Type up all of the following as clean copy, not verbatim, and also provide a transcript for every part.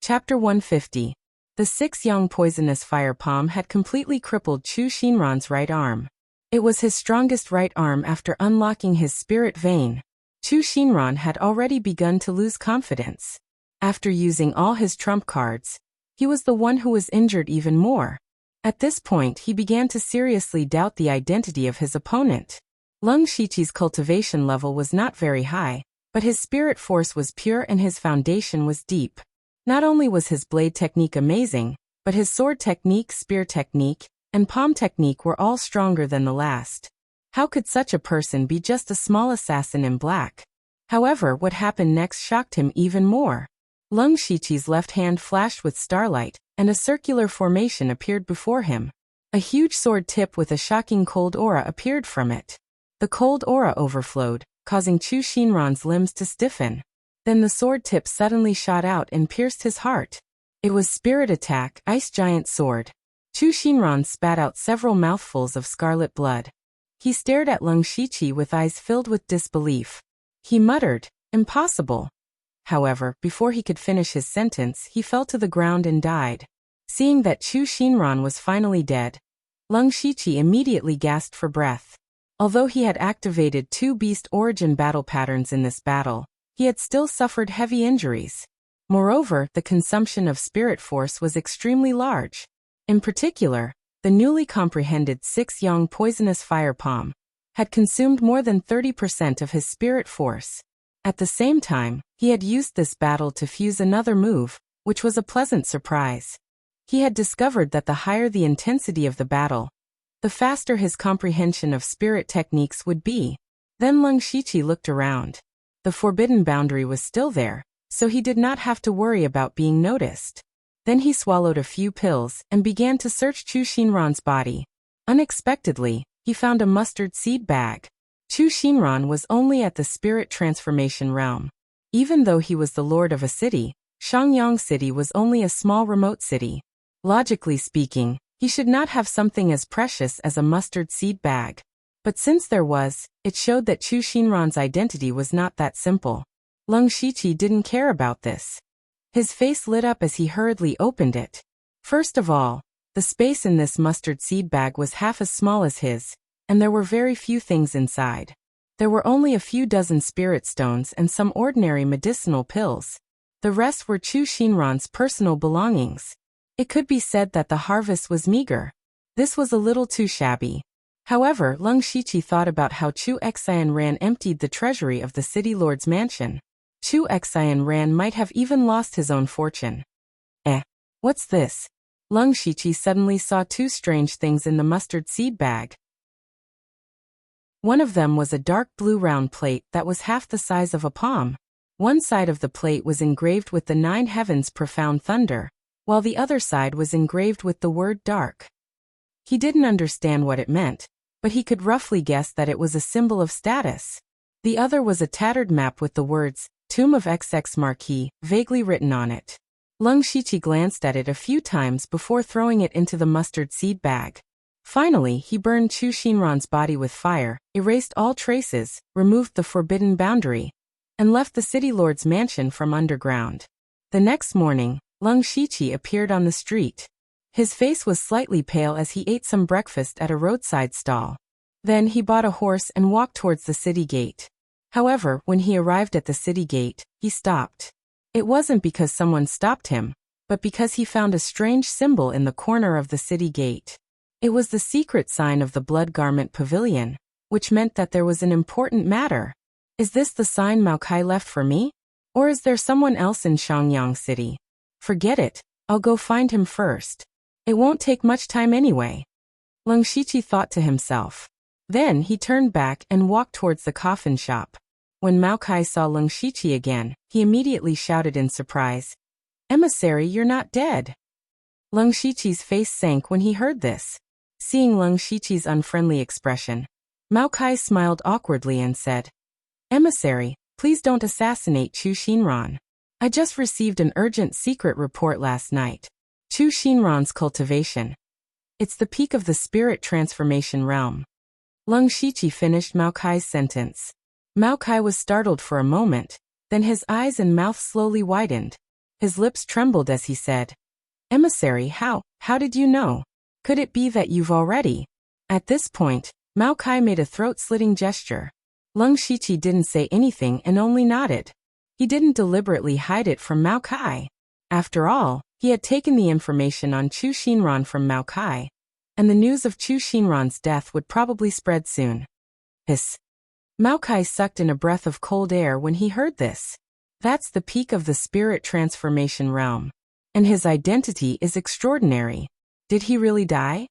Chapter 150. The 6 young poisonous fire palm had completely crippled Chu Xinran's right arm. It was his strongest right arm after unlocking his spirit vein. Chu Xinran had already begun to lose confidence. After using all his trump cards, he was the one who was injured even more. At this point he began to seriously doubt the identity of his opponent. Leng Shiqi's cultivation level was not very high, but his spirit force was pure and his foundation was deep. Not only was his blade technique amazing, but his sword technique, spear technique, and palm technique were all stronger than the last. How could such a person be just a small assassin in black? However, what happened next shocked him even more. Leng Shiqi's left hand flashed with starlight, and a circular formation appeared before him. A huge sword tip with a shocking cold aura appeared from it. The cold aura overflowed, causing Chu Xinran's limbs to stiffen. Then the sword tip suddenly shot out and pierced his heart. It was Spirit Attack, Ice Giant Sword. Chu Xinran spat out several mouthfuls of scarlet blood. He stared at Leng Shiqi with eyes filled with disbelief. He muttered, "Impossible." However, before he could finish his sentence, he fell to the ground and died. Seeing that Chu Xinran was finally dead, Leng Shiqi immediately gasped for breath. Although he had activated 2 beast origin battle patterns in this battle, he had still suffered heavy injuries. Moreover, the consumption of spirit force was extremely large. In particular, the newly comprehended 6 young poisonous fire palm had consumed more than 30% of his spirit force. At the same time, he had used this battle to fuse another move, which was a pleasant surprise. He had discovered that the higher the intensity of the battle, the faster his comprehension of spirit techniques would be. Then Leng Shiqi looked around. The forbidden boundary was still there, so he did not have to worry about being noticed. Then he swallowed a few pills and began to search Chu Xinran's body. Unexpectedly, he found a mustard seed bag. Chu Xinran was only at the spirit transformation realm. Even though he was the lord of a city, Shangyang City was only a small remote city. Logically speaking, he should not have something as precious as a mustard seed bag. But since there was, it showed that Chu Xinran's identity was not that simple. Leng Shiqi didn't care about this. His face lit up as he hurriedly opened it. First of all, the space in this mustard seed bag was half as small as his, and there were very few things inside. There were only a few dozen spirit stones and some ordinary medicinal pills. The rest were Chu Xinran's personal belongings. It could be said that the harvest was meager. This was a little too shabby. However, Leng Shiqi thought about how Chu Xianran emptied the treasury of the city lord's mansion. Chu Xianran might have even lost his own fortune. What's this? Leng Shiqi suddenly saw 2 strange things in the mustard seed bag. One of them was a dark blue round plate that was half the size of a palm. One side of the plate was engraved with the 9 heavens' profound thunder, while the other side was engraved with the word dark. He didn't understand what it meant, but he could roughly guess that it was a symbol of status. The other was a tattered map with the words, Tomb of XX Marquis, vaguely written on it. Leng Shiqi glanced at it a few times before throwing it into the mustard seed bag. Finally, he burned Chu Xinran's body with fire, erased all traces, removed the forbidden boundary, and left the city lord's mansion from underground. The next morning, Leng Shiqi appeared on the street. His face was slightly pale as he ate some breakfast at a roadside stall. Then he bought a horse and walked towards the city gate. However, when he arrived at the city gate, he stopped. It wasn't because someone stopped him, but because he found a strange symbol in the corner of the city gate. It was the secret sign of the Blood Garment Pavilion, which meant that there was an important matter. Is this the sign Maokai left for me? Or is there someone else in Shangyang City? Forget it, I'll go find him first. It won't take much time anyway. Leng Shiqi thought to himself. Then he turned back and walked towards the coffin shop. When Maokai saw Leng Shiqi again, he immediately shouted in surprise, "Emissary, you're not dead." Leng Shiqi's face sank when he heard this. Seeing Leng Shiqi's unfriendly expression, Maokai smiled awkwardly and said, "Emissary, please don't assassinate Chu Xinran. I just received an urgent secret report last night. Chu Xinran's cultivation. It's the peak of the spirit transformation realm." Leng Shiqi finished Maokai's sentence. Maokai was startled for a moment, then his eyes and mouth slowly widened. His lips trembled as he said, "Emissary, how did you know? Could it be that you've already?" At this point, Mao Kai made a throat-slitting gesture. Leng Shiqi didn't say anything and only nodded. He didn't deliberately hide it from Mao Kai. After all, he had taken the information on Chu Xinran from Mao Kai, and the news of Chu Xinran's death would probably spread soon. Hiss. Mao Kai sucked in a breath of cold air when he heard this. That's the peak of the spirit transformation realm. And his identity is extraordinary. Did he really die?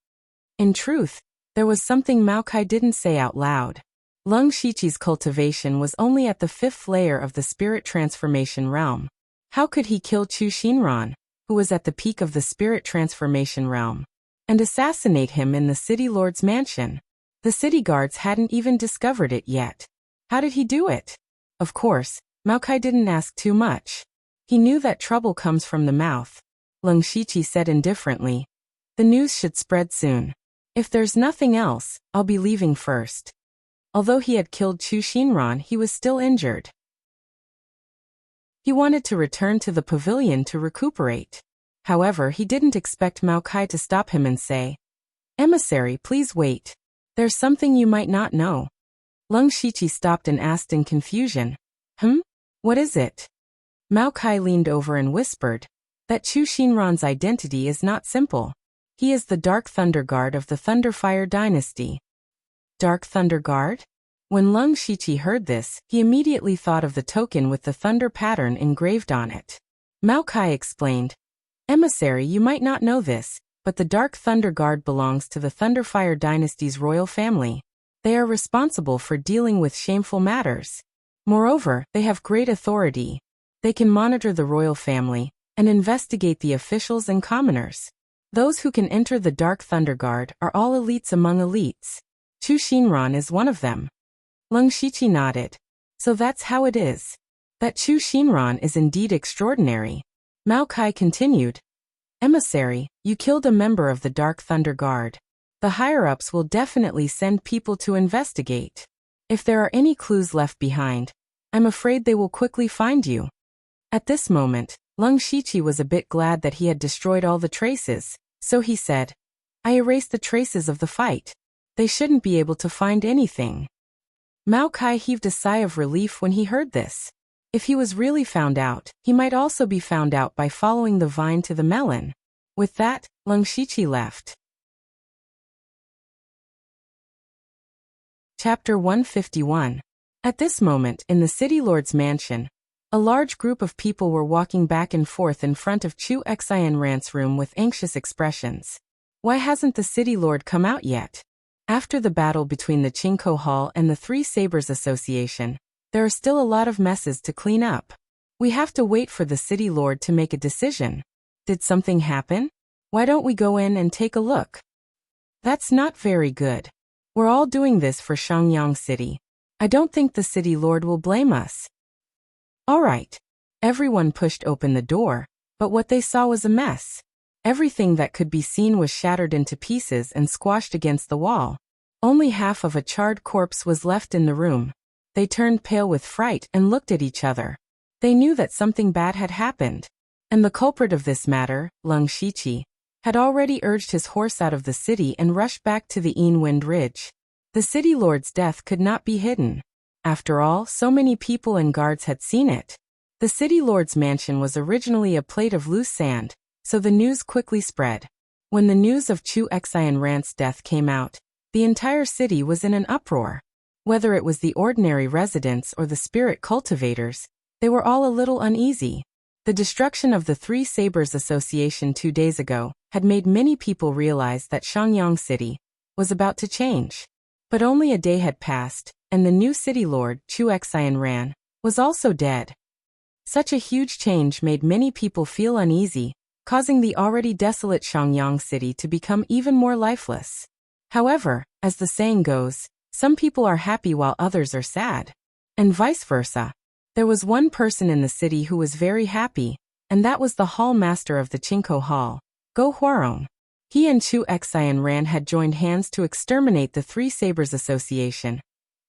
In truth, there was something Mao Kai didn't say out loud. Leng Shiqi's cultivation was only at the 5th layer of the spirit transformation realm. How could he kill Chu Xinran, who was at the peak of the spirit transformation realm, and assassinate him in the city lord's mansion? The city guards hadn't even discovered it yet. How did he do it? Of course, Mao Kai didn't ask too much. He knew that trouble comes from the mouth. Leng Shiqi said indifferently, "The news should spread soon. If there's nothing else, I'll be leaving first." Although he had killed Chu Xinran, he was still injured. He wanted to return to the pavilion to recuperate. However, he didn't expect Mao Kai to stop him and say, "Emissary, please wait. There's something you might not know." Leng Shiqi stopped and asked in confusion, What is it?" Mao Kai leaned over and whispered, "That Chu Xinran's identity is not simple. He is the Dark Thunder Guard of the Thunderfire dynasty." Dark Thunder Guard? When Leng Shiqi heard this, he immediately thought of the token with the thunder pattern engraved on it. Mao Kai explained, "Emissary, you might not know this, but the Dark Thunder Guard belongs to the Thunderfire dynasty's royal family. They are responsible for dealing with shameful matters. Moreover, they have great authority. They can monitor the royal family and investigate the officials and commoners. Those who can enter the Dark Thunder Guard are all elites among elites. Chu Xinran is one of them." Leng Shiqi nodded. "So that's how it is. That Chu Xinran is indeed extraordinary." Mao Kai continued, "Emissary, you killed a member of the Dark Thunder Guard. The higher-ups will definitely send people to investigate. If there are any clues left behind, I'm afraid they will quickly find you." At this moment, Leng Shiqi was a bit glad that he had destroyed all the traces, so he said, "I erased the traces of the fight. They shouldn't be able to find anything." Mao Kai heaved a sigh of relief when he heard this. If he was really found out, he might also be found out by following the vine to the melon. With that, Leng Shiqi left. Chapter 151. At this moment, in the city lord's mansion, a large group of people were walking back and forth in front of Chu Xianran's room with anxious expressions. Why hasn't the city lord come out yet? After the battle between the Qingkou Hall and the Three Sabers Association, there are still a lot of messes to clean up. We have to wait for the city lord to make a decision. Did something happen? Why don't we go in and take a look? That's not very good. We're all doing this for Shangyang City. I don't think the city lord will blame us. All right. Everyone pushed open the door, but what they saw was a mess. Everything that could be seen was shattered into pieces and squashed against the wall. Only half of a charred corpse was left in the room. They turned pale with fright and looked at each other. They knew that something bad had happened. And the culprit of this matter, Leng Shiqi, had already urged his horse out of the city and rushed back to the Wind Ridge. The city lord's death could not be hidden. After all, so many people and guards had seen it. The city lord's mansion was originally a plate of loose sand, so the news quickly spread. When the news of Chu Xianran's death came out, the entire city was in an uproar. Whether it was the ordinary residents or the spirit cultivators, they were all a little uneasy. The destruction of the Three Sabers Association 2 days ago had made many people realize that Shangyang City was about to change. But only a day had passed, and the new city lord, Chu Xianran, was also dead. Such a huge change made many people feel uneasy, causing the already desolate Shangyang City to become even more lifeless. However, as the saying goes, some people are happy while others are sad. And vice versa. There was one person in the city who was very happy, and that was the hall master of the Qingkou Hall, Go Huarong. He and Chu Xianran had joined hands to exterminate the Three Sabers Association,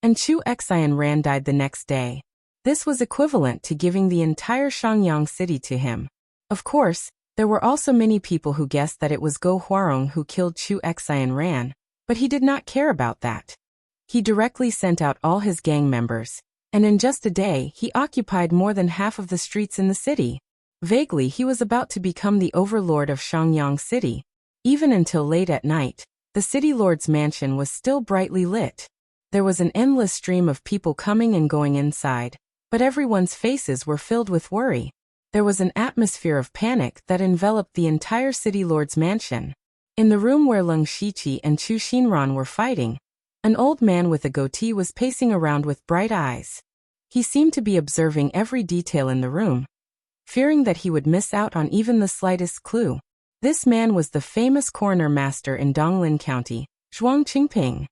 and Chu Xianran died the next day. This was equivalent to giving the entire Shangyang City to him. Of course, there were also many people who guessed that it was Go Huarong who killed Chu Xian Ran, but he did not care about that. He directly sent out all his gang members, and in just a day he occupied more than half of the streets in the city. Vaguely he was about to become the overlord of Shangyang City. Even until late at night, the city lord's mansion was still brightly lit. There was an endless stream of people coming and going inside, but everyone's faces were filled with worry. There was an atmosphere of panic that enveloped the entire city lord's mansion. In the room where Leng Shiqi and Chu Xinran were fighting, an old man with a goatee was pacing around with bright eyes. He seemed to be observing every detail in the room, fearing that he would miss out on even the slightest clue. This man was the famous coroner master in Donglin County, Zhuang Qingping.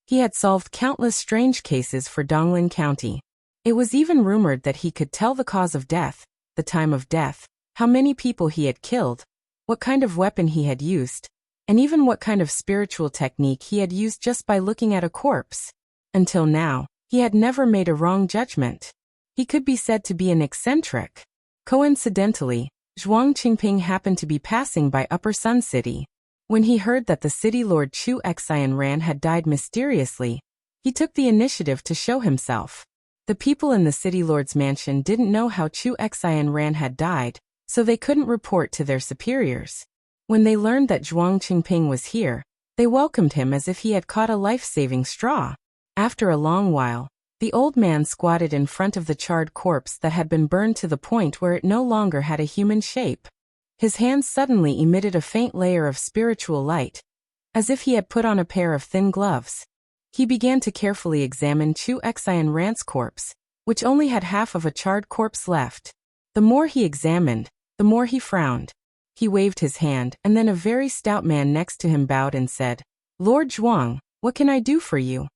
He had solved countless strange cases for Donglin County. It was even rumored that he could tell the cause of death, the time of death, how many people he had killed, what kind of weapon he had used, and even what kind of spiritual technique he had used just by looking at a corpse. Until now, he had never made a wrong judgment. He could be said to be an eccentric. Coincidentally, Zhuang Qingping happened to be passing by Upper Sun City. When he heard that the city lord Chu Xian Ran had died mysteriously, he took the initiative to show himself. The people in the city lord's mansion didn't know how Chu Xian Ran had died, so they couldn't report to their superiors. When they learned that Zhuang Qingping was here, they welcomed him as if he had caught a life-saving straw. After a long while, the old man squatted in front of the charred corpse that had been burned to the point where it no longer had a human shape. His hands suddenly emitted a faint layer of spiritual light, as if he had put on a pair of thin gloves. He began to carefully examine Chu Xian Ran's corpse, which only had half of a charred corpse left. The more he examined, the more he frowned. He waved his hand, and then a very stout man next to him bowed and said, "Lord Zhuang, what can I do for you?"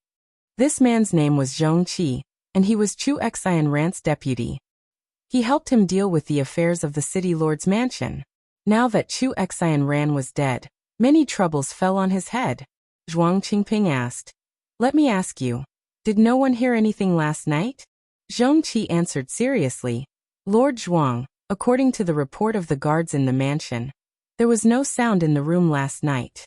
This man's name was Zhong Qi, and he was Chu Xian Ran's deputy. He helped him deal with the affairs of the city lord's mansion. Now that Chu Xian Ran was dead, many troubles fell on his head. Zhuang Qingping asked, "Let me ask you, did no one hear anything last night?" Zhong Qi answered seriously, "Lord Zhuang, according to the report of the guards in the mansion, there was no sound in the room last night."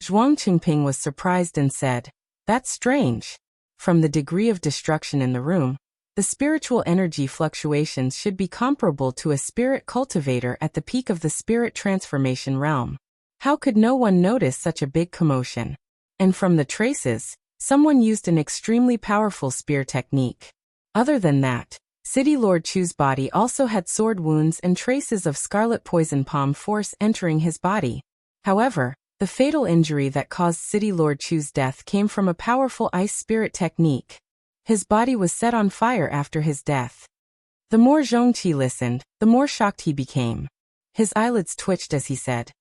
Zhuang Qingping was surprised and said, "That's strange. From the degree of destruction in the room, the spiritual energy fluctuations should be comparable to a spirit cultivator at the peak of the spirit transformation realm. How could no one notice such a big commotion? And from the traces, someone used an extremely powerful spear technique. Other than that, City Lord Chu's body also had sword wounds and traces of scarlet poison palm force entering his body. However, the fatal injury that caused City Lord Chu's death came from a powerful ice spirit technique. His body was set on fire after his death. The more Zhongqi listened, the more shocked he became. His eyelids twitched as he said,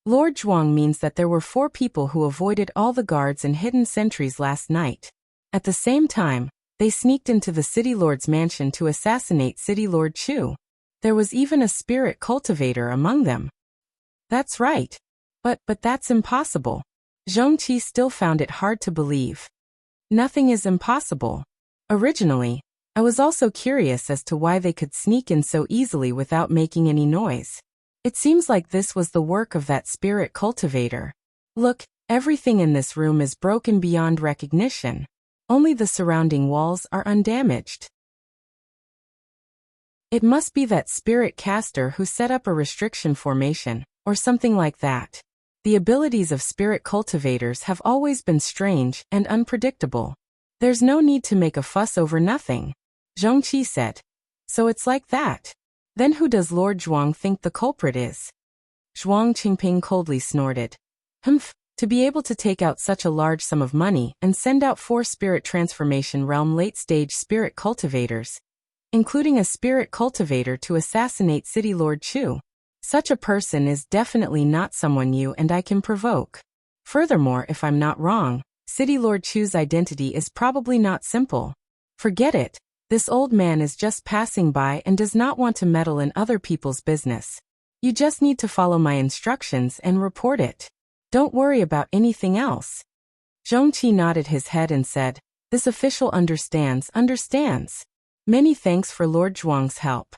"Lord Zhuang means that there were 4 people who avoided all the guards and hidden sentries last night. At the same time, they sneaked into the City Lord's mansion to assassinate City Lord Chu. There was even a spirit cultivator among them." "That's right. But that's impossible." Zhongqi still found it hard to believe. "Nothing is impossible. Originally, I was also curious as to why they could sneak in so easily without making any noise. It seems like this was the work of that spirit cultivator. Look, everything in this room is broken beyond recognition. Only the surrounding walls are undamaged. It must be that spirit caster who set up a restriction formation, or something like that. The abilities of spirit cultivators have always been strange and unpredictable. There's no need to make a fuss over nothing," Zhongqi said. "So it's like that. Then who does Lord Zhuang think the culprit is?" Zhuang Qingping coldly snorted. "Humph, to be able to take out such a large sum of money and send out 4 spirit transformation realm late-stage spirit cultivators, including a spirit cultivator to assassinate City Lord Chu. Such a person is definitely not someone you and I can provoke. Furthermore, if I'm not wrong, City Lord Chu's identity is probably not simple. Forget it. This old man is just passing by and does not want to meddle in other people's business. You just need to follow my instructions and report it. Don't worry about anything else." Zhongqi nodded his head and said, "This official understands. Many thanks for Lord Zhuang's help."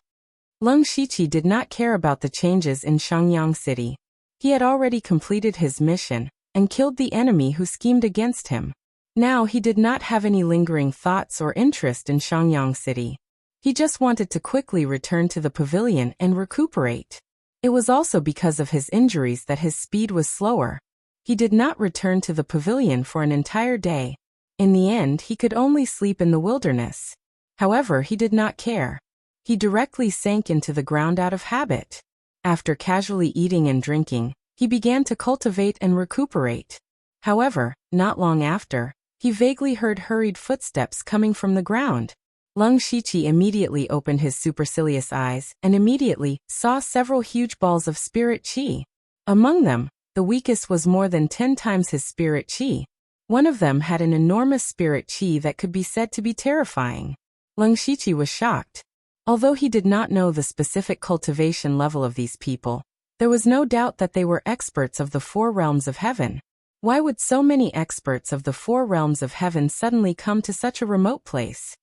Lung Shiqi did not care about the changes in Shangyang City. He had already completed his mission and killed the enemy who schemed against him. Now he did not have any lingering thoughts or interest in Shangyang City. He just wanted to quickly return to the pavilion and recuperate. It was also because of his injuries that his speed was slower. He did not return to the pavilion for an entire day. In the end, he could only sleep in the wilderness. However, he did not care. He directly sank into the ground out of habit. After casually eating and drinking, he began to cultivate and recuperate. However, not long after, he vaguely heard hurried footsteps coming from the ground. Lung Shiqi immediately opened his supercilious eyes and immediately saw several huge balls of spirit qi. Among them, the weakest was more than 10 times his spirit qi. One of them had an enormous spirit qi that could be said to be terrifying. Lung Shiqi was shocked. Although he did not know the specific cultivation level of these people, there was no doubt that they were experts of the 4 realms of heaven. Why would so many experts of the 4 realms of heaven suddenly come to such a remote place?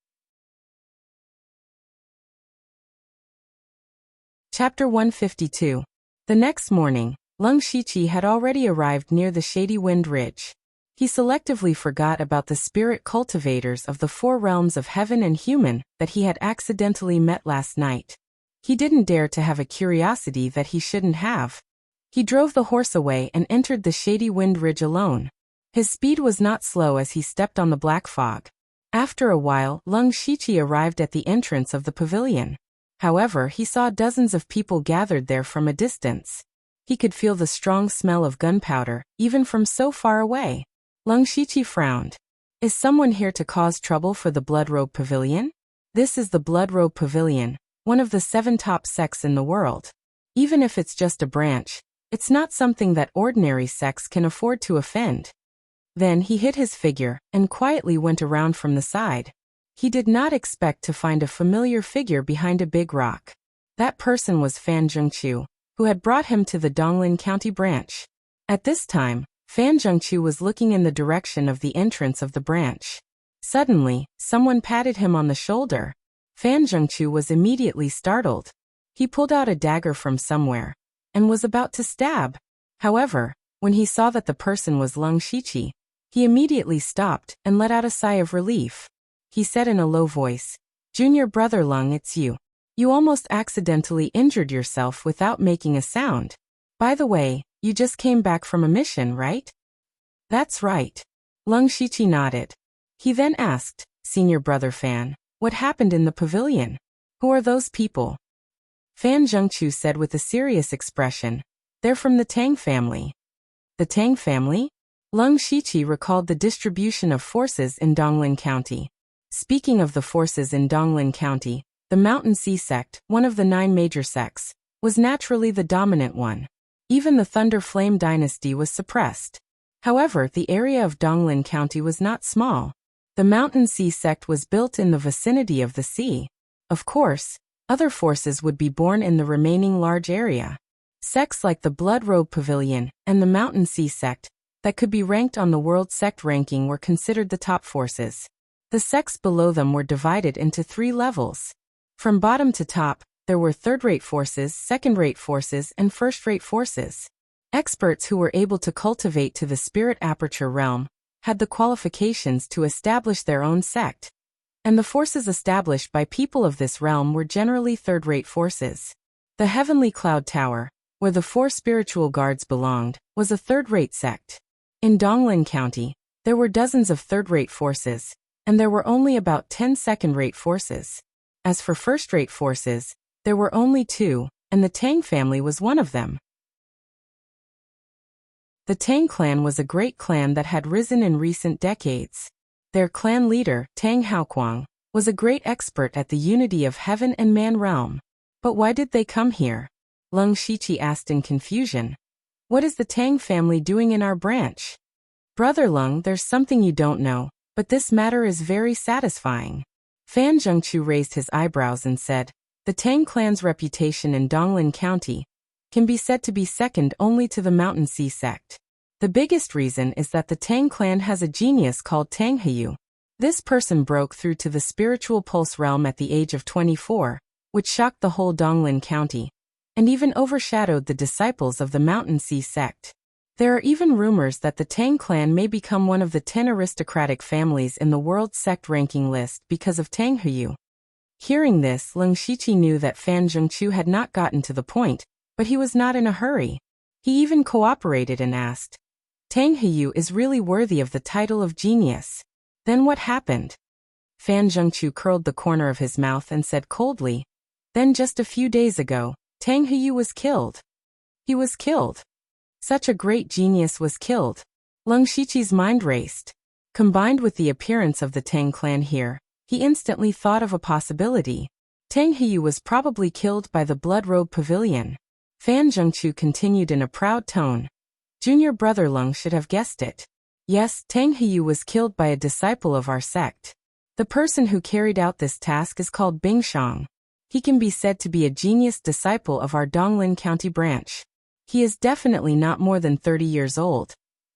Chapter 152. The next morning, Lung Shiqi had already arrived near the Shady Wind Ridge. He selectively forgot about the spirit cultivators of the 4 realms of heaven and human that he had accidentally met last night. He didn't dare to have a curiosity that he shouldn't have. He drove the horse away and entered the Shady Wind Ridge alone. His speed was not slow as he stepped on the black fog. After a while, Lung Shiqi arrived at the entrance of the pavilion. However, he saw dozens of people gathered there from a distance. He could feel the strong smell of gunpowder, even from so far away. Lung Shiqi frowned. Is someone here to cause trouble for the Blood Robe Pavilion? This is the Blood Robe Pavilion, one of the 7 top sects in the world. Even if it's just a branch, it's not something that ordinary sects can afford to offend. Then he hid his figure and quietly went around from the side. He did not expect to find a familiar figure behind a big rock. That person was Fan Zhengqiu, who had brought him to the Donglin County branch. At this time, Fan Zhengqiu was looking in the direction of the entrance of the branch. Suddenly, someone patted him on the shoulder. Fan Zhengqiu was immediately startled. He pulled out a dagger from somewhere and was about to stab. However, when he saw that the person was Lung Shiqi, he immediately stopped and let out a sigh of relief. He said in a low voice, "Junior brother Lung, it's you. You almost accidentally injured yourself without making a sound. By the way, you just came back from a mission, right?" "That's right." Lung Shiqi nodded. He then asked, "Senior brother Fan, what happened in the pavilion? Who are those people?" Fan Zhengqiu said with a serious expression, "They're from the Tang family." The Tang family? Lung Shiqi recalled the distribution of forces in Donglin County. Speaking of the forces in Donglin County, the Mountain Sea sect, one of the 9 major sects, was naturally the dominant one. Even the Thunder Flame dynasty was suppressed. However, the area of Donglin County was not small. The Mountain Sea sect was built in the vicinity of the sea. Of course, other forces would be born in the remaining large area. Sects like the Blood Robe Pavilion and the Mountain Sea sect, that could be ranked on the world sect ranking, were considered the top forces. The sects below them were divided into 3 levels. From bottom to top, there were third-rate forces, second-rate forces, and first-rate forces. Experts who were able to cultivate to the spirit aperture realm had the qualifications to establish their own sect. And the forces established by people of this realm were generally third-rate forces. The Heavenly Cloud Tower, where the 4 spiritual guards belonged, was a third-rate sect. In Donglin County, there were dozens of third-rate forces, and there were only about 10 second-rate forces. As for first-rate forces, there were only 2, and the Tang family was one of them. The Tang clan was a great clan that had risen in recent decades. Their clan leader, Tang Haoquang, was a great expert at the unity of heaven and man realm. But why did they come here? Lung Shiqi asked in confusion. What is the Tang family doing in our branch? Brother Lung, there's something you don't know, but this matter is very satisfying. Fan Zhengqiu raised his eyebrows and said, the Tang clan's reputation in Donglin County can be said to be second only to the Mountain Sea sect. The biggest reason is that the Tang clan has a genius called Tang Heyu. This person broke through to the spiritual pulse realm at the age of 24, which shocked the whole Donglin County, and even overshadowed the disciples of the Mountain Sea sect. There are even rumors that the Tang clan may become one of the 10 aristocratic families in the world sect ranking list because of Tang Heyu. Hearing this, Leng Shiqi knew that Fan Zhengqiu had not gotten to the point, but he was not in a hurry. He even cooperated and asked, Tang Heyu is really worthy of the title of genius. Then what happened? Fan Zhengqiu curled the corner of his mouth and said coldly, then just a few days ago, Tang Heyu was killed. He was killed. Such a great genius was killed. Leng Shiqi's mind raced. Combined with the appearance of the Tang clan here, he instantly thought of a possibility. Tang Heyu was probably killed by the Blood Robe Pavilion. Fan Zhengqiu continued in a proud tone. Junior brother Leng should have guessed it. Yes, Tang Heyu was killed by a disciple of our sect. The person who carried out this task is called Bing Shang. He can be said to be a genius disciple of our Donglin County branch. He is definitely not more than 30 years old,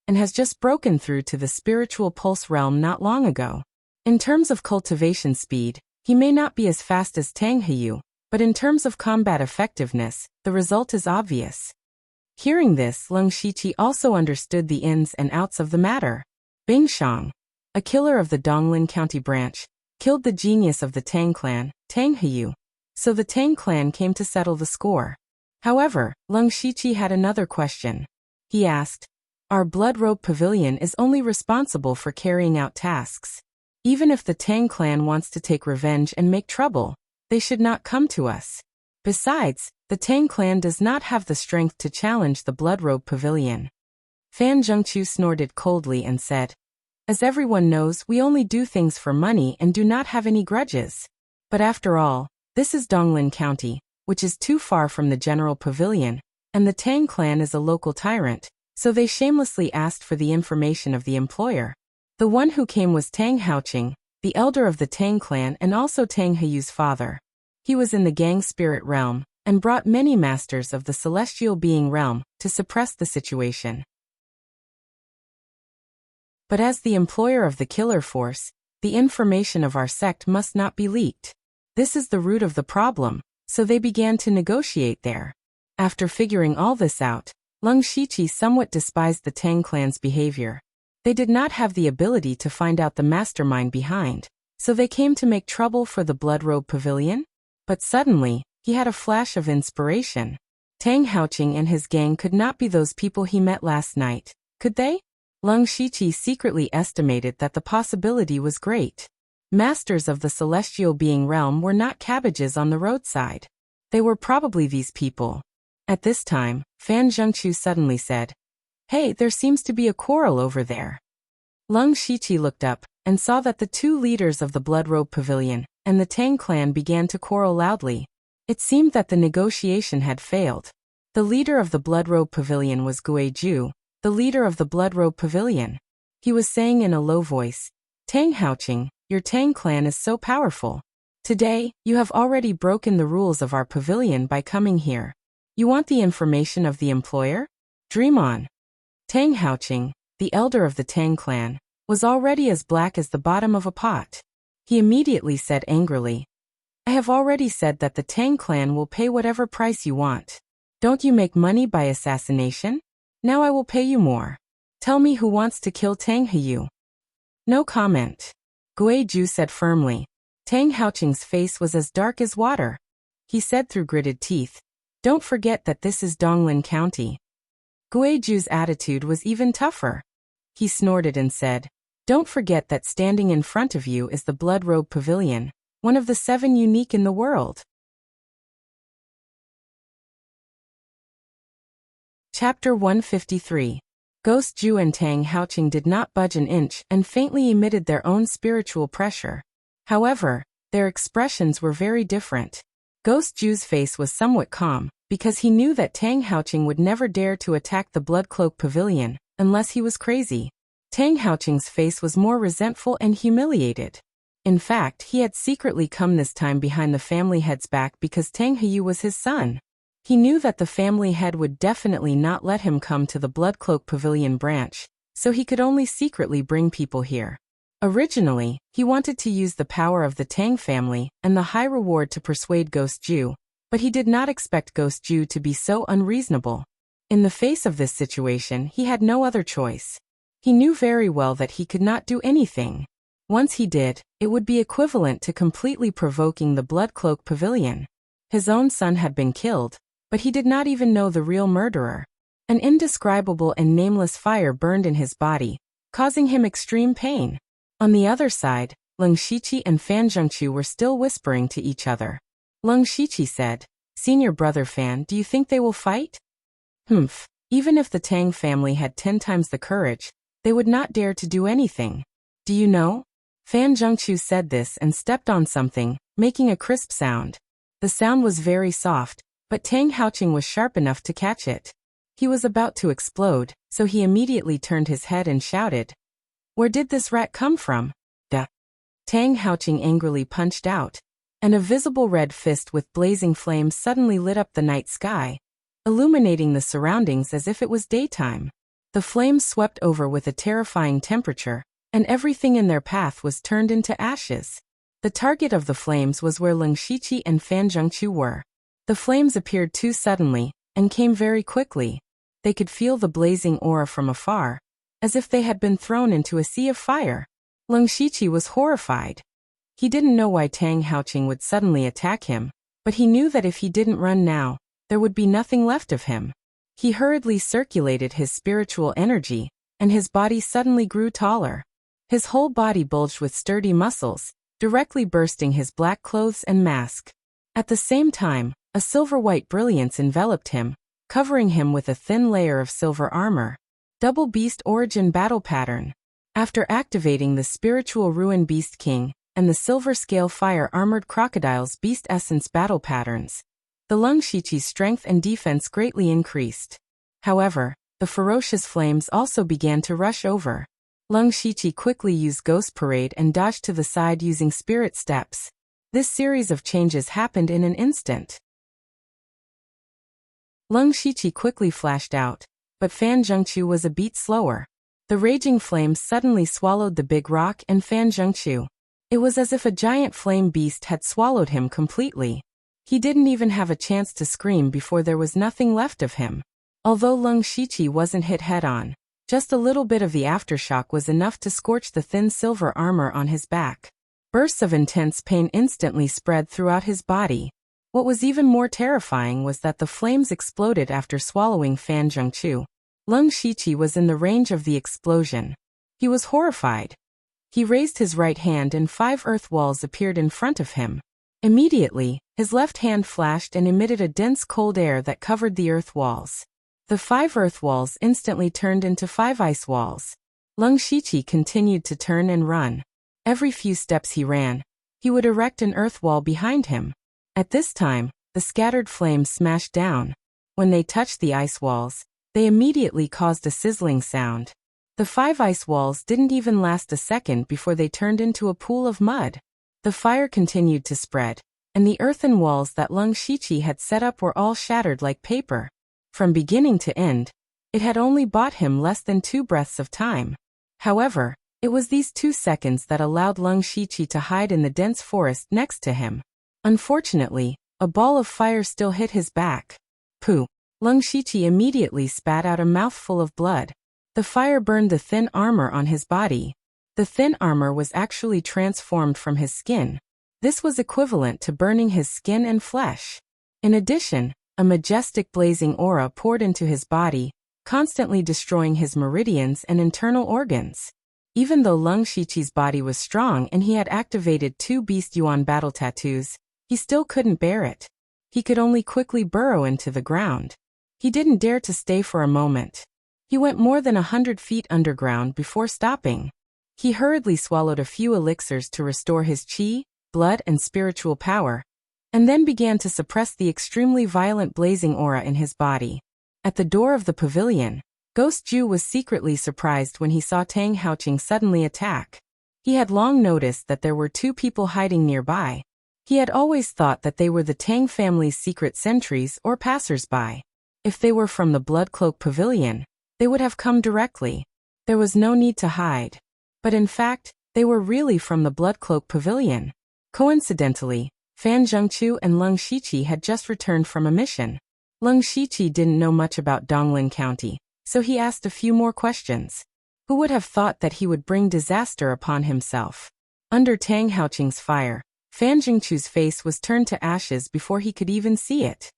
and has just broken through to the spiritual pulse realm not long ago. In terms of cultivation speed, he may not be as fast as Tang Heyu, but in terms of combat effectiveness, the result is obvious. Hearing this, Leng Shiqi also understood the ins and outs of the matter. Bing Shang, a killer of the Donglin County branch, killed the genius of the Tang clan, Tang Heyu. So the Tang clan came to settle the score. However, Leng Shiqi had another question. He asked, our Blood Robe Pavilion is only responsible for carrying out tasks. Even if the Tang clan wants to take revenge and make trouble, they should not come to us. Besides, the Tang clan does not have the strength to challenge the Blood Robe Pavilion. Fan Zhengqiu snorted coldly and said, as everyone knows, we only do things for money and do not have any grudges. But after all, this is Donglin County, which is too far from the general pavilion, and the Tang clan is a local tyrant, so they shamelessly asked for the information of the employer. The one who came was Tang Haoqing, the elder of the Tang clan and also Tang Heyu's father. He was in the gang spirit realm, and brought many masters of the celestial being realm to suppress the situation. But as the employer of the killer force, the information of our sect must not be leaked. This is the root of the problem. So they began to negotiate there. After figuring all this out, Leng Shiqi somewhat despised the Tang clan's behavior. They did not have the ability to find out the mastermind behind, so they came to make trouble for the Blood Robe Pavilion? But suddenly, he had a flash of inspiration. Tang Haoqing and his gang could not be those people he met last night, could they? Leng Shiqi secretly estimated that the possibility was great. Masters of the celestial being realm were not cabbages on the roadside. They were probably these people. At this time, Fan Zhengqiu suddenly said, hey, there seems to be a quarrel over there. Leng Shiqi looked up, and saw that the two leaders of the Blood Robe Pavilion and the Tang clan began to quarrel loudly. It seemed that the negotiation had failed. The leader of the Blood Robe Pavilion was Guizhu, the leader of the Blood Robe Pavilion. He was saying in a low voice, Tang Haoqing, your Tang clan is so powerful. Today, you have already broken the rules of our pavilion by coming here. You want the information of the employer? Dream on. Tang Haoqing, the elder of the Tang clan, was already as black as the bottom of a pot. He immediately said angrily, I have already said that the Tang clan will pay whatever price you want. Don't you make money by assassination? Now I will pay you more. Tell me who wants to kill Tang Heyu. No comment. Guizhu said firmly. Tang Haoqing's face was as dark as water. He said through gritted teeth, don't forget that this is Donglin County. Guizhu's attitude was even tougher. He snorted and said, don't forget that standing in front of you is the Blood Robe Pavilion, one of the 7 unique in the world. Chapter 153. Ghost Ju and Tang Haoqing did not budge an inch and faintly emitted their own spiritual pressure. However, their expressions were very different. Ghost Ju's face was somewhat calm, because he knew that Tang Haoqing would never dare to attack the Blood Cloak Pavilion, unless he was crazy. Tang Haoqing's face was more resentful and humiliated. In fact, he had secretly come this time behind the family head's back because Tang Heyu was his son. He knew that the family head would definitely not let him come to the Blood Cloak Pavilion branch, so he could only secretly bring people here. Originally, he wanted to use the power of the Tang family and the high reward to persuade Ghost Ju, but he did not expect Ghost Ju to be so unreasonable. In the face of this situation, he had no other choice. He knew very well that he could not do anything. Once he did, it would be equivalent to completely provoking the Blood Cloak Pavilion. His own son had been killed, but he did not even know the real murderer. An indescribable and nameless fire burned in his body, causing him extreme pain. On the other side, Leng Shiqi and Fan Zhengqiu were still whispering to each other. Leng Shiqi said, "Senior brother Fan, do you think they will fight?" Humph. Even if the Tang family had 10 times the courage, they would not dare to do anything. Do you know? Fan Zhengqiu said this and stepped on something, making a crisp sound. The sound was very soft, but Tang Haoqing was sharp enough to catch it. He was about to explode, so he immediately turned his head and shouted, "Where did this rat come from?" Duh. Tang Haoqing angrily punched out, and a visible red fist with blazing flames suddenly lit up the night sky, illuminating the surroundings as if it was daytime. The flames swept over with a terrifying temperature, and everything in their path was turned into ashes. The target of the flames was where Leng Shiqi and Fan Zhengqiu were. The flames appeared too suddenly, and came very quickly. They could feel the blazing aura from afar, as if they had been thrown into a sea of fire. Leng Shiqi was horrified. He didn't know why Tang Haoqing would suddenly attack him, but he knew that if he didn't run now, there would be nothing left of him. He hurriedly circulated his spiritual energy, and his body suddenly grew taller. His whole body bulged with sturdy muscles, directly bursting his black clothes and mask. At the same time, a silver-white brilliance enveloped him, covering him with a thin layer of silver armor. Double Beast Origin Battle Pattern. After activating the Spiritual Ruin Beast King and the Silver Scale Fire Armored Crocodile's Beast Essence Battle Patterns, the Leng Shiqi's strength and defense greatly increased. However, the ferocious flames also began to rush over. Leng Shiqi quickly used Ghost Parade and dodged to the side using Spirit Steps. This series of changes happened in an instant. Leng Shiqi quickly flashed out, but Fan Zhengqiu was a beat slower. The raging flames suddenly swallowed the big rock and Fan Zhengqiu. It was as if a giant flame beast had swallowed him completely. He didn't even have a chance to scream before there was nothing left of him. Although Leng Shiqi wasn't hit head-on, just a little bit of the aftershock was enough to scorch the thin silver armor on his back. Bursts of intense pain instantly spread throughout his body. What was even more terrifying was that the flames exploded after swallowing Fan Zhengqiu. Leng Shiqi was in the range of the explosion. He was horrified. He raised his right hand and 5 earth walls appeared in front of him. Immediately, his left hand flashed and emitted a dense cold air that covered the earth walls. The 5 earth walls instantly turned into 5 ice walls. Leng Shiqi continued to turn and run. Every few steps he ran, he would erect an earth wall behind him. At this time, the scattered flames smashed down. When they touched the ice walls, they immediately caused a sizzling sound. The 5 ice walls didn't even last a second before they turned into a pool of mud. The fire continued to spread, and the earthen walls that Leng Shiqi had set up were all shattered like paper. From beginning to end, it had only bought him less than 2 breaths of time. However, it was these 2 seconds that allowed Leng Shiqi to hide in the dense forest next to him. Unfortunately, a ball of fire still hit his back. Pooh! Leng Shiqi immediately spat out a mouthful of blood. The fire burned the thin armor on his body. The thin armor was actually transformed from his skin. This was equivalent to burning his skin and flesh. In addition, a majestic blazing aura poured into his body, constantly destroying his meridians and internal organs. Even though Leng Shiqi's body was strong and he had activated 2 Beast Yuan battle tattoos, he still couldn't bear it. He could only quickly burrow into the ground. He didn't dare to stay for a moment. He went more than 100 feet underground before stopping. He hurriedly swallowed a few elixirs to restore his qi, blood and spiritual power, and then began to suppress the extremely violent blazing aura in his body. At the door of the pavilion, Ghost Ju was secretly surprised when he saw Tang Haoqing suddenly attack. He had long noticed that there were 2 people hiding nearby. He had always thought that they were the Tang family's secret sentries or passers-by. If they were from the Blood Cloak Pavilion, they would have come directly. There was no need to hide. But in fact, They were really from the Blood Cloak Pavilion. Coincidentally, Fan Zhengqiu and Leng Shiqi had just returned from a mission. Leng Shiqi didn't know much about Donglin County, so he asked a few more questions. Who would have thought that he would bring disaster upon himself? Under Tang Haoqing's fire, Fan Zhengqiu's face was turned to ashes before he could even see it.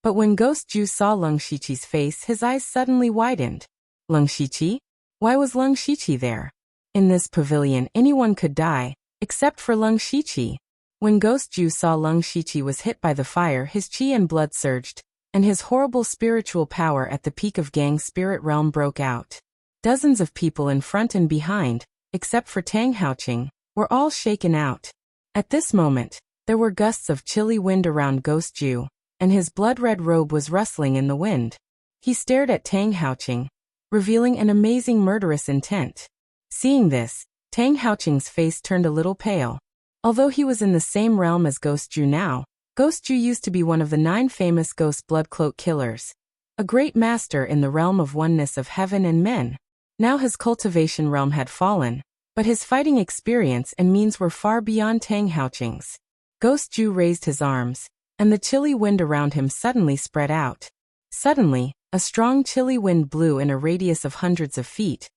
But when Ghost Ju saw Leng Shiqi's face, his eyes suddenly widened. Leng Shiqi? Why was Leng Shiqi there? In this pavilion, anyone could die, except for Leng Shiqi. When Ghost Ju saw Leng Shiqi was hit by the fire, his qi and blood surged, and his horrible spiritual power at the peak of Gang's spirit realm broke out. Dozens of people in front and behind, except for Tang Haoqing, were all shaken out. At this moment, there were gusts of chilly wind around Ghost Ju, and his blood-red robe was rustling in the wind. He stared at Tang Haoqing, revealing an amazing murderous intent. Seeing this, Tang Haoqing's face turned a little pale. Although he was in the same realm as Ghost Ju now, Ghost Ju used to be one of the 9 famous ghost blood cloak killers, a great master in the realm of oneness of heaven and men. Now his cultivation realm had fallen, but his fighting experience and means were far beyond Tang Haoqing's. Ghost Ju raised his arms, and the chilly wind around him suddenly spread out. Suddenly, a strong chilly wind blew in a radius of hundreds of feet,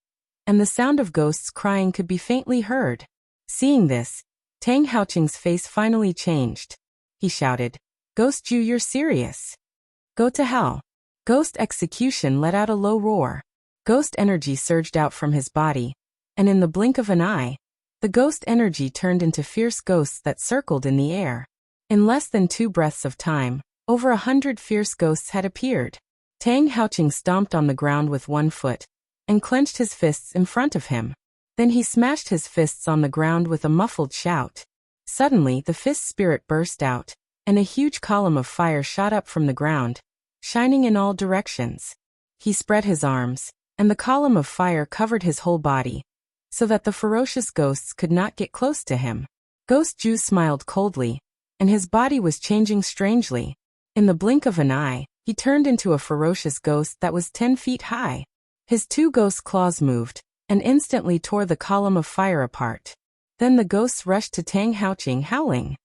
and the sound of ghosts crying could be faintly heard. Seeing this, Tang Haoqing's face finally changed. He shouted, "Ghost Ju, you're serious? Go to hell." Ghost Execution let out a low roar. Ghost energy surged out from his body, and in the blink of an eye, the ghost energy turned into fierce ghosts that circled in the air. In less than 2 breaths of time, over 100 fierce ghosts had appeared. Tang Haoqing stomped on the ground with one foot, and clenched his fists in front of him. Then he smashed his fists on the ground with a muffled shout. Suddenly, the fist spirit burst out, and a huge column of fire shot up from the ground, shining in all directions. He spread his arms, and the column of fire covered his whole body, so that the ferocious ghosts could not get close to him. Ghost Ju smiled coldly, and his body was changing strangely. In the blink of an eye, he turned into a ferocious ghost that was 10 feet high. His 2 ghost claws moved, and instantly tore the column of fire apart. Then the ghosts rushed to Tang Haoqing, howling.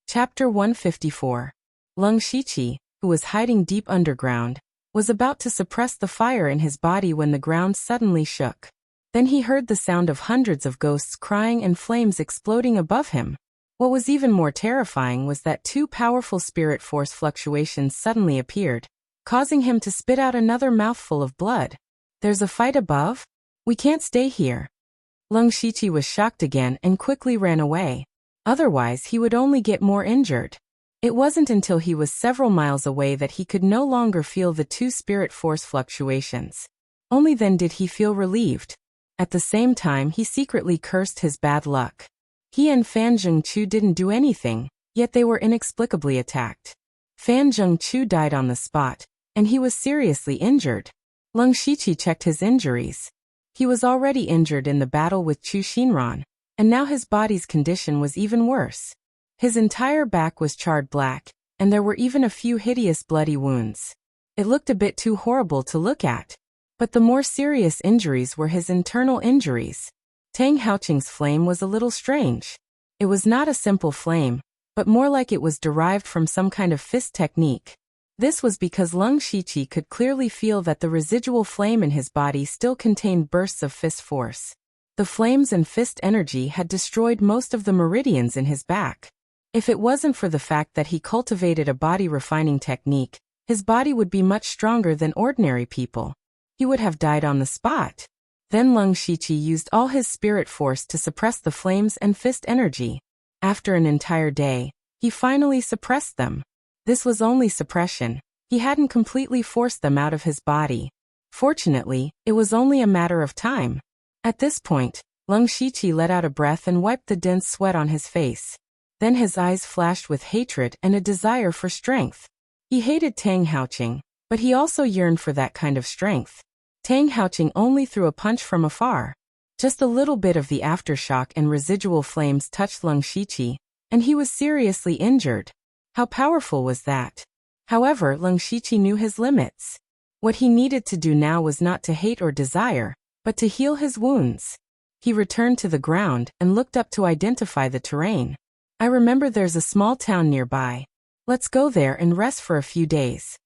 Chapter 154. Leng Shiqi, who was hiding deep underground, was about to suppress the fire in his body when the ground suddenly shook. Then he heard the sound of hundreds of ghosts crying and flames exploding above him. What was even more terrifying was that 2 powerful spirit force fluctuations suddenly appeared, causing him to spit out another mouthful of blood. "There's a fight above? We can't stay here." Leng Shiqi was shocked again and quickly ran away. Otherwise, he would only get more injured. It wasn't until he was several miles away that he could no longer feel the 2 spirit force fluctuations. Only then did he feel relieved. At the same time, he secretly cursed his bad luck. He and Fan Zhengqiu didn't do anything, yet they were inexplicably attacked. Fan Zhengqiu died on the spot, and he was seriously injured. Leng Shiqi checked his injuries. He was already injured in the battle with Chu Xinran, and now his body's condition was even worse. His entire back was charred black, and there were even a few hideous bloody wounds. It looked a bit too horrible to look at. But the more serious injuries were his internal injuries. Tang Haoqing's flame was a little strange. It was not a simple flame, but more like it was derived from some kind of fist technique. This was because Leng Shiqi could clearly feel that the residual flame in his body still contained bursts of fist force. The flames and fist energy had destroyed most of the meridians in his back. If it wasn't for the fact that he cultivated a body refining technique, his body would be much stronger than ordinary people. He would have died on the spot. Then Leng Shiqi used all his spirit force to suppress the flames and fist energy. After an entire day, he finally suppressed them. This was only suppression. He hadn't completely forced them out of his body. Fortunately, it was only a matter of time. At this point, Leng Shiqi let out a breath and wiped the dense sweat on his face. Then his eyes flashed with hatred and a desire for strength. He hated Tang Haoqing, but he also yearned for that kind of strength. Tang Haoqing only threw a punch from afar. Just a little bit of the aftershock and residual flames touched Leng Shiqi, and he was seriously injured. How powerful was that? However, Leng Shiqi knew his limits. What he needed to do now was not to hate or desire, but to heal his wounds. He returned to the ground and looked up to identify the terrain. I remember there's a small town nearby. Let's go there and rest for a few days.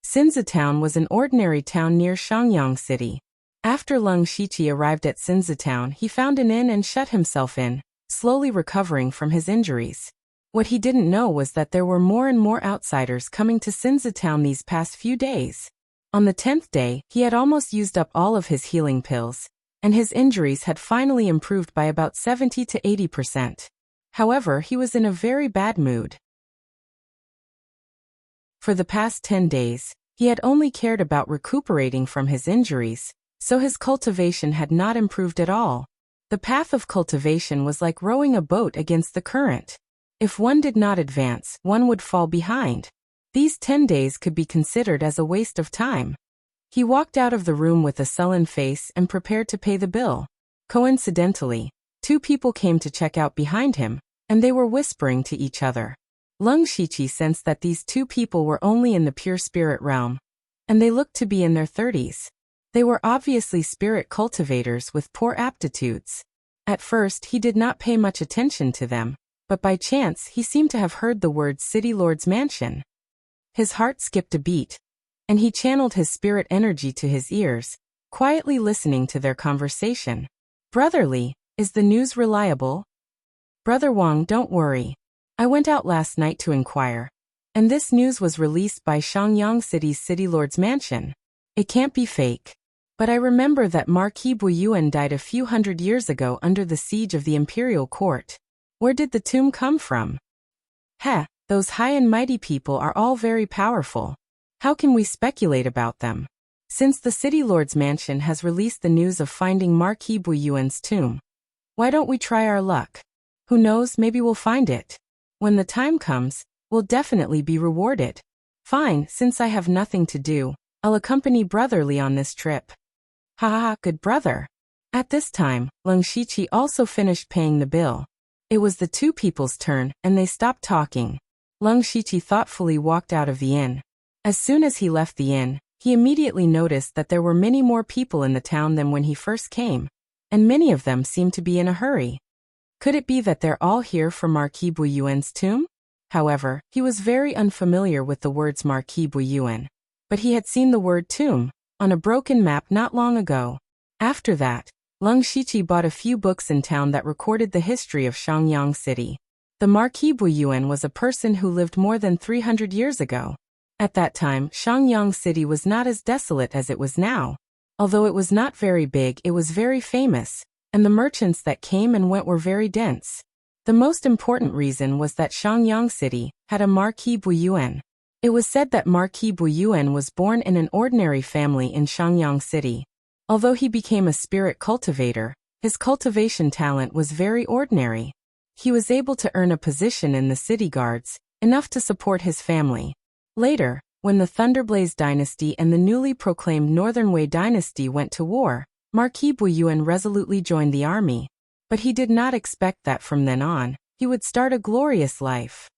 Sinzi town was an ordinary town near Shangyang City. After Leng Shiqi arrived at Sinzi town, he found an inn and shut himself in, slowly recovering from his injuries. What he didn't know was that there were more and more outsiders coming to Sinzi town these past few days. On the 10th day, he had almost used up all of his healing pills, and his injuries had finally improved by about 70 to 80%. However, he was in a very bad mood. For the past 10 days, he had only cared about recuperating from his injuries, so his cultivation had not improved at all. The path of cultivation was like rowing a boat against the current. If one did not advance, one would fall behind. These 10 days could be considered as a waste of time. He walked out of the room with a sullen face and prepared to pay the bill. Coincidentally, 2 people came to check out behind him, and they were whispering to each other. Leng Shiqi sensed that these 2 people were only in the pure spirit realm, and they looked to be in their 30s. They were obviously spirit cultivators with poor aptitudes. At first, he did not pay much attention to them, but by chance he seemed to have heard the words City Lord's Mansion. His heart skipped a beat, and he channeled his spirit energy to his ears, quietly listening to their conversation. Brotherly, is the news reliable? Brother Wang, don't worry. I went out last night to inquire, and this news was released by Shangyang City's City Lord's Mansion. It can't be fake. But I remember that Marquis Buyuan died a few hundred years ago under the siege of the imperial court. Where did the tomb come from? Heh, those high and mighty people are all very powerful. How can we speculate about them? Since the City Lord's Mansion has released the news of finding Marquis Buyuan's tomb, why don't we try our luck? Who knows, maybe we'll find it. When the time comes, we'll definitely be rewarded. Fine, since I have nothing to do, I'll accompany Brotherly on this trip. Ha ha ha, good brother. At this time, Leng Shiqi also finished paying the bill. It was the 2 people's turn, and they stopped talking. Leng Shiqi thoughtfully walked out of the inn. As soon as he left the inn, he immediately noticed that there were many more people in the town than when he first came, and many of them seemed to be in a hurry. Could it be that they're all here for Marquis Buyuan's tomb? However, he was very unfamiliar with the words Marquis Buyuan, but he had seen the word tomb on a broken map not long ago. After that, Leng Shiqi bought a few books in town that recorded the history of Shangyang City. The Marquis Buyuan was a person who lived more than 300 years ago. At that time, Shangyang City was not as desolate as it was now. Although it was not very big, it was very famous, and the merchants that came and went were very dense. The most important reason was that Shangyang City had a Marquis Buyuan. It was said that Marquis Buyuan was born in an ordinary family in Shangyang City. Although he became a spirit cultivator, his cultivation talent was very ordinary. He was able to earn a position in the city guards, enough to support his family. Later, when the Thunderblaze dynasty and the newly proclaimed Northern Wei dynasty went to war, Marquis Buyuan resolutely joined the army. But he did not expect that from then on, he would start a glorious life.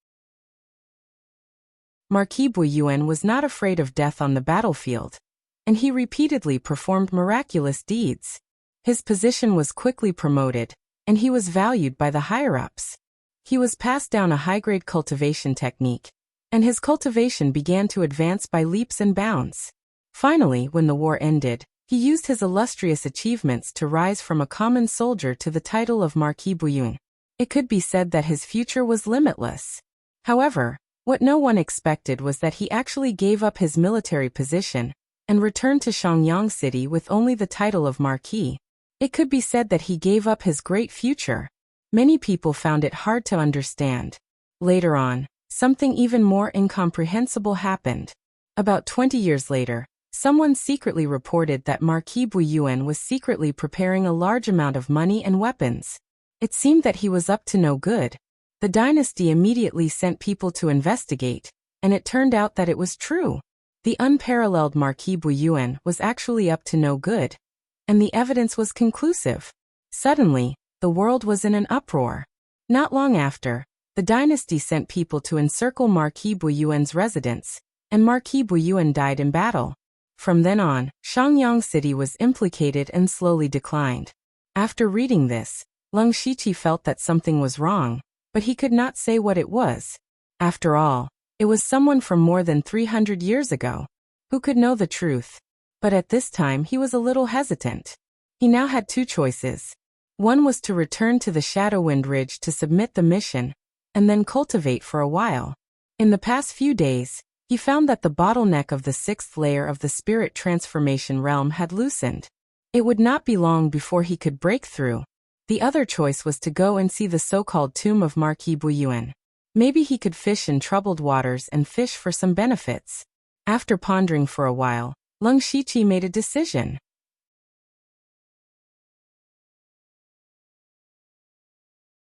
Marquis Buyuan was not afraid of death on the battlefield, and he repeatedly performed miraculous deeds. His position was quickly promoted, and he was valued by the higher-ups. He was passed down a high-grade cultivation technique, and his cultivation began to advance by leaps and bounds. Finally, when the war ended, he used his illustrious achievements to rise from a common soldier to the title of Marquis Buyuan. It could be said that his future was limitless. However, what no one expected was that he actually gave up his military position and returned to Shangyang City with only the title of Marquis. It could be said that he gave up his great future. Many people found it hard to understand. Later on, something even more incomprehensible happened. About 20 years later, someone secretly reported that Marquis Buyuan was secretly preparing a large amount of money and weapons. It seemed that he was up to no good. The dynasty immediately sent people to investigate, and it turned out that it was true. The unparalleled Marquis Buyuan was actually up to no good, and the evidence was conclusive. Suddenly, the world was in an uproar. Not long after, the dynasty sent people to encircle Marquis Buyuan's residence, and Marquis Buyuan died in battle. From then on, Shangyang City was implicated and slowly declined. After reading this, Leng Shiqi felt that something was wrong, but he could not say what it was. After all, it was someone from more than 300 years ago. Who could know the truth? But at this time he was a little hesitant. He now had two choices. One was to return to the Shadowwind Ridge to submit the mission, and then cultivate for a while. In the past few days, he found that the bottleneck of the sixth layer of the spirit transformation realm had loosened. It would not be long before he could break through. The other choice was to go and see the so-called tomb of Marquis Buyuan. Maybe he could fish in troubled waters and fish for some benefits. After pondering for a while, Leng Shiqi made a decision.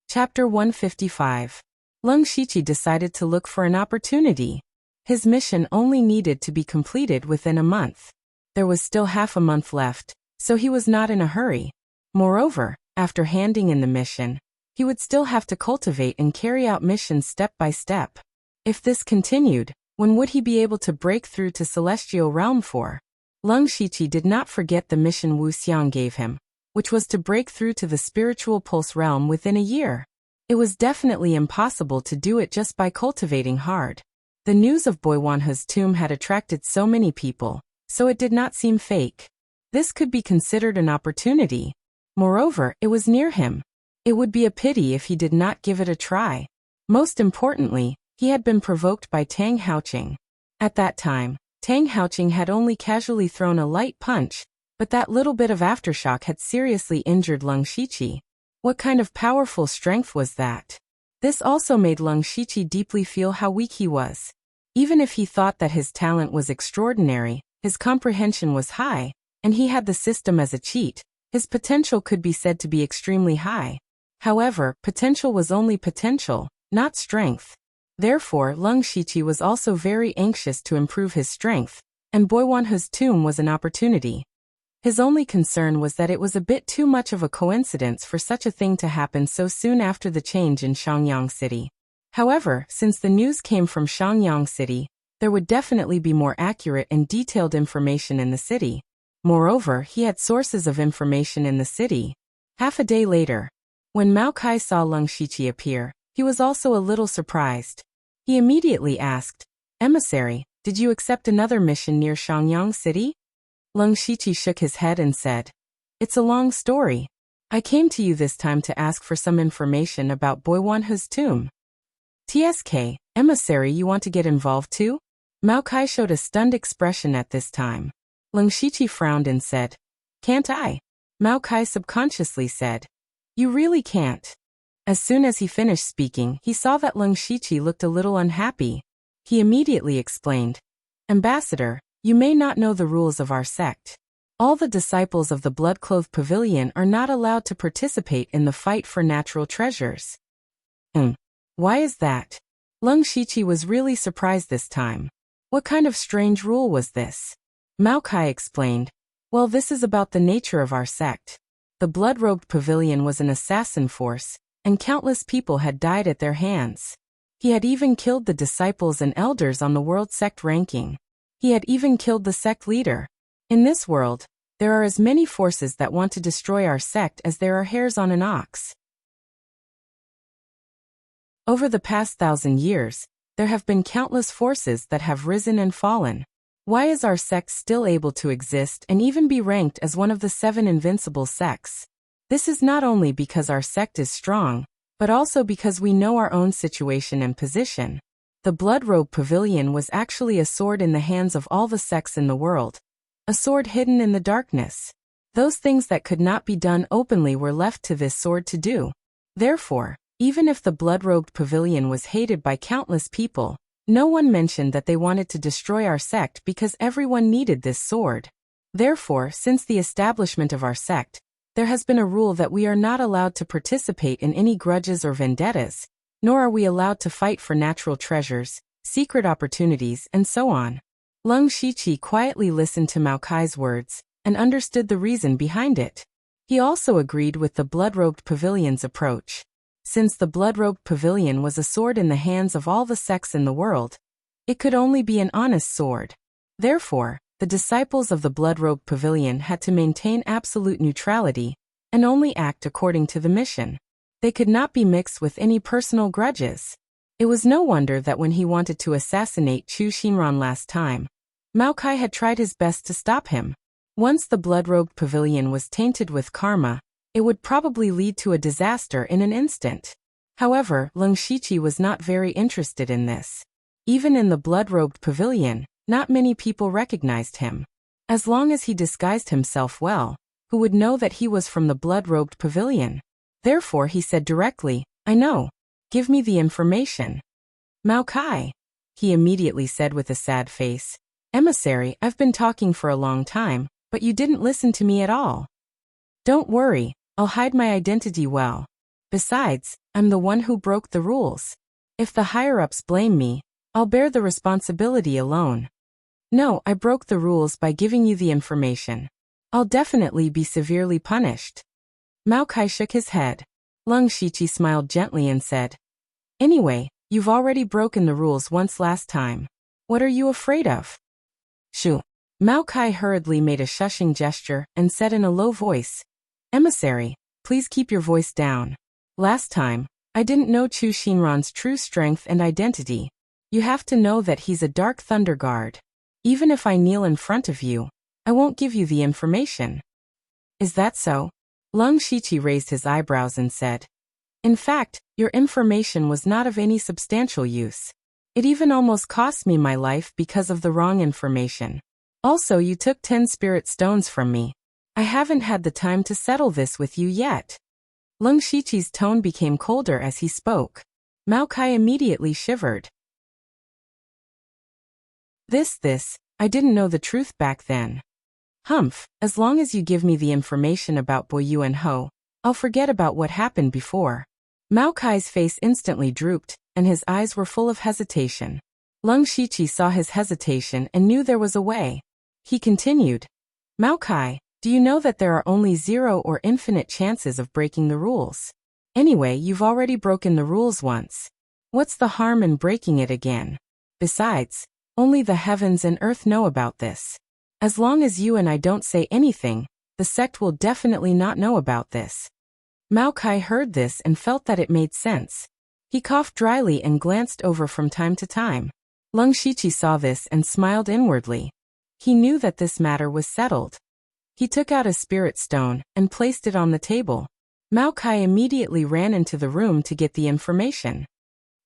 Chapter 155. Leng Shiqi decided to look for an opportunity. His mission only needed to be completed within a month. There was still half a month left, so he was not in a hurry. Moreover, after handing in the mission, he would still have to cultivate and carry out missions step by step. If this continued, when would he be able to break through to Celestial Realm 4? Leng Shiqi did not forget the mission Wu Xiang gave him, which was to break through to the Spiritual Pulse Realm within a year. It was definitely impossible to do it just by cultivating hard. The news of Boiwanhe's tomb had attracted so many people, so it did not seem fake. This could be considered an opportunity. Moreover, it was near him. It would be a pity if he did not give it a try. Most importantly, he had been provoked by Tang Haoqing. At that time, Tang Haoqing had only casually thrown a light punch, but that little bit of aftershock had seriously injured Leng Shiqi. What kind of powerful strength was that? This also made Leng Shiqi deeply feel how weak he was. Even if he thought that his talent was extraordinary, his comprehension was high, and he had the system as a cheat, his potential could be said to be extremely high. However, potential was only potential, not strength. Therefore, Leng Shiqi was also very anxious to improve his strength, and Boiwanhe's tomb was an opportunity. His only concern was that it was a bit too much of a coincidence for such a thing to happen so soon after the change in Shangyang City. However, since the news came from Shangyang City, there would definitely be more accurate and detailed information in the city. Moreover, he had sources of information in the city. Half a day later, when Mao Kai saw Leng Shiqi appear, he was also a little surprised. He immediately asked, "Emissary, did you accept another mission near Shangyang City?" Leng Shiqi shook his head and said, "It's a long story. I came to you this time to ask for some information about Boiwanhe's tomb." "TSK, emissary, you want to get involved too?" Mao Kai showed a stunned expression at this time. Leng Shiqi frowned and said, "Can't I?" Mao Kai subconsciously said, "You really can't." As soon as he finished speaking, he saw that Leng Shiqi looked a little unhappy. He immediately explained, "Ambassador, you may not know the rules of our sect. All the disciples of the Blood-Clothed Pavilion are not allowed to participate in the fight for natural treasures." Why is that? Leng Shiqi was really surprised this time. What kind of strange rule was this? Mao Kai explained, "Well, this is about the nature of our sect. The Blood-Robed Pavilion was an assassin force, and countless people had died at their hands. He had even killed the disciples and elders on the world sect ranking. He had even killed the sect leader. In this world, there are as many forces that want to destroy our sect as there are hairs on an ox. Over the past 1,000 years, there have been countless forces that have risen and fallen. Why is our sect still able to exist and even be ranked as one of the 7 invincible sects? This is not only because our sect is strong, but also because we know our own situation and position. The Blood-Robe Pavilion was actually a sword in the hands of all the sects in the world. A sword hidden in the darkness. Those things that could not be done openly were left to this sword to do. Therefore, even if the Blood-Robed Pavilion was hated by countless people, no one mentioned that they wanted to destroy our sect because everyone needed this sword. Therefore, since the establishment of our sect, there has been a rule that we are not allowed to participate in any grudges or vendettas, nor are we allowed to fight for natural treasures, secret opportunities, and so on. Leng Shiqi quietly listened to Mao Kai's words, and understood the reason behind it. He also agreed with the Blood-Robed Pavilion's approach. Since the Blood-Robed Pavilion was a sword in the hands of all the sects in the world, It could only be an honest sword. Therefore, the disciples of the blood-robed pavilion had to maintain absolute neutrality and only act according to the mission. They could not be mixed with any personal grudges. It was no wonder that when he wanted to assassinate Chu Xinran last time, Mao Kai had tried his best to stop him. Once the blood-robed pavilion was tainted with karma, it would probably lead to a disaster in an instant. However, Leng Shiqi was not very interested in this. Even in the blood-robed pavilion, not many people recognized him. As long as he disguised himself well, who would know that he was from the blood-robed pavilion? Therefore he said directly, "I know. Give me the information." "Mao Kai," he immediately said with a sad face. "Emissary, I've been talking for a long time, but you didn't listen to me at all." "Don't worry, I'll hide my identity well. Besides, I'm the one who broke the rules. If the higher-ups blame me, I'll bear the responsibility alone. No, I broke the rules by giving you the information. I'll definitely be severely punished." Mao Kai shook his head. Leng Shiqi smiled gently and said, "Anyway, you've already broken the rules once last time. What are you afraid of?" "Shoo." Mao Kai hurriedly made a shushing gesture and said in a low voice, "Emissary, please keep your voice down. Last time, I didn't know Chu Xinran's true strength and identity. You have to know that he's a dark thunder guard. Even if I kneel in front of you, I won't give you the information." "Is that so?" Leng Shiqi raised his eyebrows and said, "In fact, your information was not of any substantial use. It even almost cost me my life because of the wrong information. Also, you took 10 spirit stones from me. I haven't had the time to settle this with you yet." Leng Shiqi's tone became colder as he spoke. Mao Kai immediately shivered. I didn't know the truth back then. Humph, as long as you give me the information about Bo Yuan Ho, I'll forget about what happened before. Mao Kai's face instantly drooped, and his eyes were full of hesitation. Leng Shiqi saw his hesitation and knew there was a way. He continued, "Mao Kai, do you know that there are only 0 or infinite chances of breaking the rules? Anyway, you've already broken the rules once. What's the harm in breaking it again? Besides, only the heavens and earth know about this. As long as you and I don't say anything, the sect will definitely not know about this." Mao Kai heard this and felt that it made sense. He coughed dryly and glanced over from time to time. Leng Shiqi saw this and smiled inwardly. He knew that this matter was settled. He took out a spirit stone and placed it on the table. Mao Kai immediately ran into the room to get the information.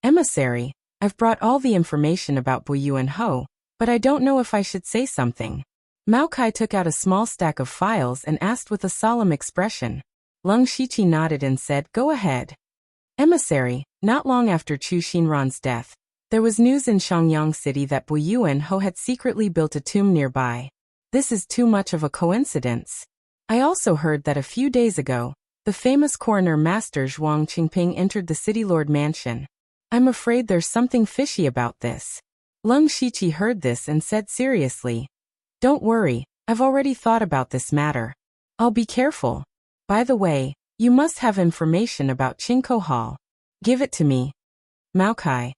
"Emissary, I've brought all the information about Bo Yuan Ho, but I don't know if I should say something." Mao Kai took out a small stack of files and asked with a solemn expression. Leng Shiqi nodded and said, "Go ahead." "Emissary, not long after Chu Xinran's death, there was news in Shangyang City that Bo Yuan Ho had secretly built a tomb nearby. This is too much of a coincidence. I also heard that a few days ago, the famous coroner Master Zhuang Qingping entered the City Lord Mansion. I'm afraid there's something fishy about this." Leng Shiqi heard this and said seriously, "Don't worry, I've already thought about this matter. I'll be careful. By the way, you must have information about Qingko Hall. Give it to me." Mao Kai.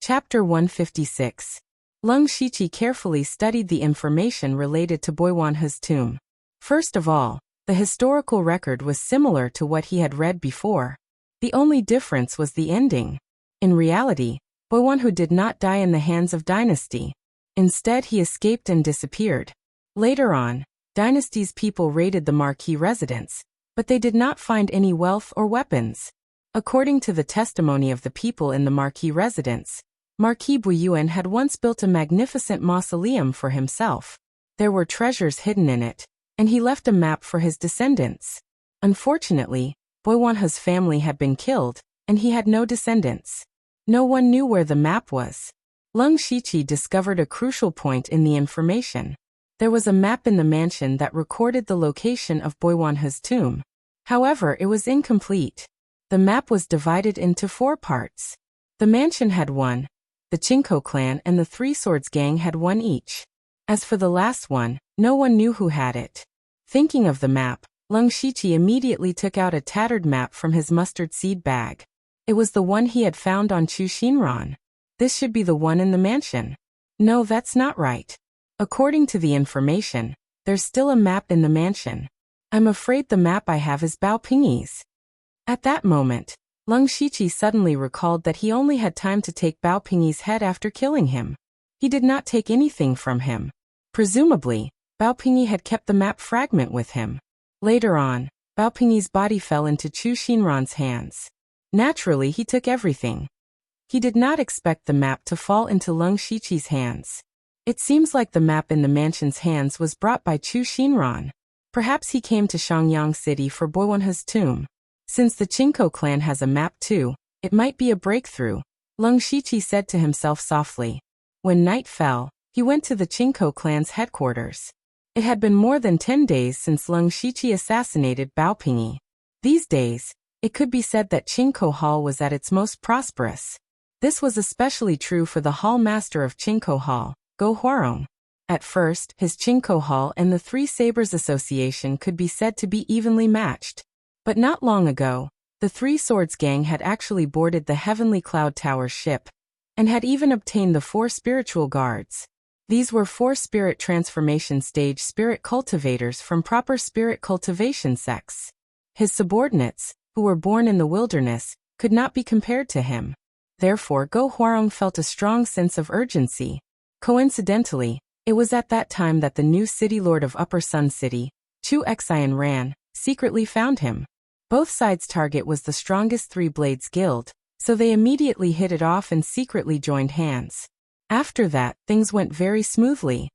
Chapter 156. Leng Shiqi carefully studied the information related to Boiwanhe's tomb. First of all, the historical record was similar to what he had read before. The only difference was the ending. In reality, Boiwanhe did not die in the hands of Dynasty. Instead, he escaped and disappeared. Later on, Dynasty's people raided the Marquis residence, but they did not find any wealth or weapons. According to the testimony of the people in the Marquis residence, Marquis Buyuan had once built a magnificent mausoleum for himself. There were treasures hidden in it, and he left a map for his descendants. Unfortunately, Boiwanhe's family had been killed, and he had no descendants. No one knew where the map was. Leng Shiqi discovered a crucial point in the information. There was a map in the mansion that recorded the location of Boiwanhe's tomb. However, it was incomplete. The map was divided into 4 parts. The mansion had 1, the Qingko clan and the Three Swords gang had 1 each. As for the last one, no one knew who had it. Thinking of the map, Lung Shiqi immediately took out a tattered map from his mustard seed bag. It was the one he had found on Chu Xinran. This should be the one in the mansion. No, that's not right. According to the information, there's still a map in the mansion. I'm afraid the map I have is Bao Pingyi's. At that moment, Lung Shiqi suddenly recalled that he only had time to take Bao Pingyi's head after killing him. He did not take anything from him. Presumably, Bao Pingyi had kept the map fragment with him. Later on, Bao Pingyi's body fell into Chu Xinran's hands. Naturally, he took everything. He did not expect the map to fall into Lung Shiqi's hands. It seems like the map in the mansion's hands was brought by Chu Xinran. Perhaps he came to Shangyang City for Boiwanhe's tomb. Since the Qingkou clan has a map too, it might be a breakthrough, Lung Shiqi said to himself softly. When night fell, he went to the Qingkou clan's headquarters. It had been more than 10 days since Lung Shiqi assassinated Bao Pingyi. These days, it could be said that Qingkou Hall was at its most prosperous. This was especially true for the hall master of Qingkou Hall, Go Huarong. At first, his Qingkou Hall and the Three Sabers Association could be said to be evenly matched. But not long ago, the Three Swords Gang had actually boarded the Heavenly Cloud Tower ship, and had even obtained the 4 spiritual guards. These were 4 spirit transformation stage spirit cultivators from proper spirit cultivation sects. His subordinates, who were born in the wilderness, could not be compared to him. Therefore, Go Huarong felt a strong sense of urgency. Coincidentally, it was at that time that the new city lord of Upper Sun City, Chu Xian Ran, secretly found him. Both sides' target was the strongest Three Blades Guild, so they immediately hit it off and secretly joined hands. After that, things went very smoothly.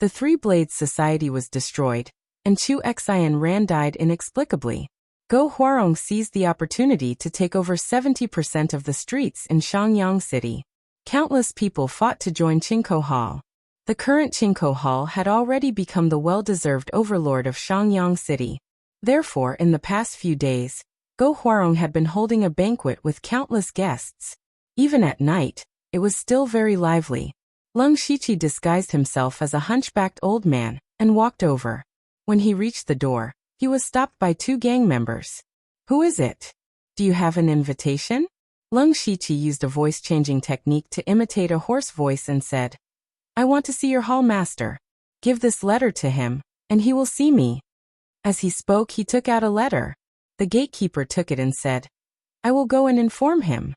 The Three Blades Society was destroyed, and Chu Xian Ran died inexplicably. Go Huarong seized the opportunity to take over 70% of the streets in Shangyang City. Countless people fought to join Qingkou Hall. The current Qingkou Hall had already become the well-deserved overlord of Shangyang City. Therefore, in the past few days, Go Huarong had been holding a banquet with countless guests. Even at night, it was still very lively. Lung Shiqi disguised himself as a hunchbacked old man and walked over. When he reached the door, he was stopped by 2 gang members. Who is it? Do you have an invitation? Lung Shiqi used a voice-changing technique to imitate a hoarse voice and said, I want to see your hall master. Give this letter to him, and he will see me. As he spoke, he took out a letter. The gatekeeper took it and said, I will go and inform him.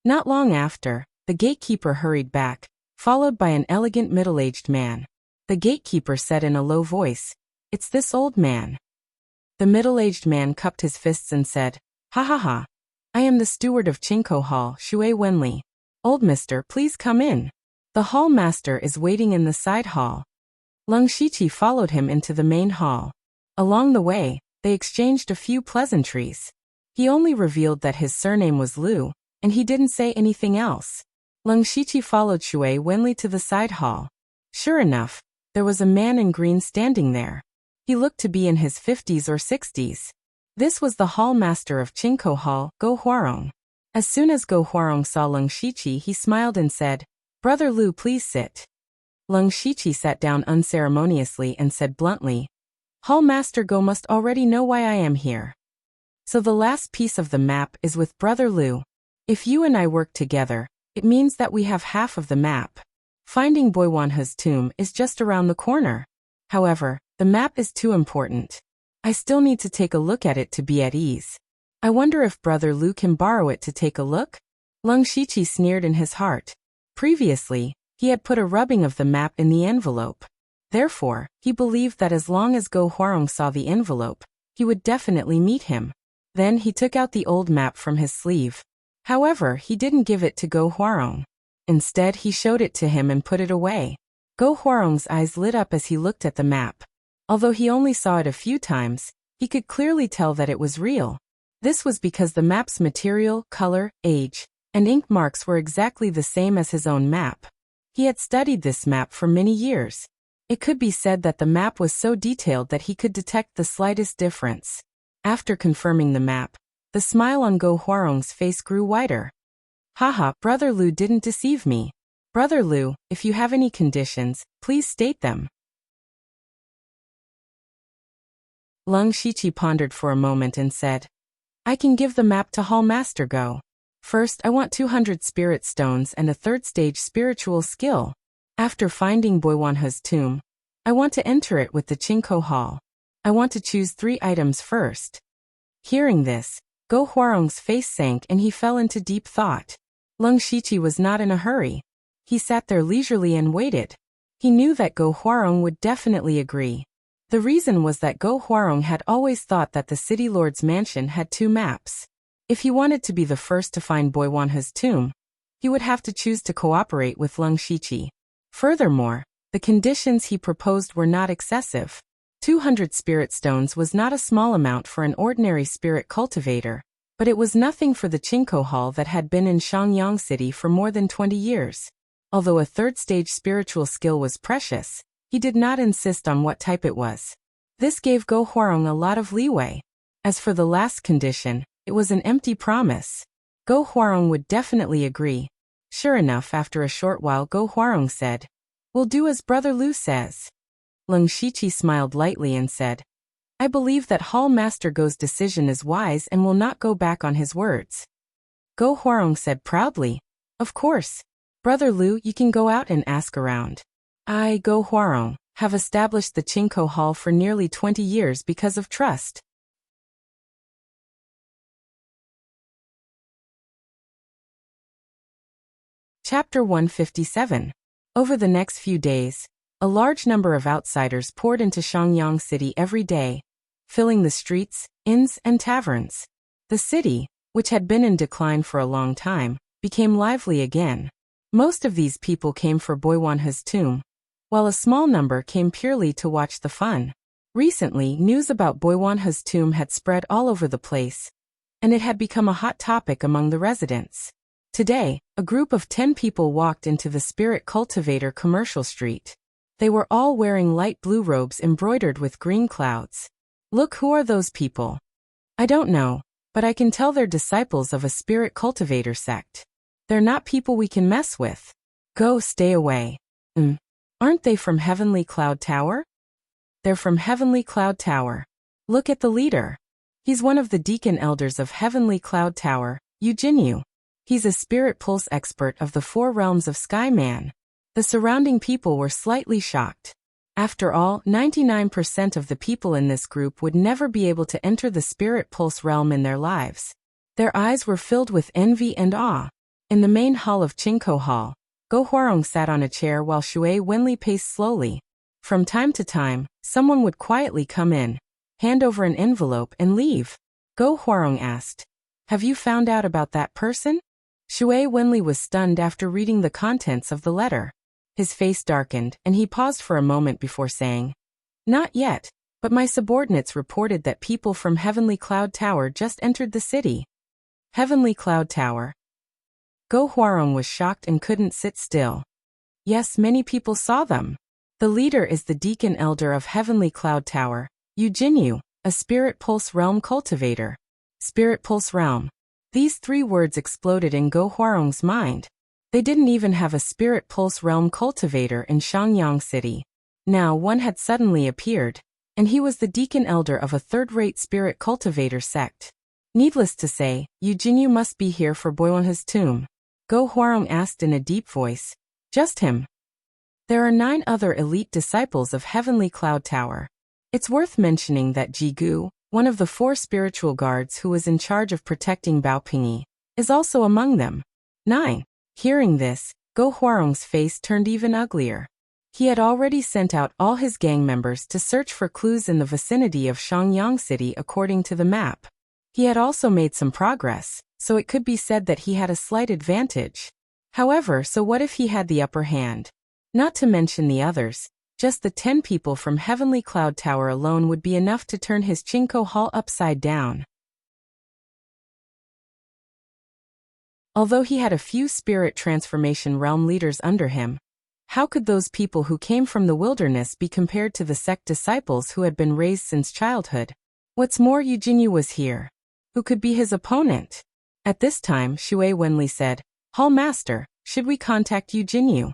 Not long after, the gatekeeper hurried back, followed by an elegant middle-aged man. The gatekeeper said in a low voice, It's this old man. The middle-aged man cupped his fists and said, Ha ha ha. I am the steward of Qingkou Hall, Shui Wenli. Old mister, please come in. The hall master is waiting in the side hall. Lung Shiqi followed him into the main hall. Along the way, they exchanged a few pleasantries. He only revealed that his surname was Liu, and he didn't say anything else. Lung Shiqi followed Shui Wenli to the side hall. Sure enough, there was a man in green standing there. He looked to be in his 50s or 60s. This was the hall master of Qingkou Hall, Go Huarong. As soon as Go Huarong saw Lung Shiqi, he smiled and said, Brother Liu, please sit. Lung Shiqi sat down unceremoniously and said bluntly, Hall Master Go must already know why I am here. So the last piece of the map is with Brother Liu. If you and I work together, it means that we have half of the map. Finding Boiwanhe's tomb is just around the corner. However, the map is too important. I still need to take a look at it to be at ease. I wonder if Brother Liu can borrow it to take a look? Lung Shiqi sneered in his heart. Previously, he had put a rubbing of the map in the envelope. Therefore, he believed that as long as Go Huarong saw the envelope, he would definitely meet him. Then he took out the old map from his sleeve. However, he didn't give it to Go Huarong. Instead, he showed it to him and put it away. Go Huarong's eyes lit up as he looked at the map. Although he only saw it a few times, he could clearly tell that it was real. This was because the map's material, color, age, and ink marks were exactly the same as his own map. He had studied this map for many years. It could be said that the map was so detailed that he could detect the slightest difference. After confirming the map, the smile on Go Huarong's face grew wider. Haha, Brother Liu didn't deceive me. Brother Liu, if you have any conditions, please state them. Lung Shiqi pondered for a moment and said, I can give the map to Hall Master Go. First, I want 200 spirit stones and a third-stage spiritual skill. After finding Boiwanha's tomb, I want to enter it with the Chinko Hall. I want to choose 3 items first. Hearing this, Go Huarong's face sank and he fell into deep thought. Lung Shiqi was not in a hurry. He sat there leisurely and waited. He knew that Go Huarong would definitely agree. The reason was that Go Huarong had always thought that the city lord's mansion had 2 maps. If he wanted to be the first to find Boiwanha's tomb, he would have to choose to cooperate with Lung Shiqi. Furthermore, the conditions he proposed were not excessive. 200 spirit stones was not a small amount for an ordinary spirit cultivator, but it was nothing for the Chinko Hall that had been in Shangyang City for more than 20 years. Although a third-stage spiritual skill was precious, he did not insist on what type it was. This gave Go Huarong a lot of leeway. As for the last condition, it was an empty promise. Go Huarong would definitely agree. Sure enough, after a short while Go Huarong said, We'll do as Brother Lu says. Lung Shiqi smiled lightly and said, I believe that Hall Master Go's decision is wise and will not go back on his words. Go Huarong said proudly, Of course. Brother Lu, you can go out and ask around. I, Go Huarong, have established the Chinko Hall for nearly 20 years because of trust. Chapter 157. Over the next few days, a large number of outsiders poured into Shangyang City every day, filling the streets, inns, and taverns. The city, which had been in decline for a long time, became lively again. Most of these people came for Boiwanha's tomb, while a small number came purely to watch the fun. Recently, news about Boiwanha's tomb had spread all over the place, and it had become a hot topic among the residents. Today, a group of 10 people walked into the Spirit Cultivator commercial street. They were all wearing light blue robes embroidered with green clouds. Look, who are those people? I don't know, but I can tell they're disciples of a Spirit Cultivator sect. They're not people we can mess with. Go, stay away. Aren't they from Heavenly Cloud Tower? They're from Heavenly Cloud Tower. Look at the leader. He's one of the deacon elders of Heavenly Cloud Tower, Jinyu. He's a spirit pulse expert of the 4 realms of Skyman. The surrounding people were slightly shocked. After all, 99% of the people in this group would never be able to enter the spirit pulse realm in their lives. Their eyes were filled with envy and awe. In the main hall of Chinko Hall, Go Huarong sat on a chair while Shui Wenli paced slowly. From time to time, someone would quietly come in, hand over an envelope and leave. Go Huarong asked, Have you found out about that person? Shui Wenli was stunned after reading the contents of the letter. His face darkened, and he paused for a moment before saying, Not yet, but my subordinates reported that people from Heavenly Cloud Tower just entered the city. Heavenly Cloud Tower. Go Huarong was shocked and couldn't sit still. Yes, many people saw them. The leader is the Deacon Elder of Heavenly Cloud Tower, Jinyu, a Spirit Pulse Realm cultivator. Spirit Pulse Realm. These 3 words exploded in Go Huarong's mind. They didn't even have a Spirit Pulse Realm cultivator in Shangyang City. Now one had suddenly appeared, and he was the Deacon Elder of a third-rate Spirit Cultivator sect. Needless to say, Jinyu must be here for Boiwanha's tomb. Go Huarong asked in a deep voice. Just him. There are 9 other elite disciples of Heavenly Cloud Tower. It's worth mentioning that Jigu, one of the 4 spiritual guards who was in charge of protecting Baopingyi, is also among them. 9. Hearing this, Go Huarong's face turned even uglier. He had already sent out all his gang members to search for clues in the vicinity of Shangyang City according to the map. He had also made some progress, so it could be said that he had a slight advantage. However, so what if he had the upper hand? Not to mention the others, just the 10 people from Heavenly Cloud Tower alone would be enough to turn his Chinko Hall upside down. Although he had a few spirit transformation realm leaders under him, how could those people who came from the wilderness be compared to the sect disciples who had been raised since childhood? What's more, Jinyu was here. Who could be his opponent? At this time, Shui Wenli said, Hall Master, should we contact Jinyu?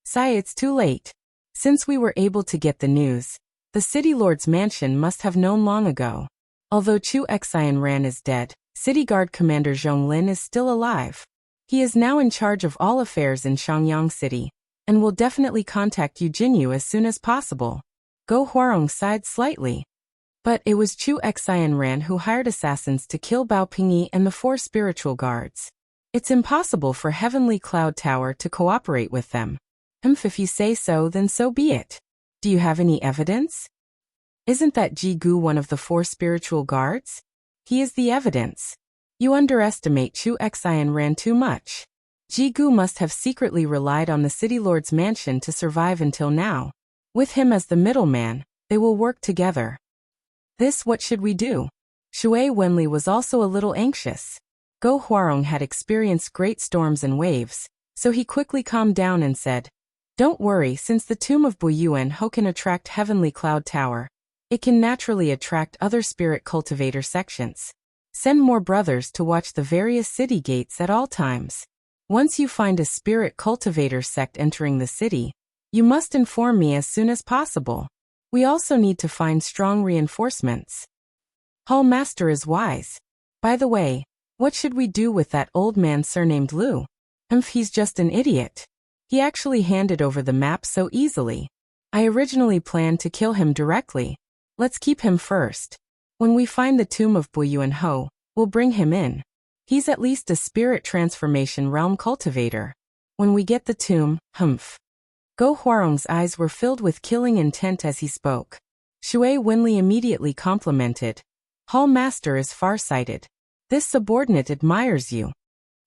Sai, it's too late. Since we were able to get the news, The city lord's mansion must have known long ago. Although Chu Xianran is dead, City Guard Commander Zhong Lin is still alive. He is now in charge of all affairs in Shangyang City, and will definitely contact Yu Jinyu as soon as possible. Go Huarong sighed slightly. But it was Chu Xianran who hired assassins to kill Bao Pingyi and the 4 spiritual guards. It's impossible for Heavenly Cloud Tower to cooperate with them. If you say so, then so be it. Do you have any evidence? Isn't that Ji Gu one of the 4 spiritual guards? He is the evidence. You underestimate Chu Xianran too much. Ji Gu must have secretly relied on the city lord's mansion to survive until now. With him as the middleman, they will work together. What should we do? Shui Wenli was also a little anxious. Go Huarong had experienced great storms and waves, so he quickly calmed down and said, "Don't worry, since the tomb of Buyuan Ho can attract Heavenly Cloud Tower, it can naturally attract other spirit cultivator sections. Send more brothers to watch the various city gates at all times. Once you find a spirit cultivator sect entering the city, you must inform me as soon as possible. We also need to find strong reinforcements." Hall Master is wise. By the way, what should we do with that old man surnamed Lu? He's just an idiot. He actually handed over the map so easily. I originally planned to kill him directly. Let's keep him first. When we find the tomb of Buyuan Ho, we'll bring him in. He's at least a spirit transformation realm cultivator. When we get the tomb, Go Huarong's eyes were filled with killing intent as he spoke. Shui Wenli immediately complimented. Hall Master is far-sighted. This subordinate admires you.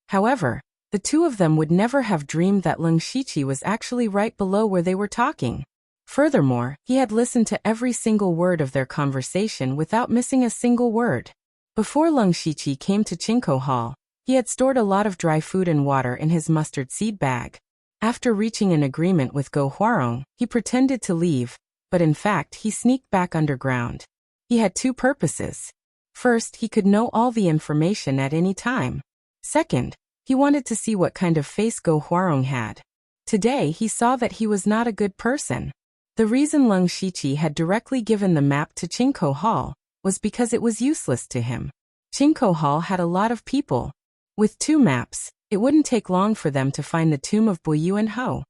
However, the 2 of them would never have dreamed that Leng Shiqi was actually right below where they were talking. Furthermore, he had listened to every single word of their conversation without missing a single word. Before Leng Shiqi came to Chinko Hall, he had stored a lot of dry food and water in his mustard seed bag. After reaching an agreement with Go Huarong, he pretended to leave, but in fact he sneaked back underground. He had 2 purposes. First, he could know all the information at any time. Second, he wanted to see what kind of face Go Huarong had. Today he saw that he was not a good person. The reason Leng Shiqi had directly given the map to Chinko Hall was because it was useless to him. Chinko Hall had a lot of people. With 2 maps, it wouldn't take long for them to find the tomb of Buyuan Ho.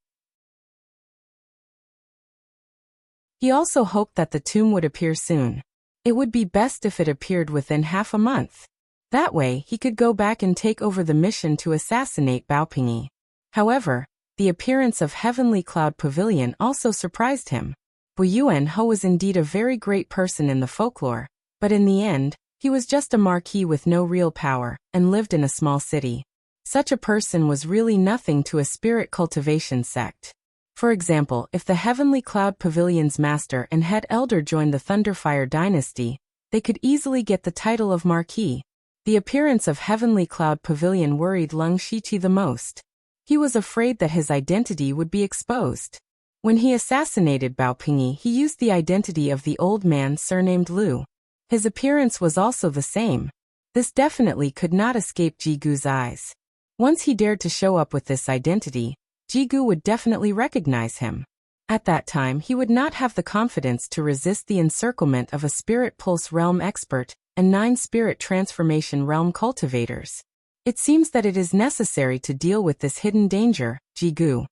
He also hoped that the tomb would appear soon. It would be best if it appeared within half a month. That way, he could go back and take over the mission to assassinate Bao Pingyi. However, the appearance of Heavenly Cloud Pavilion also surprised him. Buyuan Ho was indeed a very great person in the folklore, but in the end, he was just a marquis with no real power, and lived in a small city. Such a person was really nothing to a spirit cultivation sect. For example, if the Heavenly Cloud Pavilion's master and head elder joined the Thunderfire dynasty, they could easily get the title of marquis. The appearance of Heavenly Cloud Pavilion worried Leng Shiqi the most. He was afraid that his identity would be exposed. When he assassinated Bao Pingyi, he used the identity of the old man surnamed Lu. His appearance was also the same. This definitely could not escape Ji Gu's eyes. Once he dared to show up with this identity, Ji Gu would definitely recognize him. At that time, he would not have the confidence to resist the encirclement of a Spirit Pulse Realm expert and 9 Spirit Transformation Realm cultivators. It seems that it is necessary to deal with this hidden danger, Ji Gu.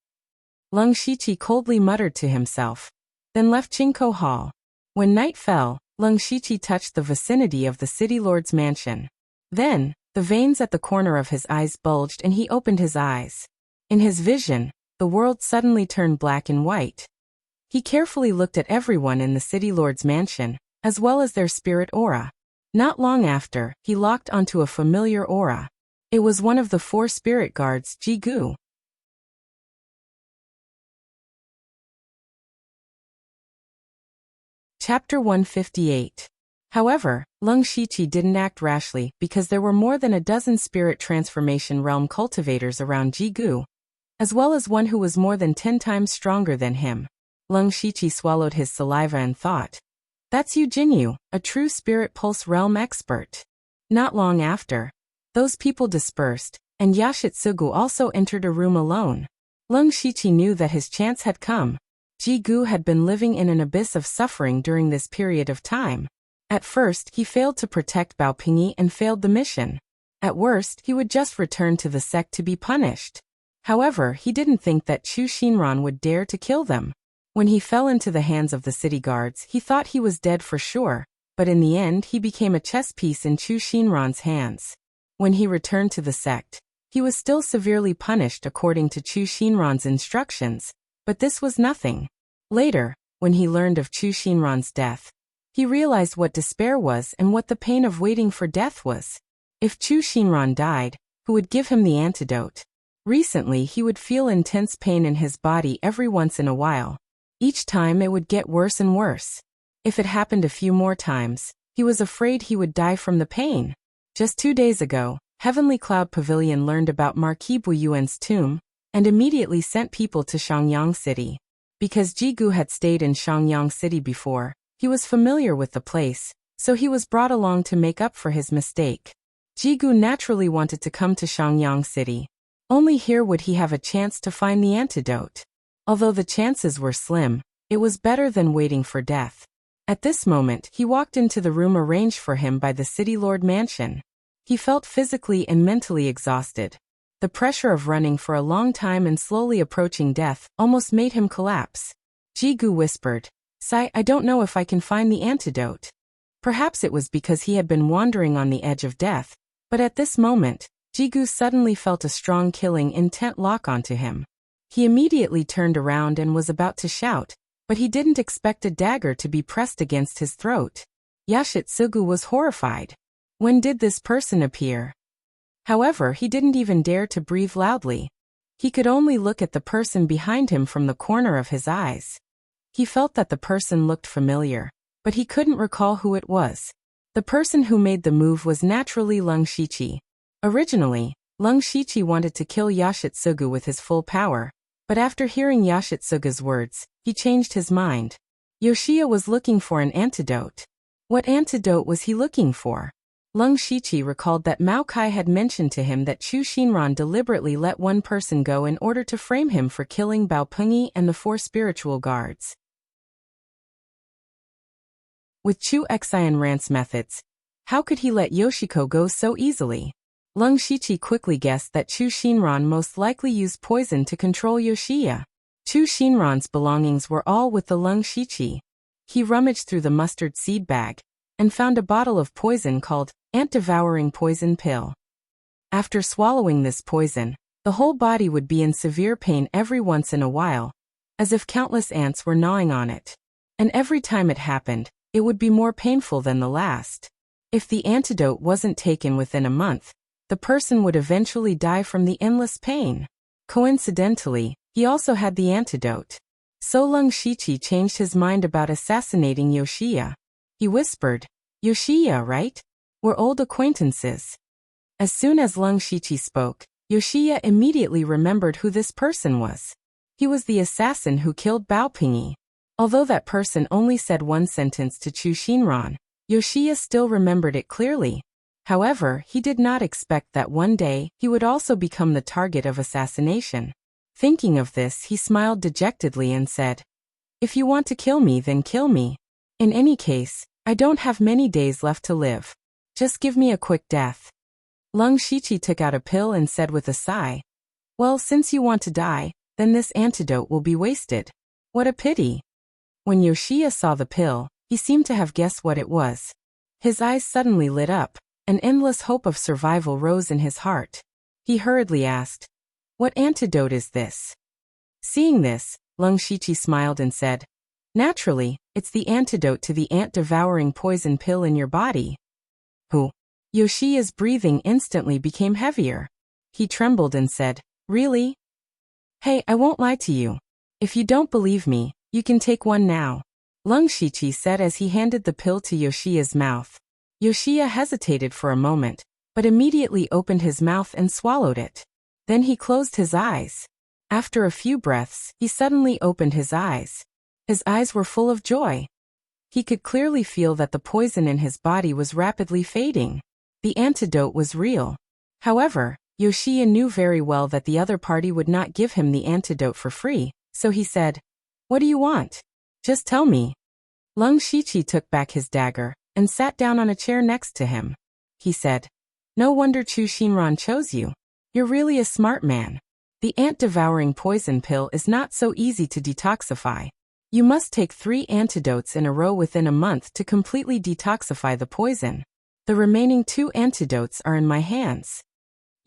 Leng Shiqi coldly muttered to himself, then left Chinko Hall. When night fell, Leng Shiqi touched the vicinity of the city lord's mansion. Then, the veins at the corner of his eyes bulged and he opened his eyes. In his vision, the world suddenly turned black and white. He carefully looked at everyone in the city lord's mansion, as well as their spirit aura. Not long after, he locked onto a familiar aura. It was one of the 4 spirit guards, Ji Gu. Chapter 158. However, Leng Shiqi didn't act rashly because there were more than a dozen spirit transformation realm cultivators around Ji Gu, as well as one who was more than 10 times stronger than him. Leng Shiqi swallowed his saliva and thought, "That's Yu Jinyu, a true spirit pulse realm expert." Not long after, those people dispersed, and Yashitsugu also entered a room alone. Leng Shiqi knew that his chance had come. Ji-gu had been living in an abyss of suffering during this period of time. At first, he failed to protect Bao Pingyi and failed the mission. At worst, he would just return to the sect to be punished. However, he didn't think that Chu Xinran would dare to kill them. When he fell into the hands of the city guards, he thought he was dead for sure, but in the end he became a chess piece in Chu Xinran's hands. When he returned to the sect, he was still severely punished according to Chu Xinran's instructions, but this was nothing. Later, when he learned of Chu Xinran's death, he realized what despair was and what the pain of waiting for death was. If Chu Xinran died, who would give him the antidote? Recently he would feel intense pain in his body every once in a while. Each time it would get worse and worse. If it happened a few more times, he was afraid he would die from the pain. Just 2 days ago, Heavenly Cloud Pavilion learned about Marquis Buyuan's tomb, and immediately sent people to Shangyang City. Because Ji-gu had stayed in Shangyang City before, he was familiar with the place, so he was brought along to make up for his mistake. Ji-gu naturally wanted to come to Shangyang City. Only here would he have a chance to find the antidote. Although the chances were slim, it was better than waiting for death. At this moment, he walked into the room arranged for him by the City Lord Mansion. He felt physically and mentally exhausted. The pressure of running for a long time and slowly approaching death almost made him collapse. Ji-gu whispered, "Sai, I don't know if I can find the antidote." Perhaps it was because he had been wandering on the edge of death, but at this moment, Ji-gu suddenly felt a strong killing intent lock onto him. He immediately turned around and was about to shout, but he didn't expect a dagger to be pressed against his throat. Yashitsugu was horrified. When did this person appear? However, he didn't even dare to breathe loudly. He could only look at the person behind him from the corner of his eyes. He felt that the person looked familiar, but he couldn't recall who it was. The person who made the move was naturally Lung Shiqi. Originally, Lung Shiqi wanted to kill Yashitsugu with his full power, but after hearing Yashitsugu's words, he changed his mind. Yoshia was looking for an antidote. What antidote was he looking for? Lung Shiqi recalled that Mao Kai had mentioned to him that Chu Xinran deliberately let one person go in order to frame him for killing Bao Pingyi and the 4 spiritual guards. With Chu Xianran's methods, how could he let Yoshiko go so easily? Lung Shiqi quickly guessed that Chu Xinran most likely used poison to control Yoshia. Chu Xinran's belongings were all with the Lung Shiqi. He rummaged through the mustard seed bag and found a bottle of poison called ant-devouring poison pill. After swallowing this poison, the whole body would be in severe pain every once in a while, as if countless ants were gnawing on it. And every time it happened, it would be more painful than the last. If the antidote wasn't taken within a month, the person would eventually die from the endless pain. Coincidentally, he also had the antidote. So Lung Shiqi changed his mind about assassinating Yoshia. He whispered, "Yoshia, right? We're old acquaintances." As soon as Lung Shiqi spoke, Yoshia immediately remembered who this person was. He was the assassin who killed Bao Pingyi. Although that person only said one sentence to Chu Xinran, Yoshia still remembered it clearly. However, he did not expect that one day he would also become the target of assassination. Thinking of this, he smiled dejectedly and said, "If you want to kill me, then kill me. In any case, I don't have many days left to live. Just give me a quick death." Lung Shiqi took out a pill and said with a sigh, "Well, since you want to die, then this antidote will be wasted. What a pity." When Yoshia saw the pill, he seemed to have guessed what it was. His eyes suddenly lit up. An endless hope of survival rose in his heart. He hurriedly asked, "What antidote is this?" Seeing this, Lung Shiqi smiled and said, "Naturally, it's the antidote to the ant-devouring poison pill in your body." Who? Yoshia's breathing instantly became heavier. He trembled and said, "Really? Hey, I won't lie to you. If you don't believe me, you can take one now," Lung Shiqi said as he handed the pill to Yoshia's mouth. Yoshia hesitated for a moment, but immediately opened his mouth and swallowed it. Then he closed his eyes. After a few breaths, he suddenly opened his eyes. His eyes were full of joy. He could clearly feel that the poison in his body was rapidly fading. The antidote was real. However, Yoshia knew very well that the other party would not give him the antidote for free, so he said, What do you want? Just tell me. Lung Shiqi took back his dagger and sat down on a chair next to him. He said, No wonder Chu Xinran chose you. You're really a smart man. The ant-devouring poison pill is not so easy to detoxify. You must take 3 antidotes in a row within a month to completely detoxify the poison. The remaining 2 antidotes are in my hands.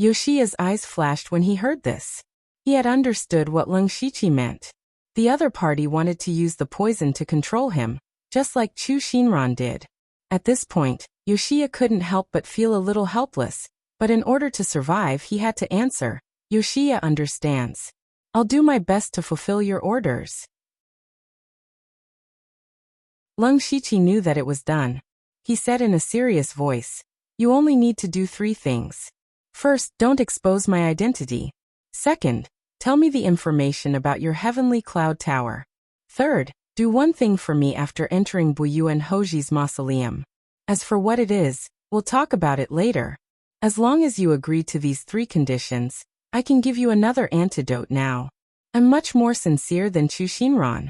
Yoshia's eyes flashed when he heard this. He had understood what Lung Shiqi meant. The other party wanted to use the poison to control him, just like Chu Xinran did. At this point, Yoshia couldn't help but feel a little helpless, but in order to survive he had to answer, Yoshia understands. I'll do my best to fulfill your orders. Lung Shiqi knew that it was done. He said in a serious voice, You only need to do 3 things. First, don't expose my identity. Second, tell me the information about your heavenly cloud tower. Third, do one thing for me after entering Buyuan Hoji's mausoleum. As for what it is, we'll talk about it later. As long as you agree to these 3 conditions, I can give you another antidote now. I'm much more sincere than Chu Xinran.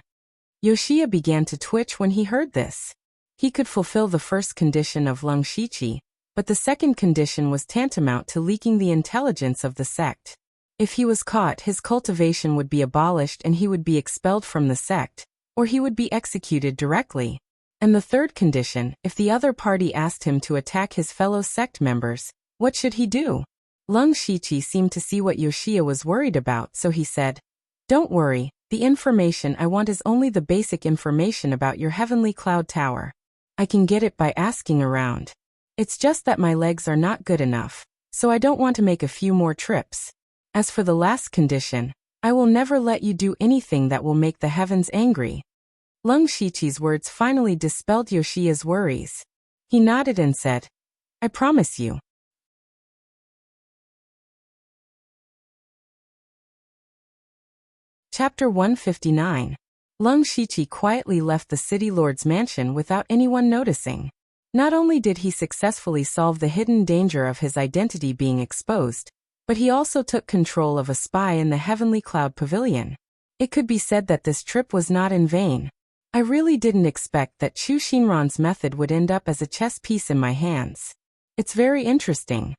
Yoshia began to twitch when he heard this. He could fulfill the first condition of Lung Shiqi, but the second condition was tantamount to leaking the intelligence of the sect. If he was caught, his cultivation would be abolished and he would be expelled from the sect, or he would be executed directly. And the third condition, if the other party asked him to attack his fellow sect members, what should he do? Lung Shiqi seemed to see what Yoshia was worried about, so he said, Don't worry, the information I want is only the basic information about your heavenly cloud tower. I can get it by asking around. It's just that my legs are not good enough, so I don't want to make a few more trips. As for the last condition, I will never let you do anything that will make the heavens angry. Lung Shiqi's words finally dispelled Yoshia's worries. He nodded and said, I promise you. Chapter 159. Lung Shiqi quietly left the city lord's mansion without anyone noticing. Not only did he successfully solve the hidden danger of his identity being exposed, but he also took control of a spy in the Heavenly Cloud Pavilion. It could be said that this trip was not in vain. I really didn't expect that Chu Xinran's method would end up as a chess piece in my hands. It's very interesting.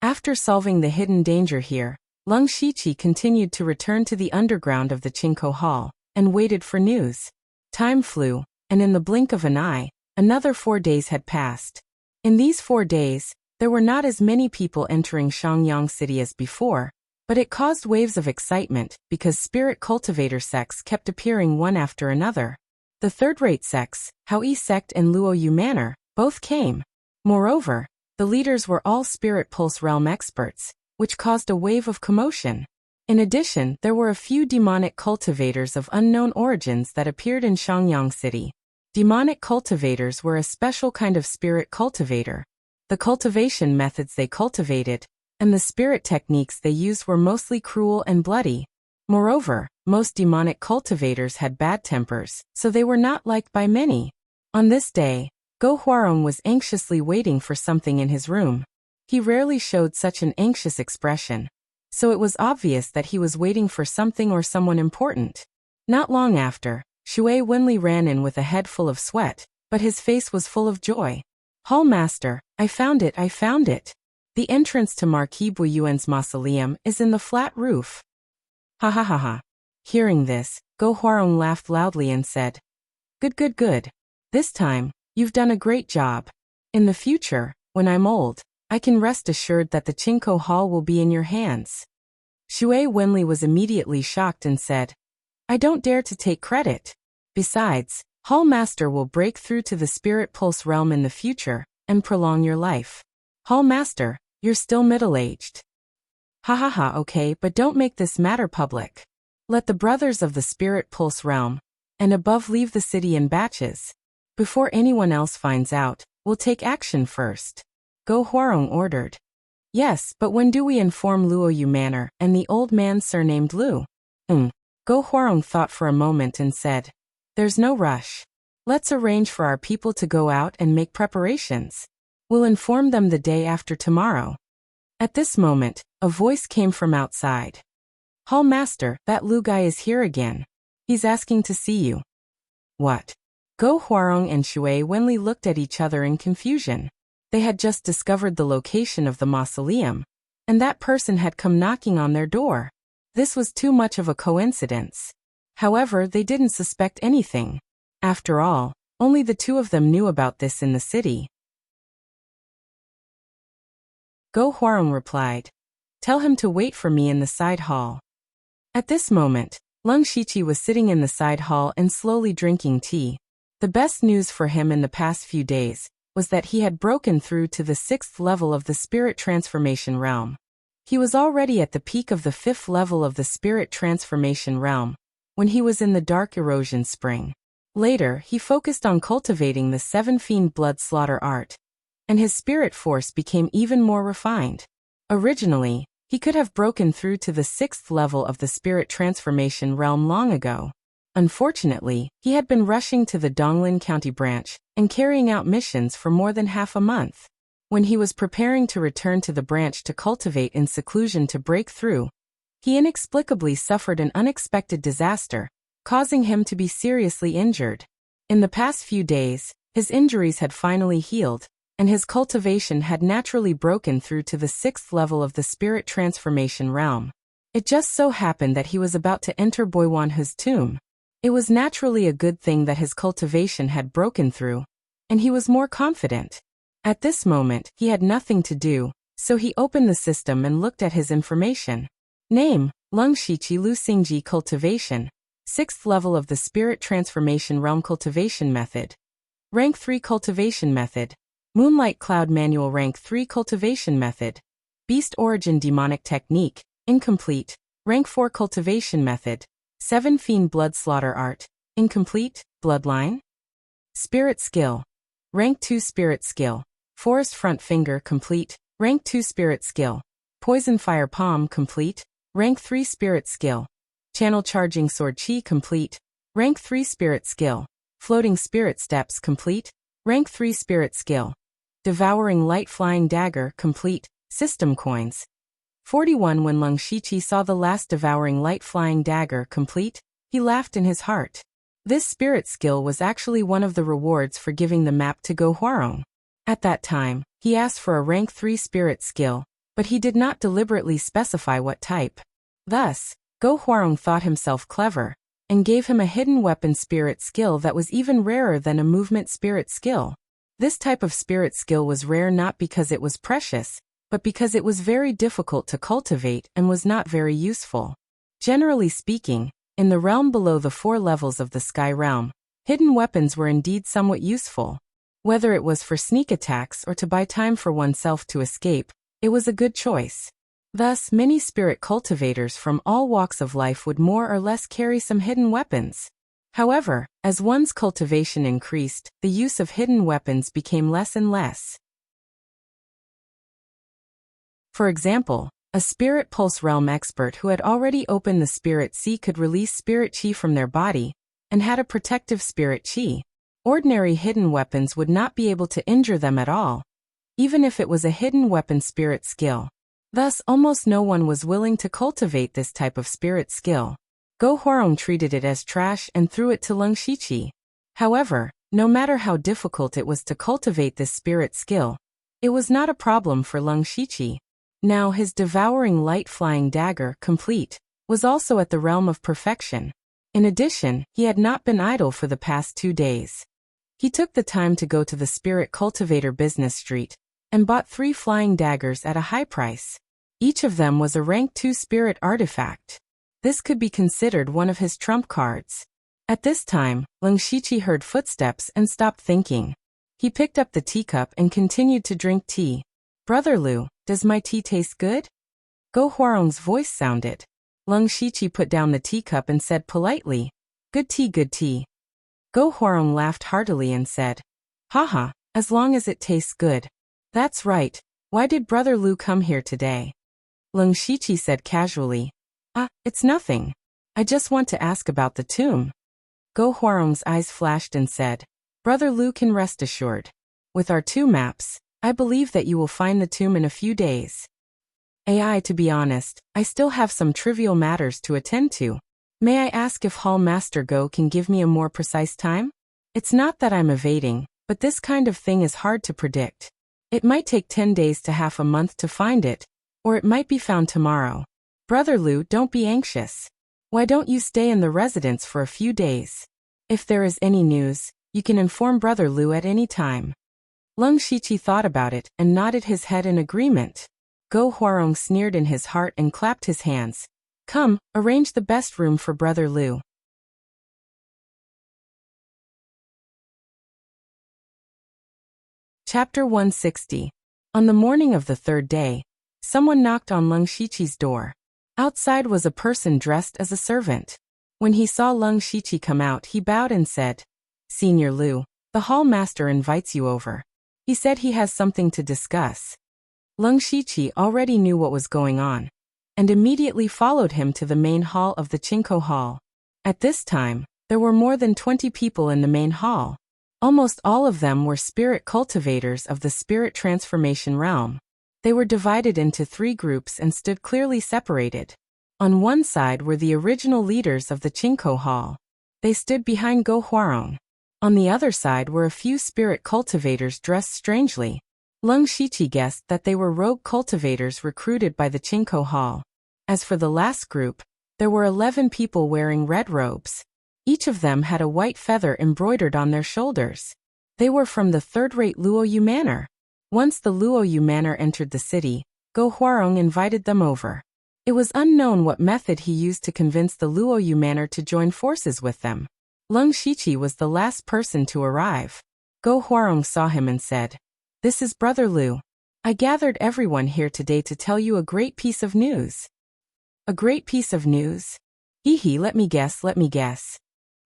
After solving the hidden danger here, Lung Shiqi continued to return to the underground of the Qingkou Hall, and waited for news. Time flew, and in the blink of an eye, another 4 days had passed. In these 4 days, there were not as many people entering Shangyang City as before, but it caused waves of excitement because spirit cultivator sects kept appearing one after another. The third-rate sects, Haoyi sect and Luoyu Manor, both came. Moreover, the leaders were all spirit pulse realm experts, which caused a wave of commotion. In addition, there were a few demonic cultivators of unknown origins that appeared in Shangyang City. Demonic cultivators were a special kind of spirit cultivator. The cultivation methods they cultivated, and the spirit techniques they used were mostly cruel and bloody. Moreover, most demonic cultivators had bad tempers, so they were not liked by many. On this day, Go Huarong was anxiously waiting for something in his room. He rarely showed such an anxious expression, so it was obvious that he was waiting for something or someone important. Not long after, Shui Wenli ran in with a head full of sweat, but his face was full of joy. Hall Master, I found it, I found it. The entrance to Marquis Buyuan's mausoleum is in the flat roof. Ha ha ha ha. Hearing this, Go Huarong laughed loudly and said, Good, good, good. This time, you've done a great job. In the future, when I'm old, I can rest assured that the Qingkou Hall will be in your hands. Shui Wenli was immediately shocked and said, I don't dare to take credit. Besides, Hall Master will break through to the Spirit Pulse realm in the future, and prolong your life. Hall Master, you're still middle-aged. Ha ha ha, okay, but don't make this matter public. Let the brothers of the Spirit Pulse realm, and above leave the city in batches. Before anyone else finds out, we'll take action first. Go Huarong ordered. Yes, but when do we inform Luoyu Manor and the old man surnamed Lu? Go Huarong thought for a moment and said, There's no rush. Let's arrange for our people to go out and make preparations. We'll inform them the day after tomorrow. At this moment, a voice came from outside. Hall Master, that Lu guy is here again. He's asking to see you. What? Go Huarong and Shui Wenli looked at each other in confusion. They had just discovered the location of the mausoleum, and that person had come knocking on their door. This was too much of a coincidence. However, they didn't suspect anything. After all, only the two of them knew about this in the city. Go Huarong replied, "Tell him to wait for me in the side hall." At this moment, Leng Shiqi was sitting in the side hall and slowly drinking tea. The best news for him in the past few days was that he had broken through to the 6th level of the spirit transformation realm. He was already at the peak of the 5th level of the spirit transformation realm when he was in the dark erosion spring. Later, he focused on cultivating the 7 fiend blood slaughter art, and his spirit force became even more refined. Originally, he could have broken through to the 6th level of the spirit transformation realm long ago. Unfortunately, he had been rushing to the Donglin County branch and carrying out missions for more than half a month. When he was preparing to return to the branch to cultivate in seclusion to break through, he inexplicably suffered an unexpected disaster, causing him to be seriously injured. In the past few days, his injuries had finally healed, and his cultivation had naturally broken through to the 6th level of the spirit transformation realm. It just so happened that he was about to enter Boiwanhu's tomb. It was naturally a good thing that his cultivation had broken through, and he was more confident. At this moment, he had nothing to do, so he opened the system and looked at his information. Name, Leng Shiqi Lu Xingji Cultivation, 6th level of the Spirit Transformation Realm Cultivation Method. Rank 3 Cultivation Method. Moonlight Cloud Manual Rank 3 Cultivation Method. Beast Origin Demonic Technique, Incomplete. Rank 4 Cultivation Method. 7 Fiend Blood Slaughter Art, Incomplete, Bloodline. Spirit Skill. Rank 2 Spirit Skill. Forest Front Finger Complete, Rank 2 Spirit Skill. Poison Fire Palm Complete, Rank 3 Spirit Skill. Channel Charging Sword Chi Complete, Rank 3 Spirit Skill. Floating Spirit Steps Complete, Rank 3 Spirit Skill. Devouring Light Flying Dagger Complete, System Coins. 41 When Leng Shiqi saw the last Devouring Light Flying Dagger complete, he laughed in his heart. This spirit skill was actually one of the rewards for giving the map to Go Huarong. At that time, he asked for a rank 3 spirit skill, but he did not deliberately specify what type. Thus, Go Huarong thought himself clever, and gave him a hidden weapon spirit skill that was even rarer than a movement spirit skill. This type of spirit skill was rare not because it was precious, but because it was very difficult to cultivate and was not very useful. Generally speaking, in the realm below the 4 levels of the Sky Realm, hidden weapons were indeed somewhat useful. Whether it was for sneak attacks or to buy time for oneself to escape, it was a good choice. Thus, many spirit cultivators from all walks of life would more or less carry some hidden weapons. However, as one's cultivation increased, the use of hidden weapons became less and less. For example, a Spirit Pulse Realm expert who had already opened the Spirit Sea could release Spirit Chi from their body, and had a protective Spirit Chi. Ordinary hidden weapons would not be able to injure them at all, even if it was a hidden weapon spirit skill. Thus, almost no one was willing to cultivate this type of spirit skill. Go Huarong treated it as trash and threw it to Leng Shiqi. However, no matter how difficult it was to cultivate this spirit skill, it was not a problem for Leng Shiqi. Now his devouring light flying dagger, complete, was also at the realm of perfection. In addition, he had not been idle for the past 2 days. He took the time to go to the Spirit Cultivator Business Street, and bought 3 flying daggers at a high price. Each of them was a rank 2 spirit artifact. This could be considered one of his trump cards. At this time, Leng Shiqi heard footsteps and stopped thinking. He picked up the teacup and continued to drink tea. "Brother Lu, does my tea taste good?" Go Huarong's voice sounded. Leng Shiqi put down the teacup and said politely, "Good tea, good tea." Go Huarong laughed heartily and said, "Haha, as long as it tastes good." "That's right. Why did Brother Lu come here today?" Leng Shiqi said casually, It's nothing. I just want to ask about the tomb." Go Huarong's eyes flashed and said, "Brother Lu can rest assured. With our 2 maps, I believe that you will find the tomb in a few days." To be honest, I still have some trivial matters to attend to. May I ask if Hall Master Go can give me a more precise time? It's not that I'm evading, but this kind of thing is hard to predict. It might take 10 days to half a month to find it, or it might be found tomorrow. Brother Lu, don't be anxious. Why don't you stay in the residence for a few days? If there is any news, you can inform Brother Lu at any time. Lung Shiqi thought about it and nodded his head in agreement. Go Huarong sneered in his heart and clapped his hands. Come, arrange the best room for Brother Lu. Chapter 160. On the morning of the third day, someone knocked on Lung Shiqi's door. Outside was a person dressed as a servant. When he saw Lung Shiqi come out, he bowed and said, Senior Lu, the hall master invites you over. He said he has something to discuss. Lung Shiqi already knew what was going on, and immediately followed him to the main hall of the Qingkou Hall. At this time, there were more than 20 people in the main hall. Almost all of them were spirit cultivators of the spirit transformation realm. They were divided into 3 groups and stood clearly separated. On one side were the original leaders of the Qingkou Hall. They stood behind Go Huarong. On the other side were a few spirit cultivators dressed strangely. Lung Shiqi guessed that they were rogue cultivators recruited by the Qingkou Hall. As for the last group, there were 11 people wearing red robes. Each of them had a white feather embroidered on their shoulders. They were from the third-rate Luoyu Manor. Once the Luoyu Manor entered the city, Go Huarong invited them over. It was unknown what method he used to convince the Luoyu Manor to join forces with them. Lung Shiqi was the last person to arrive. Go Huarong saw him and said, This is Brother Lu. I gathered everyone here today to tell you a great piece of news. A great piece of news? Hee, let me guess.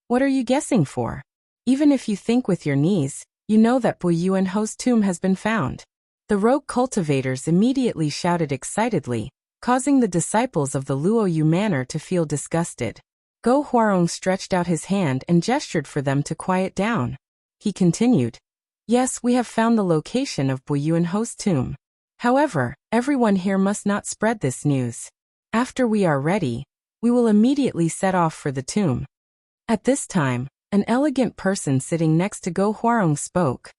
What are you guessing for? Even if you think with your knees, you know that Bu Yuanho's tomb has been found. The rogue cultivators immediately shouted excitedly, causing the disciples of the Luoyu Manor to feel disgusted. Go Huarong stretched out his hand and gestured for them to quiet down. He continued, Yes, we have found the location of Bu Yuanho's tomb. However, everyone here must not spread this news. After we are ready, we will immediately set off for the tomb. At this time, an elegant person sitting next to Go Huarong spoke.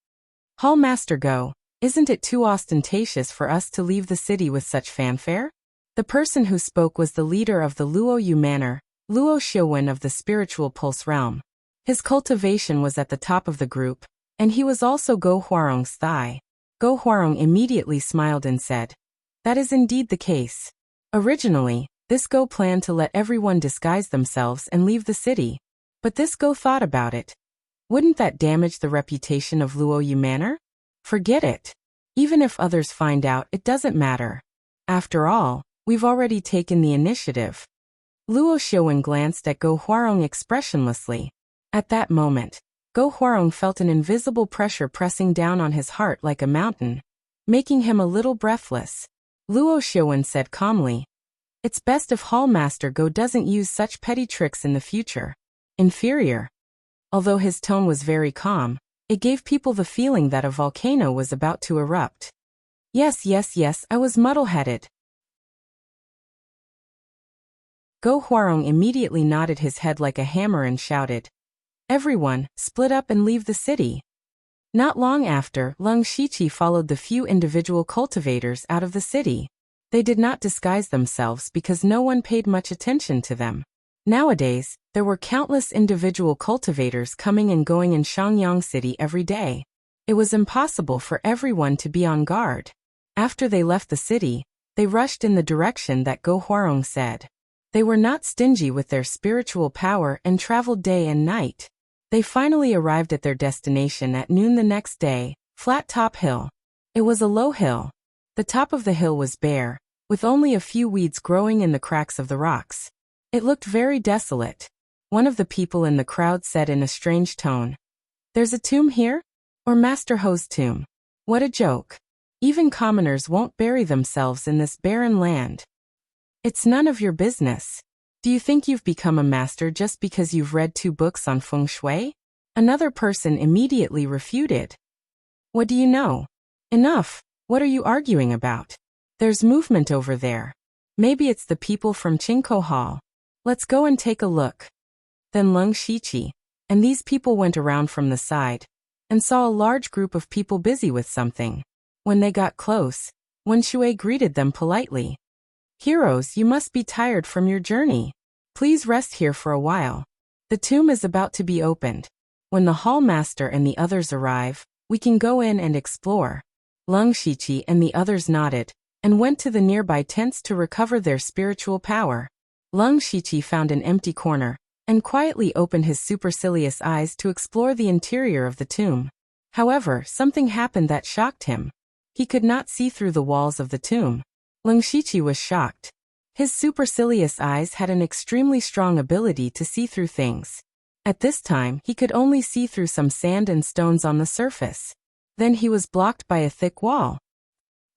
Hall Master Go, isn't it too ostentatious for us to leave the city with such fanfare? The person who spoke was the leader of the Luoyu Manor, Luo Xiuwen of the spiritual pulse realm. His cultivation was at the top of the group, and he was also Go Huarong's thigh. Go Huarong immediately smiled and said, That is indeed the case. Originally, this Go planned to let everyone disguise themselves and leave the city. But this Go thought about it. Wouldn't that damage the reputation of Luoyu Manor? Forget it. Even if others find out, it doesn't matter. After all, we've already taken the initiative. Luo Xiuwen glanced at Go Huarong expressionlessly. At that moment, Go Huarong felt an invisible pressure pressing down on his heart like a mountain, making him a little breathless. Luo Xiuwen said calmly, It's best if Hall Master Go doesn't use such petty tricks in the future. Inferior. Although his tone was very calm, it gave people the feeling that a volcano was about to erupt. Yes, I was muddle-headed. Go Huarong immediately nodded his head like a hammer and shouted, Everyone, split up and leave the city. Not long after, Lung Shiqi followed the few individual cultivators out of the city. They did not disguise themselves because no one paid much attention to them. Nowadays, there were countless individual cultivators coming and going in Shangyang City every day. It was impossible for everyone to be on guard. After they left the city, they rushed in the direction that Go Huarong said. They were not stingy with their spiritual power and traveled day and night. They finally arrived at their destination at noon the next day, Flat Top Hill. It was a low hill. The top of the hill was bare, with only a few weeds growing in the cracks of the rocks. It looked very desolate. One of the people in the crowd said in a strange tone, There's a tomb here? Or Master Ho's tomb? What a joke. Even commoners won't bury themselves in this barren land. It's none of your business. Do you think you've become a master just because you've read 2 books on feng shui? Another person immediately refuted. What do you know? Enough. What are you arguing about? There's movement over there. Maybe it's the people from Qingkou Hall. Let's go and take a look. Then Leng Shiqi and these people went around from the side and saw a large group of people busy with something. When they got close, Wen Shui greeted them politely. Heroes, you must be tired from your journey. Please rest here for a while. The tomb is about to be opened. When the hall master and the others arrive, we can go in and explore. Leng Shiqi and the others nodded and went to the nearby tents to recover their spiritual power. Leng Shiqi found an empty corner and quietly opened his supercilious eyes to explore the interior of the tomb. However, something happened that shocked him. He could not see through the walls of the tomb. Leng Shiqi was shocked. His supercilious eyes had an extremely strong ability to see through things. At this time, he could only see through some sand and stones on the surface. Then he was blocked by a thick wall.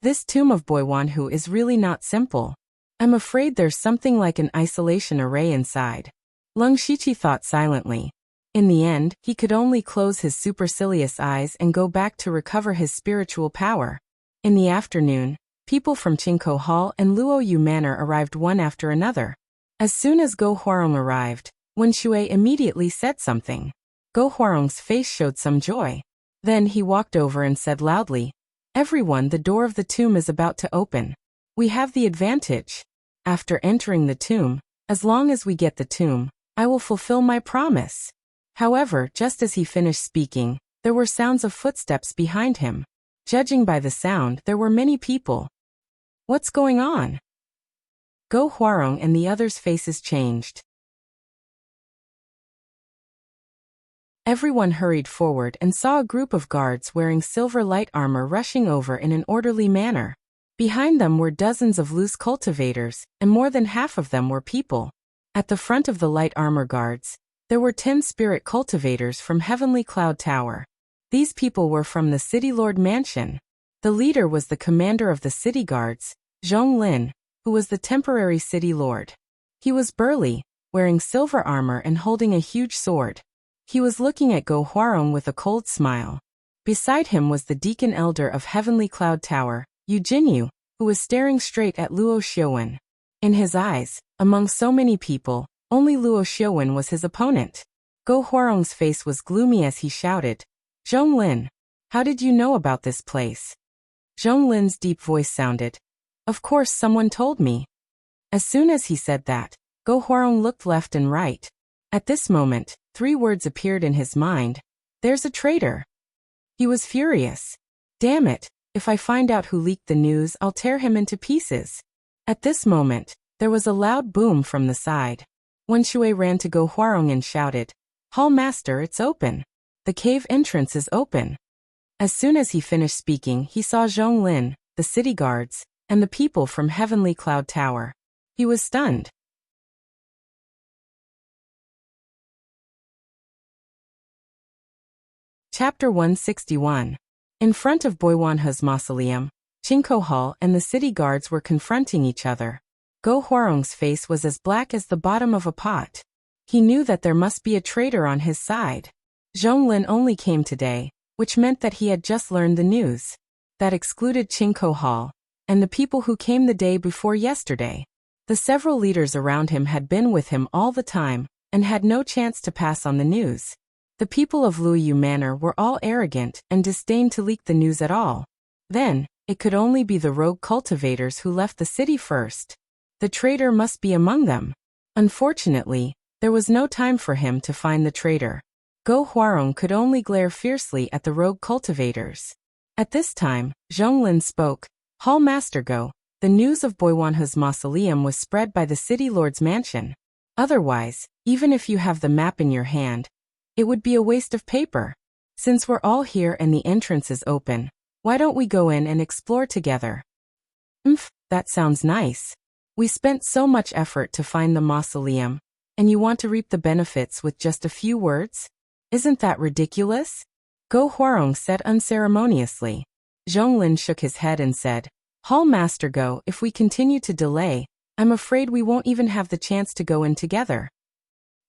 This tomb of Boiwanhu is really not simple. I'm afraid there's something like an isolation array inside. Leng Shiqi thought silently. In the end, he could only close his supercilious eyes and go back to recover his spiritual power. In the afternoon, people from Qingkou Hall and Luoyu Manor arrived one after another. As soon as Go Huarong arrived, Wen Shui immediately said something. Go Huarong's face showed some joy. Then he walked over and said loudly, "Everyone, the door of the tomb is about to open. We have the advantage. After entering the tomb, as long as we get the tomb, I will fulfill my promise." However, just as he finished speaking, there were sounds of footsteps behind him. Judging by the sound, there were many people. What's going on? Go Huarong and the others' faces changed. Everyone hurried forward and saw a group of guards wearing silver light armor rushing over in an orderly manner. Behind them were dozens of loose cultivators, and more than half of them were people. At the front of the light armor guards, there were 10 spirit cultivators from Heavenly Cloud Tower. These people were from the City Lord Mansion. The leader was the commander of the city guards, Zhong Lin, who was the temporary city lord. He was burly, wearing silver armor and holding a huge sword. He was looking at Go Huarong with a cold smile. Beside him was the deacon elder of Heavenly Cloud Tower, Yu Jinyu, who was staring straight at Luo Xiuwen. In his eyes, among so many people, only Luo Xiuwen was his opponent. Go Huarong's face was gloomy as he shouted, "Zhong Lin, how did you know about this place?" Zhong Lin's deep voice sounded. "Of course someone told me." As soon as he said that, Go Huarong looked left and right. At this moment, 3 words appeared in his mind. "There's a traitor." He was furious. "Damn it, if I find out who leaked the news, I'll tear him into pieces." At this moment, there was a loud boom from the side. Wen Shui ran to Go Huarong and shouted, "Hall Master, it's open. The cave entrance is open." As soon as he finished speaking, he saw Zhong Lin, the city guards, and the people from Heavenly Cloud Tower. He was stunned. Chapter 161. In front of Boiwanhu's mausoleum, Qingkou Hall and the city guards were confronting each other. Go Huarong's face was as black as the bottom of a pot. He knew that there must be a traitor on his side. Zhong Lin only came today, which meant that he had just learned the news. That excluded Qingkou Hall and the people who came the day before yesterday. The several leaders around him had been with him all the time and had no chance to pass on the news. The people of Luoyu Manor were all arrogant and disdained to leak the news at all. Then, it could only be the rogue cultivators who left the city first. The traitor must be among them. Unfortunately, there was no time for him to find the traitor. Go Huarong could only glare fiercely at the rogue cultivators. At this time, Zhong Lin spoke, "Hall Master Go, the news of Boiwanhu's mausoleum was spread by the city lord's mansion. Otherwise, even if you have the map in your hand, it would be a waste of paper. Since we're all here and the entrance is open, why don't we go in and explore together?" That sounds nice. We spent so much effort to find the mausoleum, and you want to reap the benefits with just a few words? Isn't that ridiculous? Go Huarong said unceremoniously. Zhong Lin shook his head and said, "Hall Master Go, if we continue to delay, I'm afraid we won't even have the chance to go in together."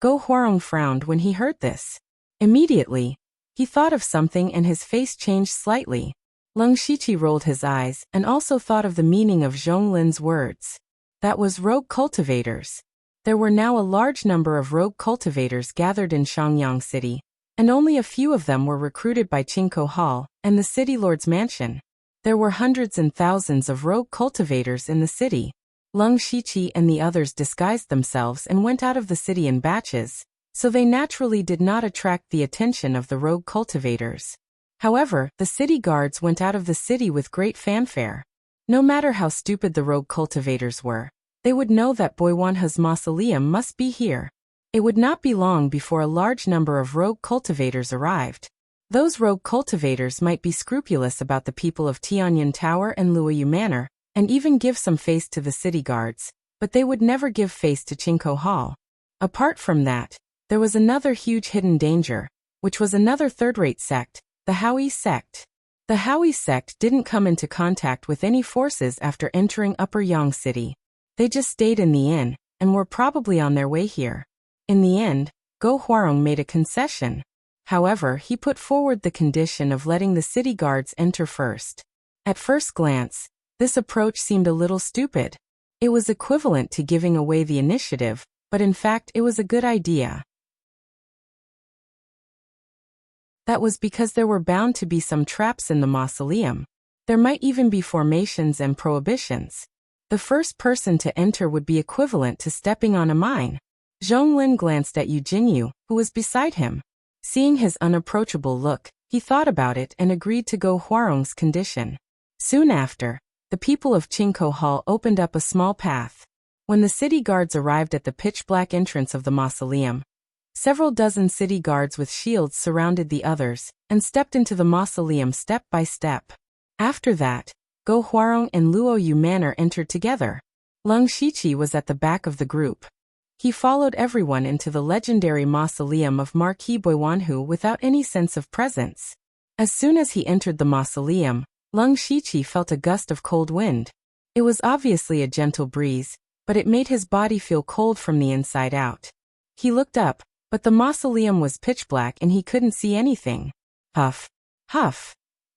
Go Huarong frowned when he heard this. Immediately, he thought of something and his face changed slightly. Leng Shiqi rolled his eyes and also thought of the meaning of Zhong Lin's words. That was rogue cultivators. There were now a large number of rogue cultivators gathered in Shangyang City, and only a few of them were recruited by Qingkou Hall and the city lord's mansion. There were hundreds and thousands of rogue cultivators in the city. Leng Shiqi and the others disguised themselves and went out of the city in batches, so they naturally did not attract the attention of the rogue cultivators. However, the city guards went out of the city with great fanfare. No matter how stupid the rogue cultivators were, they would know that Boiwanhe's mausoleum must be here. It would not be long before a large number of rogue cultivators arrived. Those rogue cultivators might be scrupulous about the people of Tianyan Tower and Luoyu Manor, and even give some face to the city guards, but they would never give face to Qingkou Hall. Apart from that, there was another huge hidden danger, which was another third-rate sect, the Howie sect. The Howie sect didn't come into contact with any forces after entering Upper Yang City. They just stayed in the inn, and were probably on their way here. In the end, Go Huarong made a concession. However, he put forward the condition of letting the city guards enter first. At first glance, this approach seemed a little stupid. It was equivalent to giving away the initiative, but in fact it was a good idea. That was because there were bound to be some traps in the mausoleum. There might even be formations and prohibitions. The first person to enter would be equivalent to stepping on a mine. Zhonglin glanced at Yu Jinyu, who was beside him. Seeing his unapproachable look, he thought about it and agreed to Go Huarong's condition. Soon after, the people of Qingkou Hall opened up a small path. When the city guards arrived at the pitch-black entrance of the mausoleum, several dozen city guards with shields surrounded the others, and stepped into the mausoleum step by step. After that, Go Huarong and Luoyu Manor entered together. Leng Shiqi was at the back of the group. He followed everyone into the legendary mausoleum of Marquis Boiwanhu without any sense of presence. As soon as he entered the mausoleum, Leng Shiqi felt a gust of cold wind. It was obviously a gentle breeze, but it made his body feel cold from the inside out. He looked up, but the mausoleum was pitch black and he couldn't see anything. Huff. Huff.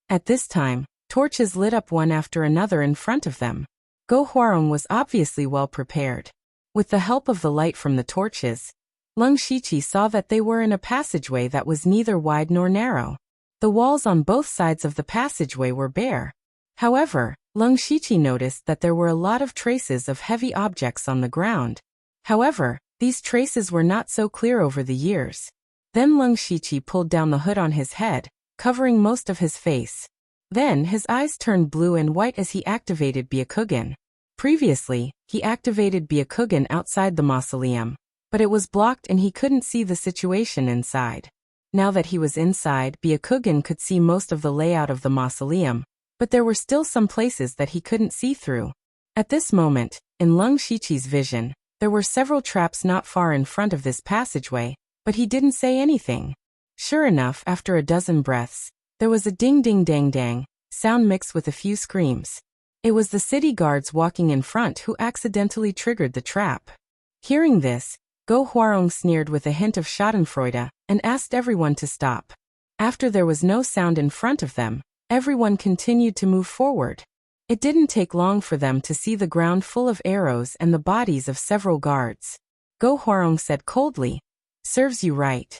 At this time, torches lit up one after another in front of them. Go Huarong was obviously well prepared. With the help of the light from the torches, Leng Shiqi saw that they were in a passageway that was neither wide nor narrow. The walls on both sides of the passageway were bare. However, Leng Shiqi noticed that there were a lot of traces of heavy objects on the ground. However, these traces were not so clear over the years. Then Leng Shiqi pulled down the hood on his head, covering most of his face. Then his eyes turned blue and white as he activated Byakugan. Previously, he activated Byakugan outside the mausoleum, but it was blocked and he couldn't see the situation inside. Now that he was inside, Byakugan could see most of the layout of the mausoleum, but there were still some places that he couldn't see through. At this moment, in Leng Shiqi's vision, there were several traps not far in front of this passageway, but he didn't say anything. Sure enough, after a dozen breaths, there was a ding-ding-dang-dang sound mixed with a few screams. It was the city guards walking in front who accidentally triggered the trap. Hearing this, Go Huarong sneered with a hint of schadenfreude and asked everyone to stop. After there was no sound in front of them, everyone continued to move forward. It didn't take long for them to see the ground full of arrows and the bodies of several guards. Go Huarong said coldly, "Serves you right."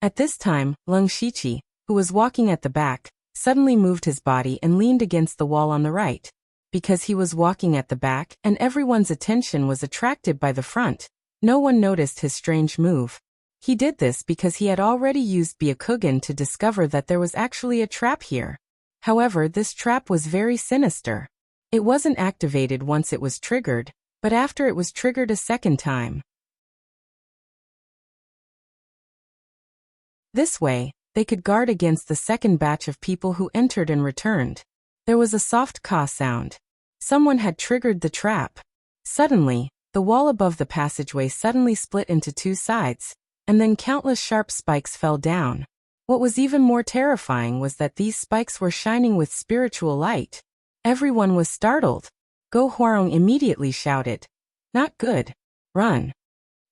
At this time, Leng Shiqi, who was walking at the back, suddenly moved his body and leaned against the wall on the right. Because he was walking at the back and everyone's attention was attracted by the front, no one noticed his strange move. He did this because he had already used Byakugan to discover that there was actually a trap here. However, this trap was very sinister. It wasn't activated once it was triggered, but after it was triggered a second time. This way, they could guard against the second batch of people who entered and returned. There was a soft caw sound. Someone had triggered the trap. Suddenly, the wall above the passageway suddenly split into two sides, and then countless sharp spikes fell down. What was even more terrifying was that these spikes were shining with spiritual light. Everyone was startled. Go Huarong immediately shouted, "Not good. Run."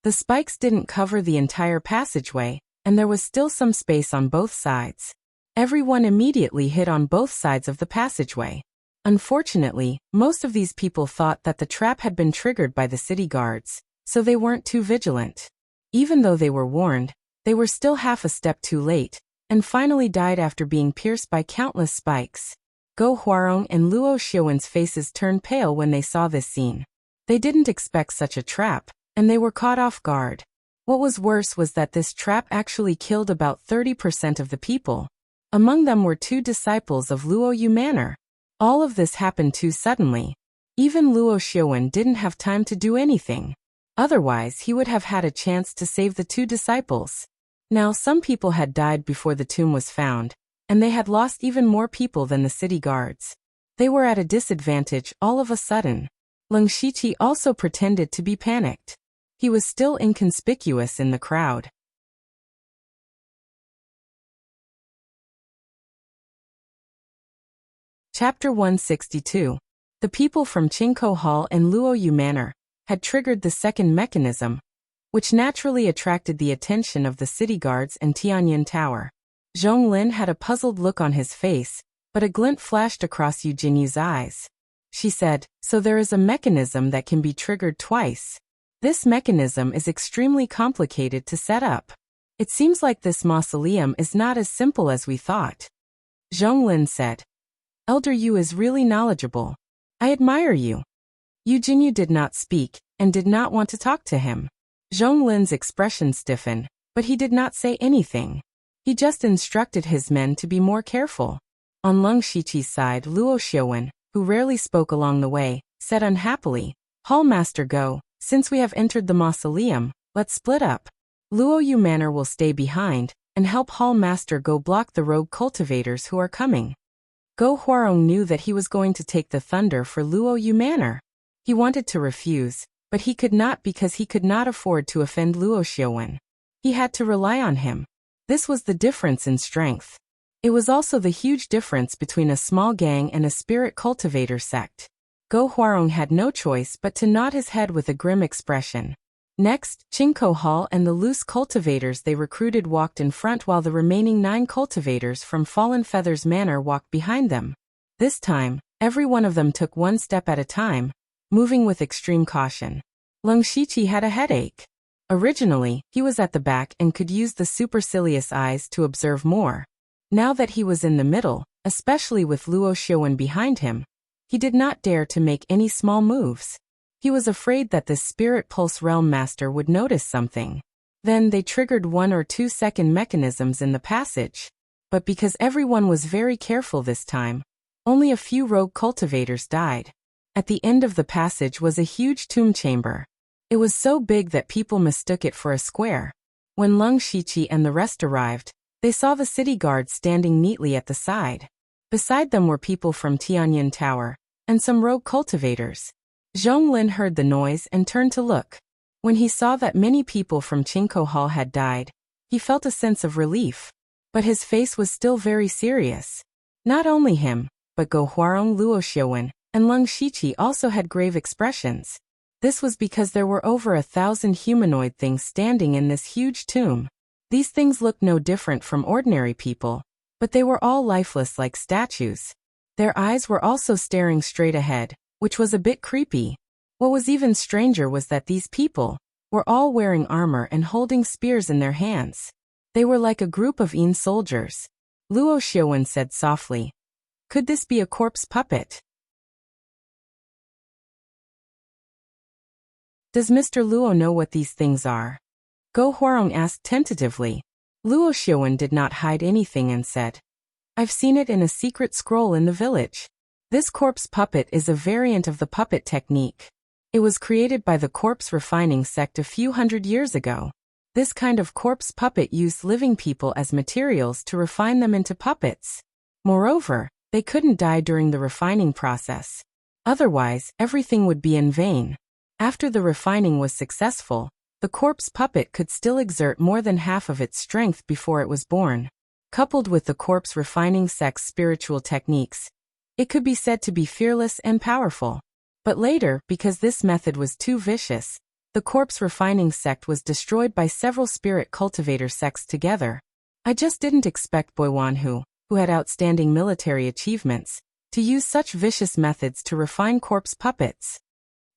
The spikes didn't cover the entire passageway, and there was still some space on both sides. Everyone immediately hid on both sides of the passageway. Unfortunately, most of these people thought that the trap had been triggered by the city guards, so they weren't too vigilant. Even though they were warned, they were still half a step too late, and finally died after being pierced by countless spikes. Go Huarong and Luo Xiaowen's faces turned pale when they saw this scene. They didn't expect such a trap, and they were caught off guard. What was worse was that this trap actually killed about 30% of the people. Among them were 2 disciples of Luo Yu Manor. All of this happened too suddenly. Even Luo Xiaowen didn't have time to do anything. Otherwise, he would have had a chance to save the 2 disciples. Now, some people had died before the tomb was found, and they had lost even more people than the city guards. They were at a disadvantage all of a sudden. Leng Shiqi also pretended to be panicked. He was still inconspicuous in the crowd. Chapter 162. The people from Qingkou Hall and Luo Yu Manor had triggered the second mechanism, which naturally attracted the attention of the city guards and Tianyin Tower. Zhong Lin had a puzzled look on his face, but a glint flashed across Yu Jinyu's eyes. She said, "So there is a mechanism that can be triggered twice. This mechanism is extremely complicated to set up. It seems like this mausoleum is not as simple as we thought." Zhong Lin said, "Elder Yu is really knowledgeable. I admire you." Yu Jinyu did not speak, and did not want to talk to him. Zhong Lin's expression stiffened, but he did not say anything. He just instructed his men to be more careful. On Leng Shiqi's side, Luo Xiaowen, who rarely spoke along the way, said unhappily, "Hall Master Go, since we have entered the mausoleum, let's split up. Luo Yu Manor will stay behind, and help Hall Master Go block the rogue cultivators who are coming." Go Huarong knew that he was going to take the thunder for Luo Yu Manor. He wanted to refuse, but he could not because he could not afford to offend Luo Xiaowen. He had to rely on him. This was the difference in strength. It was also the huge difference between a small gang and a spirit cultivator sect. Go Huarong had no choice but to nod his head with a grim expression. Next, Qingkou Hall and the loose cultivators they recruited walked in front while the remaining 9 cultivators from Fallen Feathers Manor walked behind them. This time, every one of them took 1 step at a time, moving with extreme caution. Leng Shiqi had a headache. Originally, he was at the back and could use the supercilious eyes to observe more. Now that he was in the middle, especially with Luo Xiaowen behind him, he did not dare to make any small moves. He was afraid that the Spirit Pulse Realm Master would notice something. Then they triggered 1 or 2 second mechanisms in the passage. But because everyone was very careful this time, only a few rogue cultivators died. At the end of the passage was a huge tomb chamber. It was so big that people mistook it for a square. When Leng Shiqi and the rest arrived, they saw the city guards standing neatly at the side. Beside them were people from Tianyin Tower, and some rogue cultivators. Zhong Lin heard the noise and turned to look. When he saw that many people from Qingkou Hall had died, he felt a sense of relief. But his face was still very serious. Not only him, but Go Huarong, Luo Xiaowen, and Leng Shiqi also had grave expressions. This was because there were over 1,000 humanoid things standing in this huge tomb. These things looked no different from ordinary people, but they were all lifeless like statues. Their eyes were also staring straight ahead, which was a bit creepy. What was even stranger was that these people were all wearing armor and holding spears in their hands. They were like a group of Yin soldiers. Luo Xiaowen said softly, "Could this be a corpse puppet?" "Does Mr. Luo know what these things are?" Go Huarong asked tentatively. Luo Xiaowen did not hide anything and said, "I've seen it in a secret scroll in the village. This corpse puppet is a variant of the puppet technique. It was created by the corpse refining sect a few hundred years ago. This kind of corpse puppet used living people as materials to refine them into puppets. Moreover, they couldn't die during the refining process. Otherwise, everything would be in vain. After the refining was successful, the corpse puppet could still exert more than half of its strength before it was born. Coupled with the corpse refining sect's spiritual techniques, it could be said to be fearless and powerful. But later, because this method was too vicious, the corpse refining sect was destroyed by several spirit cultivator sects together. I just didn't expect Boiwanhu, who had outstanding military achievements, to use such vicious methods to refine corpse puppets."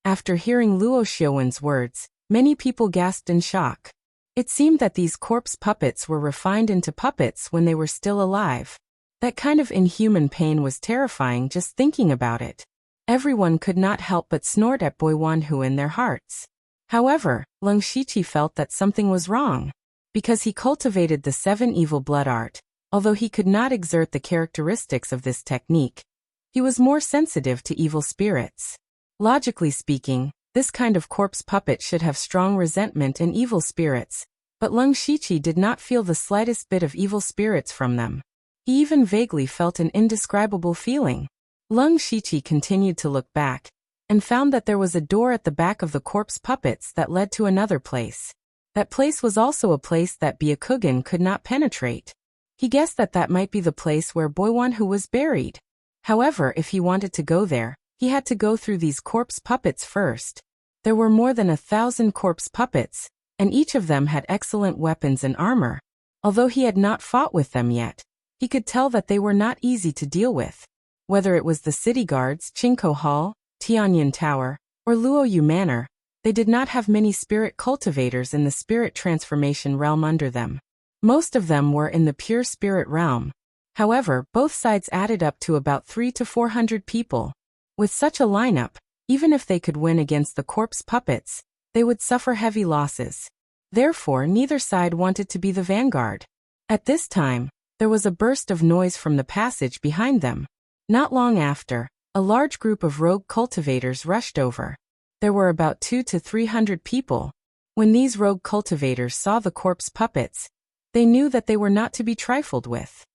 After hearing Luo Xiaowen's words, Many people gasped in shock. It seemed that these corpse puppets were refined into puppets when they were still alive. That kind of inhuman pain was terrifying just thinking about it. Everyone could not help but snort at Boiwanhu in their hearts. However, Lung Shiqi felt that something was wrong. Because he cultivated the 7 evil blood art, although he could not exert the characteristics of this technique, he was more sensitive to evil spirits. Logically speaking, this kind of corpse puppet should have strong resentment and evil spirits, but Lung Shiqi did not feel the slightest bit of evil spirits from them. He even vaguely felt an indescribable feeling. Lung Shiqi continued to look back, and found that there was a door at the back of the corpse puppets that led to another place. That place was also a place that Byakugan could not penetrate. He guessed that that might be the place where Boiwanhu was buried. However, if he wanted to go there, he had to go through these corpse puppets first. There were more than 1,000 corpse puppets, and each of them had excellent weapons and armor. Although he had not fought with them yet, he could tell that they were not easy to deal with. Whether it was the city guards, Chinko Hall, Tianyan Tower, or Luoyu Manor, they did not have many spirit cultivators in the spirit transformation realm under them. Most of them were in the pure spirit realm. However, both sides added up to about 300 to 400 people. With such a lineup, even if they could win against the corpse puppets, they would suffer heavy losses. Therefore, neither side wanted to be the vanguard. At this time, there was a burst of noise from the passage behind them. Not long after, a large group of rogue cultivators rushed over. There were about 200 to 300 people. When these rogue cultivators saw the corpse puppets, they knew that they were not to be trifled with.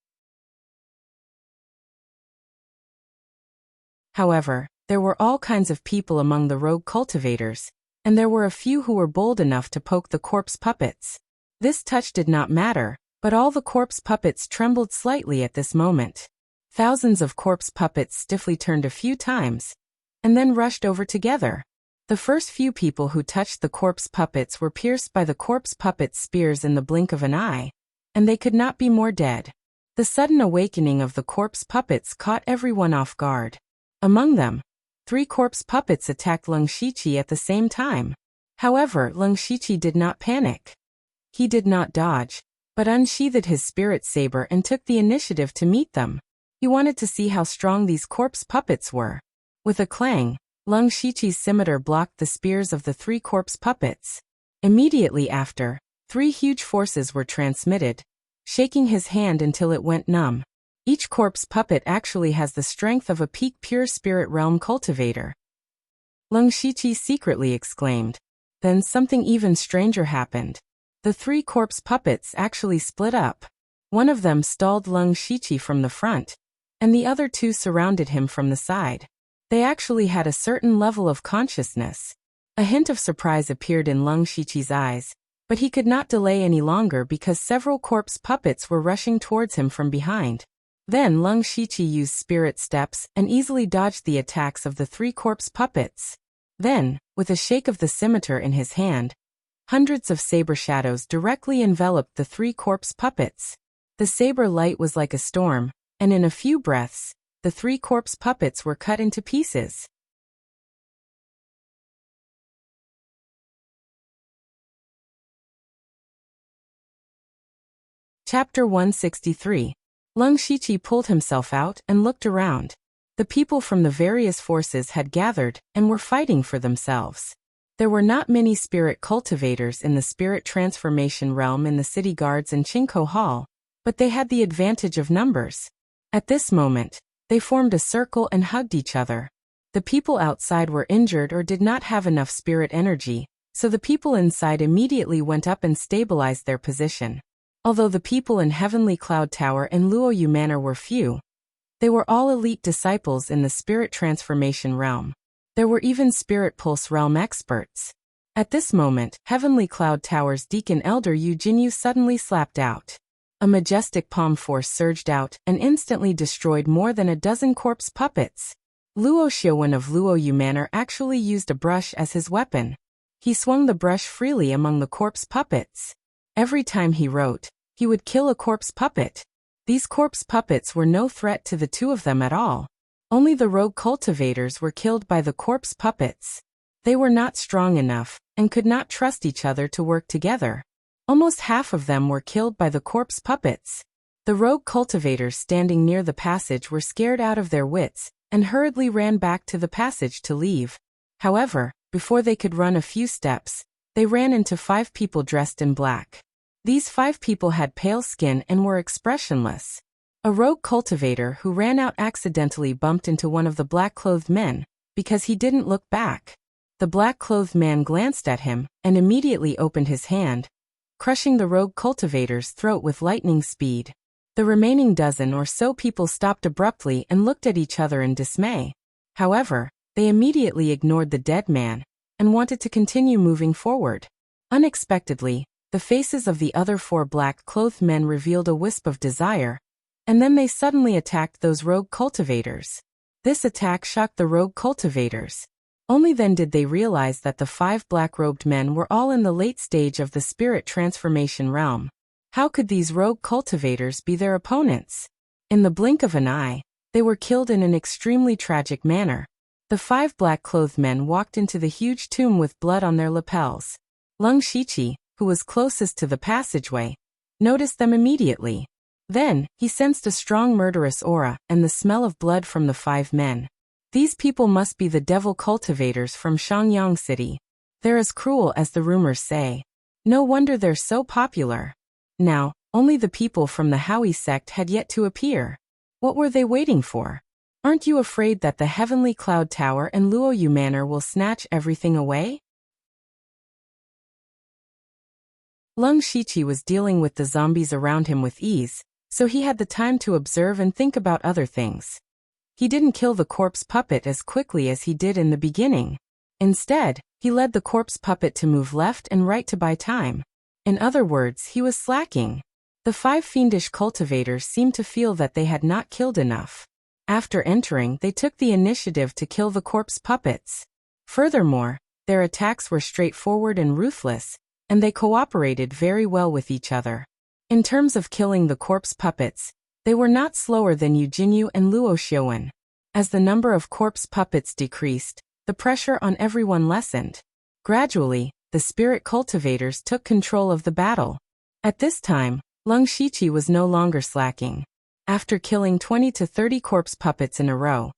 However, there were all kinds of people among the rogue cultivators, and there were a few who were bold enough to poke the corpse puppets. This touch did not matter, but all the corpse puppets trembled slightly at this moment. Thousands of corpse puppets stiffly turned a few times, and then rushed over together. The first few people who touched the corpse puppets were pierced by the corpse puppets' spears in the blink of an eye, and they could not be more dead. The sudden awakening of the corpse puppets caught everyone off guard. Among them, 3 corpse puppets attacked Lung Shiqi at the same time. However, Lung Shiqi did not panic. He did not dodge, but unsheathed his spirit saber and took the initiative to meet them. He wanted to see how strong these corpse puppets were. With a clang, Lung Shiqi's scimitar blocked the spears of the 3 corpse puppets. Immediately after, 3 huge forces were transmitted, shaking his hand until it went numb. Each corpse puppet actually has the strength of a peak pure spirit realm cultivator. Lung Shiqi secretly exclaimed. Then something even stranger happened. The 3 corpse puppets actually split up. One of them stalled Lung Shiqi from the front, and the other 2 surrounded him from the side. They actually had a certain level of consciousness. A hint of surprise appeared in Lung Shiqi's eyes, but he could not delay any longer because several corpse puppets were rushing towards him from behind. Then Lung Shiqi used spirit steps and easily dodged the attacks of the 3 corpse puppets. Then, with a shake of the scimitar in his hand, hundreds of saber shadows directly enveloped the 3 corpse puppets. The saber light was like a storm, and in a few breaths, the 3 corpse puppets were cut into pieces. Chapter 163. Lung Shiqi pulled himself out and looked around. The people from the various forces had gathered and were fighting for themselves. There were not many spirit cultivators in the spirit transformation realm in the city guards and Chinko Hall, but they had the advantage of numbers. At this moment, they formed a circle and hugged each other. The people outside were injured or did not have enough spirit energy, so the people inside immediately went up and stabilized their position. Although the people in Heavenly Cloud Tower and Luoyu Manor were few, they were all elite disciples in the spirit transformation realm. There were even spirit pulse realm experts. At this moment, Heavenly Cloud Tower's Deacon Elder Yu Jinyu suddenly slapped out. A majestic palm force surged out and instantly destroyed more than a dozen corpse puppets. Luo Xiaowen of Luoyu Manor actually used a brush as his weapon. He swung the brush freely among the corpse puppets. Every time he wrote, he would kill a corpse puppet. These corpse puppets were no threat to the 2 of them at all. Only the rogue cultivators were killed by the corpse puppets. They were not strong enough, and could not trust each other to work together. Almost half of them were killed by the corpse puppets. The rogue cultivators standing near the passage were scared out of their wits, and hurriedly ran back to the passage to leave. However, before they could run a few steps, they ran into 5 people dressed in black. These 5 people had pale skin and were expressionless. A rogue cultivator who ran out accidentally bumped into one of the black-clothed men, because he didn't look back. The black-clothed man glanced at him, and immediately opened his hand, crushing the rogue cultivator's throat with lightning speed. The remaining dozen or so people stopped abruptly and looked at each other in dismay. However, they immediately ignored the dead man, and wanted to continue moving forward. Unexpectedly, the faces of the other 4 black-clothed men revealed a wisp of desire, and then they suddenly attacked those rogue cultivators. This attack shocked the rogue cultivators. Only then did they realize that the 5 black-robed men were all in the late stage of the spirit transformation realm. How could these rogue cultivators be their opponents? In the blink of an eye, they were killed in an extremely tragic manner. The 5 black-clothed men walked into the huge tomb with blood on their lapels. Lung Shiqi, who was closest to the passageway, noticed them immediately. Then, he sensed a strong murderous aura and the smell of blood from the 5 men. These people must be the devil cultivators from Shangyang City. They're as cruel as the rumors say. No wonder they're so popular. Now, only the people from the Howie sect had yet to appear. What were they waiting for? Aren't you afraid that the Heavenly Cloud Tower and Luoyu Manor will snatch everything away? Lung Shiqi was dealing with the zombies around him with ease, so he had the time to observe and think about other things. He didn't kill the corpse puppet as quickly as he did in the beginning. Instead, he led the corpse puppet to move left and right to buy time. In other words, he was slacking. The 5 fiendish cultivators seemed to feel that they had not killed enough. After entering, they took the initiative to kill the corpse puppets. Furthermore, their attacks were straightforward and ruthless, and they cooperated very well with each other. In terms of killing the corpse puppets, they were not slower than Eugeniu and Luo Xiuwen. As the number of corpse puppets decreased, the pressure on everyone lessened. Gradually, the spirit cultivators took control of the battle. At this time, Lung Shiqi was no longer slacking. After killing 20 to 30 corpse puppets in a row,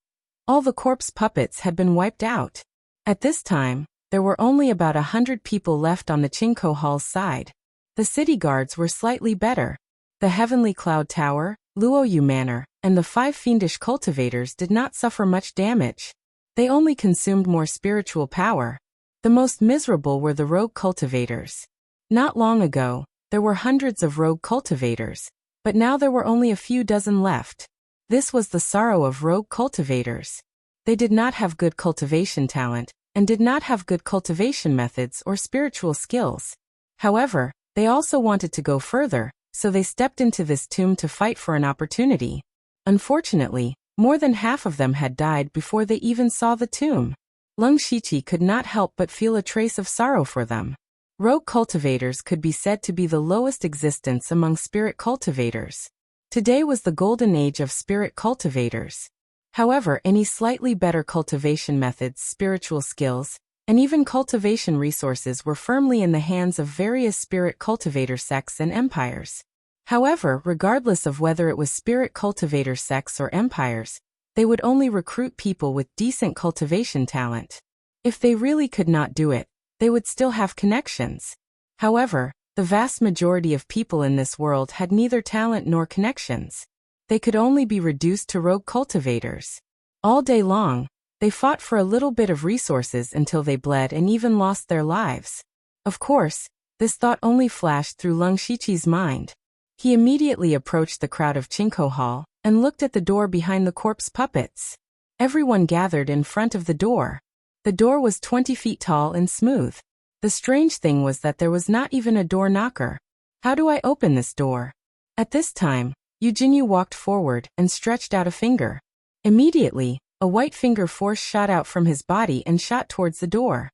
all the corpse puppets had been wiped out. At this time, there were only about 100 people left on the Qingkou Hall's side. The city guards were slightly better. The Heavenly Cloud Tower, Luoyu Manor, and the 5 fiendish cultivators did not suffer much damage. They only consumed more spiritual power. The most miserable were the rogue cultivators. Not long ago, there were hundreds of rogue cultivators, but now there were only a few dozen left. This was the sorrow of rogue cultivators. They did not have good cultivation talent, and did not have good cultivation methods or spiritual skills. However, they also wanted to go further, so they stepped into this tomb to fight for an opportunity. Unfortunately, more than half of them had died before they even saw the tomb. Lung Shiqi could not help but feel a trace of sorrow for them. Rogue cultivators could be said to be the lowest existence among spirit cultivators. Today was the golden age of spirit cultivators. However, any slightly better cultivation methods, spiritual skills, and even cultivation resources were firmly in the hands of various spirit cultivator sects and empires. However, regardless of whether it was spirit cultivator sects or empires, they would only recruit people with decent cultivation talent. If they really could not do it, they would still have connections. However, the vast majority of people in this world had neither talent nor connections. They could only be reduced to rogue cultivators. All day long, they fought for a little bit of resources until they bled and even lost their lives. Of course, this thought only flashed through Lung Shiqi's mind. He immediately approached the crowd of Qingkou Hall and looked at the door behind the corpse puppets. Everyone gathered in front of the door. The door was 20 feet tall and smooth. The strange thing was that there was not even a door knocker. How do I open this door? At this time, Eugeniu walked forward and stretched out a finger. Immediately, a white finger force shot out from his body and shot towards the door.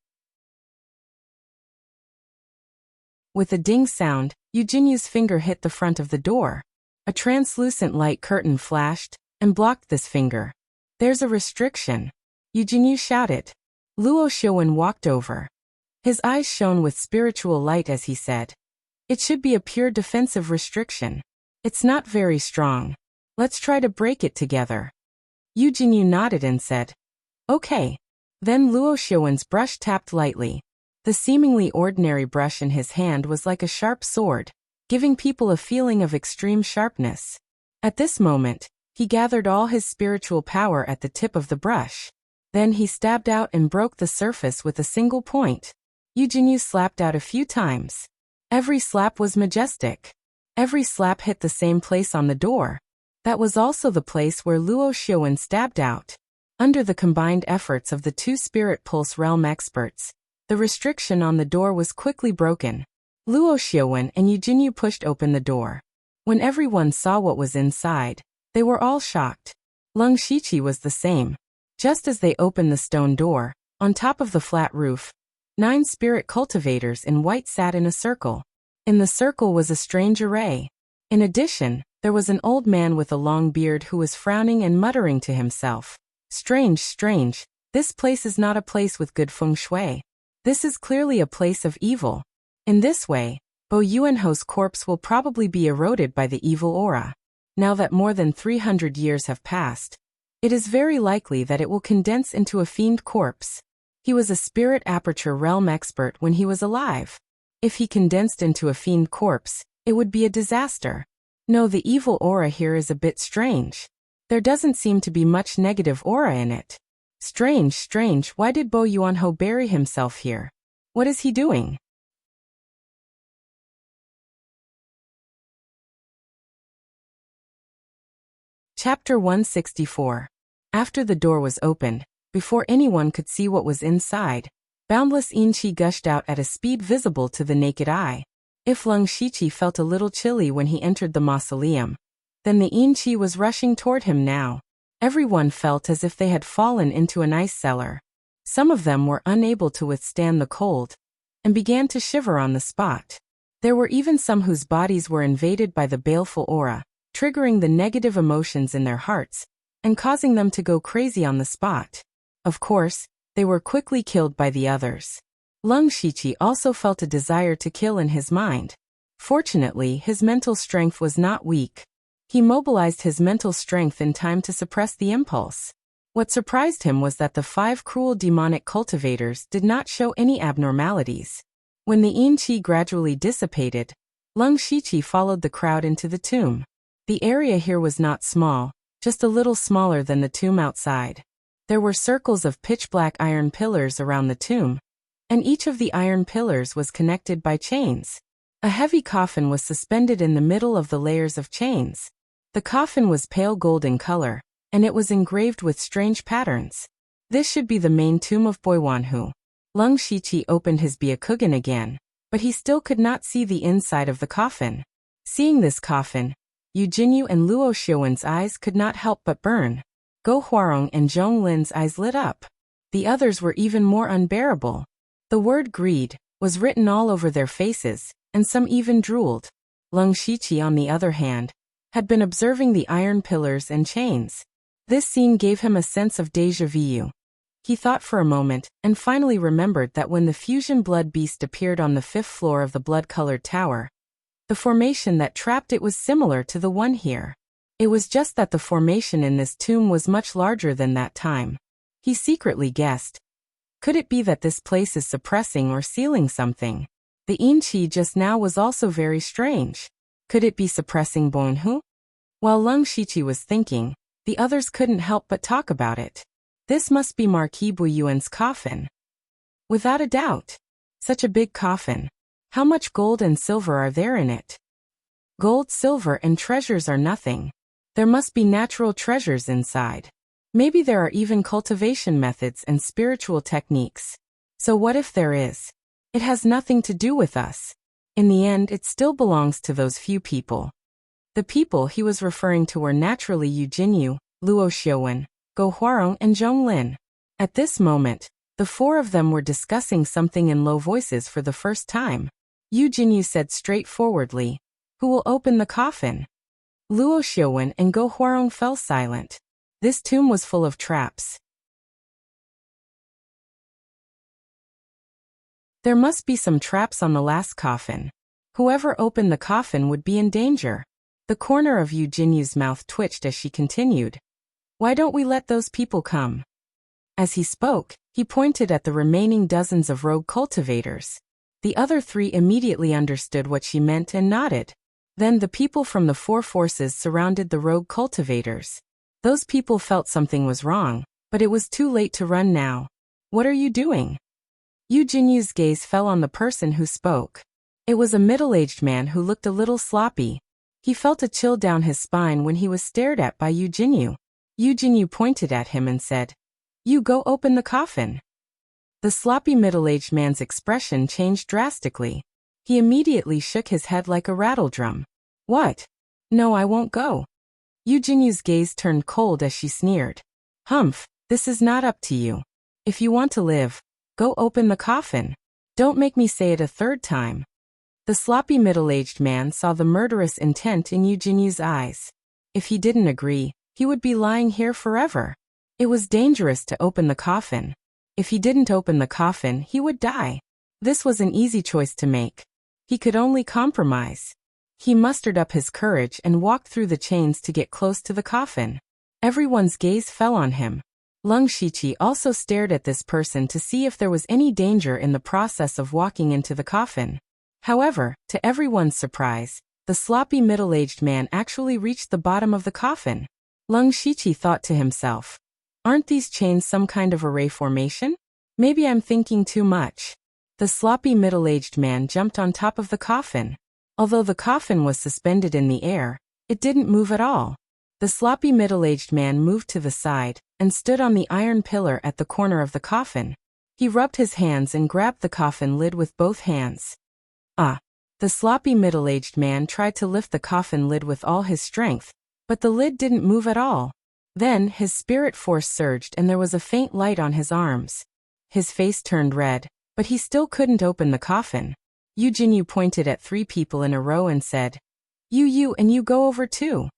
With a ding sound, Eugeniu's finger hit the front of the door. A translucent light curtain flashed and blocked this finger. There's a restriction. Eugeniu shouted. Luo Xiaowen walked over. His eyes shone with spiritual light as he said, "It should be a pure defensive restriction. It's not very strong. Let's try to break it together." Yu Jinyu nodded and said, "Okay." Then Luo Xiaowen's brush tapped lightly. The seemingly ordinary brush in his hand was like a sharp sword, giving people a feeling of extreme sharpness. At this moment, he gathered all his spiritual power at the tip of the brush. Then he stabbed out and broke the surface with a single point. Yu Jinyu slapped out a few times. Every slap was majestic. Every slap hit the same place on the door. That was also the place where Luo Xiaowen stabbed out. Under the combined efforts of the two Spirit Pulse Realm experts, the restriction on the door was quickly broken. Luo Xiaowen and Yu Jinyu pushed open the door. When everyone saw what was inside, they were all shocked. Lung Shiqi was the same. Just as they opened the stone door, on top of the flat roof, 9 spirit cultivators in white sat in a circle. In the circle was a strange array. In addition, there was an old man with a long beard who was frowning and muttering to himself. "Strange, strange, this place is not a place with good feng shui. This is clearly a place of evil. In this way, Bo Yuanho's corpse will probably be eroded by the evil aura. Now that more than 300 years have passed, it is very likely that it will condense into a fiend corpse. He was a spirit aperture realm expert when he was alive. If he condensed into a fiend corpse, it would be a disaster. No, the evil aura here is a bit strange. There doesn't seem to be much negative aura in it. Strange, strange, why did Bo Yuanho bury himself here? What is he doing?" Chapter 164. After the door was opened, before anyone could see what was inside, boundless yin qi gushed out at a speed visible to the naked eye. If Lung Shiqi felt a little chilly when he entered the mausoleum, then the yin qi was rushing toward him now. Everyone felt as if they had fallen into an ice cellar. Some of them were unable to withstand the cold, and began to shiver on the spot. There were even some whose bodies were invaded by the baleful aura, triggering the negative emotions in their hearts, and causing them to go crazy on the spot. Of course, they were quickly killed by the others. Lung Shiqi also felt a desire to kill in his mind. Fortunately, his mental strength was not weak. He mobilized his mental strength in time to suppress the impulse. What surprised him was that the 5 cruel demonic cultivators did not show any abnormalities. When the yin qi gradually dissipated, Lung Shiqi followed the crowd into the tomb. The area here was not small, just a little smaller than the tomb outside. There were circles of pitch-black iron pillars around the tomb, and each of the iron pillars was connected by chains. A heavy coffin was suspended in the middle of the layers of chains. The coffin was pale gold in color, and it was engraved with strange patterns. This should be the main tomb of Boiwanhu. Lung Shiqi opened his Byakugan again, but he still could not see the inside of the coffin. Seeing this coffin, Yu Jinyu and Luo Xiaowen's eyes could not help but burn. Go Huarong and Zhong Lin's eyes lit up. The others were even more unbearable. The word greed was written all over their faces, and some even drooled. Lung Shiqi, on the other hand, had been observing the iron pillars and chains. This scene gave him a sense of déjà vu. He thought for a moment, and finally remembered that when the fusion blood beast appeared on the 5th floor of the blood-colored tower, the formation that trapped it was similar to the one here. It was just that the formation in this tomb was much larger than that time. He secretly guessed. Could it be that this place is suppressing or sealing something? The yin qi just now was also very strange. Could it be suppressing Bonhu? While Lung Shiqi was thinking, the others couldn't help but talk about it. This must be Marquis Buyuan's coffin. Without a doubt. Such a big coffin. How much gold and silver are there in it? Gold, silver, and treasures are nothing. There must be natural treasures inside. Maybe there are even cultivation methods and spiritual techniques. So what if there is? It has nothing to do with us. In the end, it still belongs to those few people. The people he was referring to were naturally Yu Jinyu, Luo Xiaowen, Go Huarong, and Zhong Lin. At this moment, the 4 of them were discussing something in low voices for the first time. Yu Jinyu said straightforwardly, "Who will open the coffin?" Luo Xiaowen and Go Huarong fell silent. This tomb was full of traps. There must be some traps on the last coffin. Whoever opened the coffin would be in danger. The corner of Yu Jinyu's mouth twitched as she continued. Why don't we let those people come? As he spoke, he pointed at the remaining dozens of rogue cultivators. The other three immediately understood what she meant and nodded. Then the people from the four forces surrounded the rogue cultivators. Those people felt something was wrong, but it was too late to run now. What are you doing? Yu Jinyu's gaze fell on the person who spoke. It was a middle-aged man who looked a little sloppy. He felt a chill down his spine when he was stared at by Yu Jinyu. Yu Jinyu pointed at him and said, "You go open the coffin." The sloppy middle-aged man's expression changed drastically. He immediately shook his head like a rattledrum. What? No, I won't go. Yu Jinyu's gaze turned cold as she sneered. Humph, this is not up to you. If you want to live, go open the coffin. Don't make me say it a third time. The sloppy middle-aged man saw the murderous intent in Yu Jinyu's eyes. If he didn't agree, he would be lying here forever. It was dangerous to open the coffin. If he didn't open the coffin, he would die. This was an easy choice to make. He could only compromise. He mustered up his courage and walked through the chains to get close to the coffin. Everyone's gaze fell on him. Lung Shiqi also stared at this person to see if there was any danger in the process of walking into the coffin. However, to everyone's surprise, the sloppy middle-aged man actually reached the bottom of the coffin. Lung Shiqi thought to himself, aren't these chains some kind of array formation? Maybe I'm thinking too much. The sloppy middle-aged man jumped on top of the coffin. Although the coffin was suspended in the air, it didn't move at all. The sloppy middle-aged man moved to the side and stood on the iron pillar at the corner of the coffin. He rubbed his hands and grabbed the coffin lid with both hands. The sloppy middle-aged man tried to lift the coffin lid with all his strength, but the lid didn't move at all. Then his spirit force surged and there was a faint light on his arms. His face turned red, but he still couldn't open the coffin. Yu Jinyu pointed at 3 people in a row and said, You and you go over too.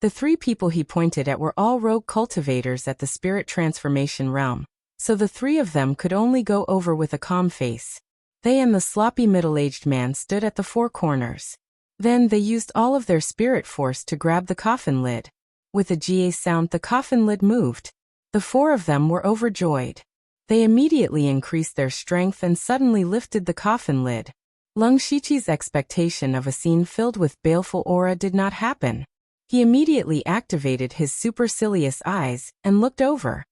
The 3 people he pointed at were all rogue cultivators at the spirit transformation realm, so the 3 of them could only go over with a calm face. They and the sloppy middle-aged man stood at the 4 corners. Then they used all of their spirit force to grab the coffin lid. With a GA sound, the coffin lid moved. The 4 of them were overjoyed. They immediately increased their strength and suddenly lifted the coffin lid. Lung Shiqi's expectation of a scene filled with baleful aura did not happen. He immediately activated his supercilious eyes and looked over.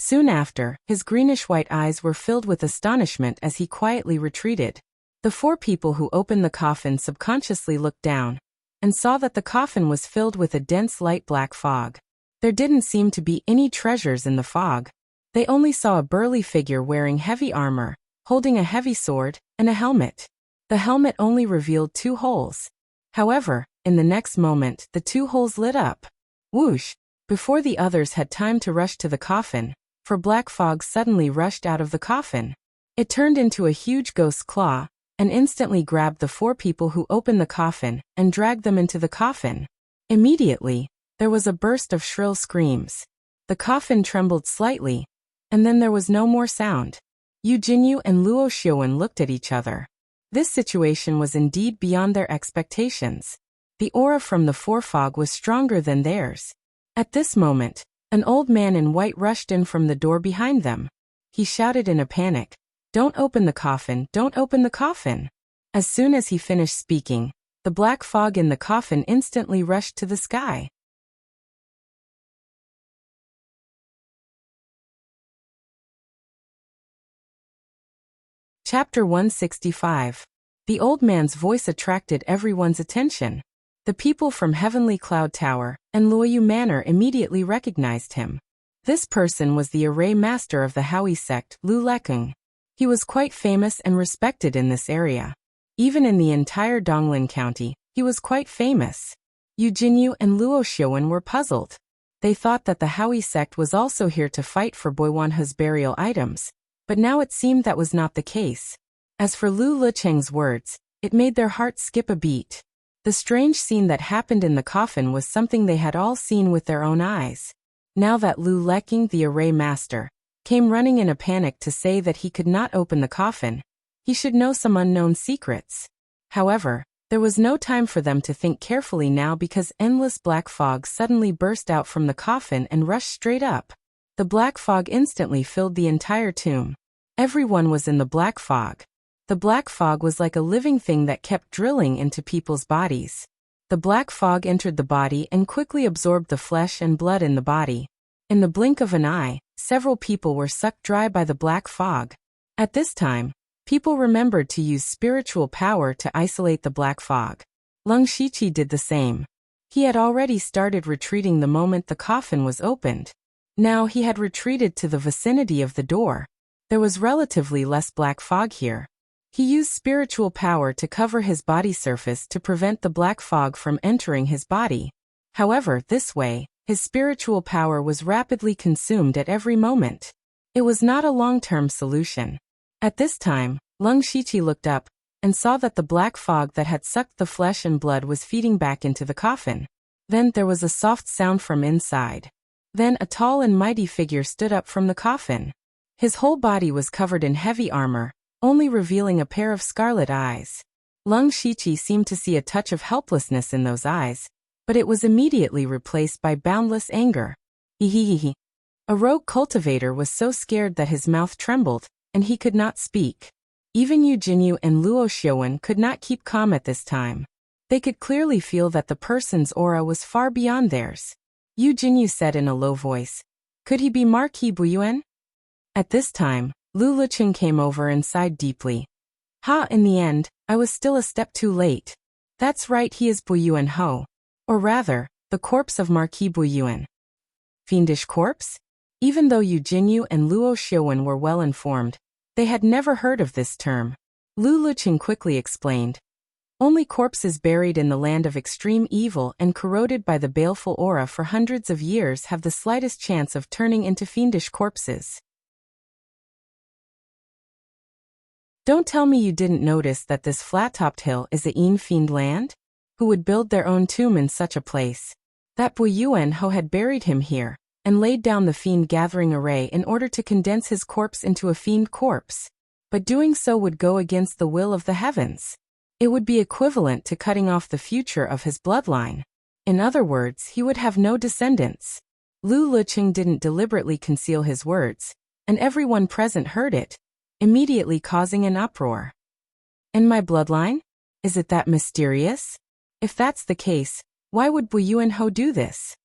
Soon after, his greenish-white eyes were filled with astonishment as he quietly retreated. The 4 people who opened the coffin subconsciously looked down and saw that the coffin was filled with a dense light black fog. There didn't seem to be any treasures in the fog. They only saw a burly figure wearing heavy armor, holding a heavy sword, and a helmet. The helmet only revealed 2 holes. However, in the next moment, the 2 holes lit up. Whoosh! Before the others had time to rush to the coffin, for black fog suddenly rushed out of the coffin. It turned into a huge ghost claw, and instantly grabbed the 4 people who opened the coffin and dragged them into the coffin. Immediately, there was a burst of shrill screams. The coffin trembled slightly, and then there was no more sound. Yu Jinyu and Luo Xiaowen looked at each other. This situation was indeed beyond their expectations. The aura from the 4 fog was stronger than theirs. At this moment, an old man in white rushed in from the door behind them. He shouted in a panic, "Don't open the coffin, don't open the coffin." As soon as he finished speaking, the black fog in the coffin instantly rushed to the sky. Chapter 165. The old man's voice attracted everyone's attention. The people from Heavenly Cloud Tower and Luoyu Manor immediately recognized him. This person was the array master of the Howie sect, Lu Lekung. He was quite famous and respected in this area. Even in the entire Donglin County, he was quite famous. Yu Jinyu and Luo Xiaowen were puzzled. They thought that the Howie sect was also here to fight for Boiwanhe's burial items, but now it seemed that was not the case. As for Lu Licheng's words, it made their hearts skip a beat. The strange scene that happened in the coffin was something they had all seen with their own eyes. Now that Lu Lekung, the array master, came running in a panic to say that he could not open the coffin. He should know some unknown secrets. However, there was no time for them to think carefully now because endless black fog suddenly burst out from the coffin and rushed straight up. The black fog instantly filled the entire tomb. Everyone was in the black fog. The black fog was like a living thing that kept drilling into people's bodies. The black fog entered the body and quickly absorbed the flesh and blood in the body. In the blink of an eye, several people were sucked dry by the black fog. At this time, people remembered to use spiritual power to isolate the black fog. Lung Shiqi did the same. He had already started retreating the moment the coffin was opened. Now he had retreated to the vicinity of the door. There was relatively less black fog here. He used spiritual power to cover his body surface to prevent the black fog from entering his body. However, this way, his spiritual power was rapidly consumed at every moment. It was not a long-term solution. At this time, Lung Shiqi looked up and saw that the black fog that had sucked the flesh and blood was feeding back into the coffin. Then there was a soft sound from inside. Then a tall and mighty figure stood up from the coffin. His whole body was covered in heavy armor, only revealing a pair of scarlet eyes. Lung Shiqi seemed to see a touch of helplessness in those eyes, but it was immediately replaced by boundless anger. Hehehe. A rogue cultivator was so scared that his mouth trembled, and he could not speak. Even Yu Jinyu and Luo Xiaowen could not keep calm at this time. They could clearly feel that the person's aura was far beyond theirs. Yu Jinyu said in a low voice, "Could he be Marquis Buyuan?" At this time, Lu Luqing came over and sighed deeply. In the end, I was still a step too late. That's right, he is Buyuan Ho. Or rather, the corpse of Marquis Buyuan. Fiendish corpse? Even though Yu Jinyu and Luo Xiaowen were well informed, they had never heard of this term. Lu Luqing quickly explained. Only corpses buried in the land of extreme evil and corroded by the baleful aura for hundreds of years have the slightest chance of turning into fiendish corpses. Don't tell me you didn't notice that this flat-topped hill is a fiend land? Who would build their own tomb in such a place? That Buyuan Ho had buried him here, and laid down the fiend gathering array in order to condense his corpse into a fiend corpse. But doing so would go against the will of the heavens. It would be equivalent to cutting off the future of his bloodline. In other words, he would have no descendants. Lu Luqing didn't deliberately conceal his words, and everyone present heard it, immediately causing an uproar. In my bloodline? Is it that mysterious? If that's the case, why would Buyuan Ho do this?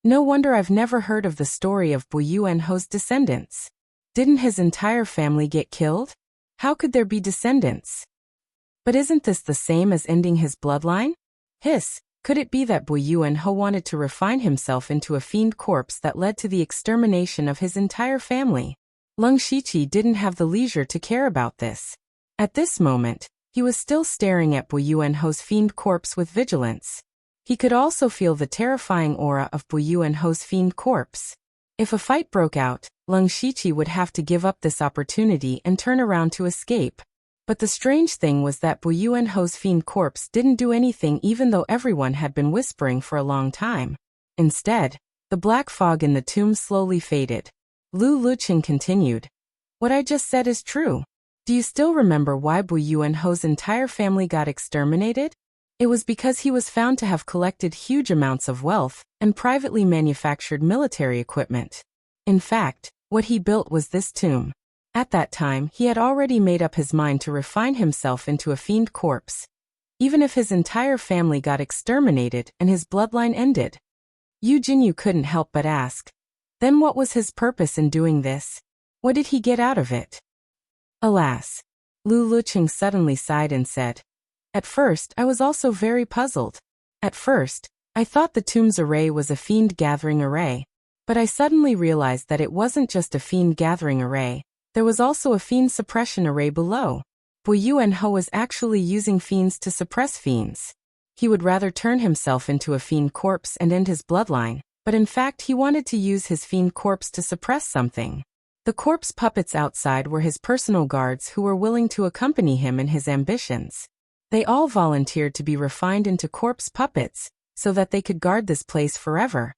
No wonder I've never heard of the story of Buyuan Ho's descendants. Didn't his entire family get killed? How could there be descendants? But isn't this the same as ending his bloodline? Could it be that Buyuan Ho wanted to refine himself into a fiend corpse that led to the extermination of his entire family? Lung Shiqi didn't have the leisure to care about this. At this moment, he was still staring at Buyuan Ho's fiend corpse with vigilance. He could also feel the terrifying aura of Buyuan Ho's fiend corpse. If a fight broke out, Lung Shiqi would have to give up this opportunity and turn around to escape. But the strange thing was that Buyuan Ho's fiend corpse didn't do anything even though everyone had been whispering for a long time. Instead, the black fog in the tomb slowly faded. Lu Luqing continued. What I just said is true. Do you still remember why Buyuan Ho's entire family got exterminated? It was because he was found to have collected huge amounts of wealth and privately manufactured military equipment. In fact, what he built was this tomb. At that time, he had already made up his mind to refine himself into a fiend corpse, even if his entire family got exterminated and his bloodline ended. Yu Jinyu couldn't help but ask, then what was his purpose in doing this? What did he get out of it? Alas, Lu Luqing suddenly sighed and said, at first I was also very puzzled. At first, I thought the tomb's array was a fiend gathering array, but I suddenly realized that it wasn't just a fiend gathering array. There was also a fiend suppression array below. Buyuan Ho was actually using fiends to suppress fiends. He would rather turn himself into a fiend corpse and end his bloodline, but in fact he wanted to use his fiend corpse to suppress something. The corpse puppets outside were his personal guards who were willing to accompany him in his ambitions. They all volunteered to be refined into corpse puppets, so that they could guard this place forever.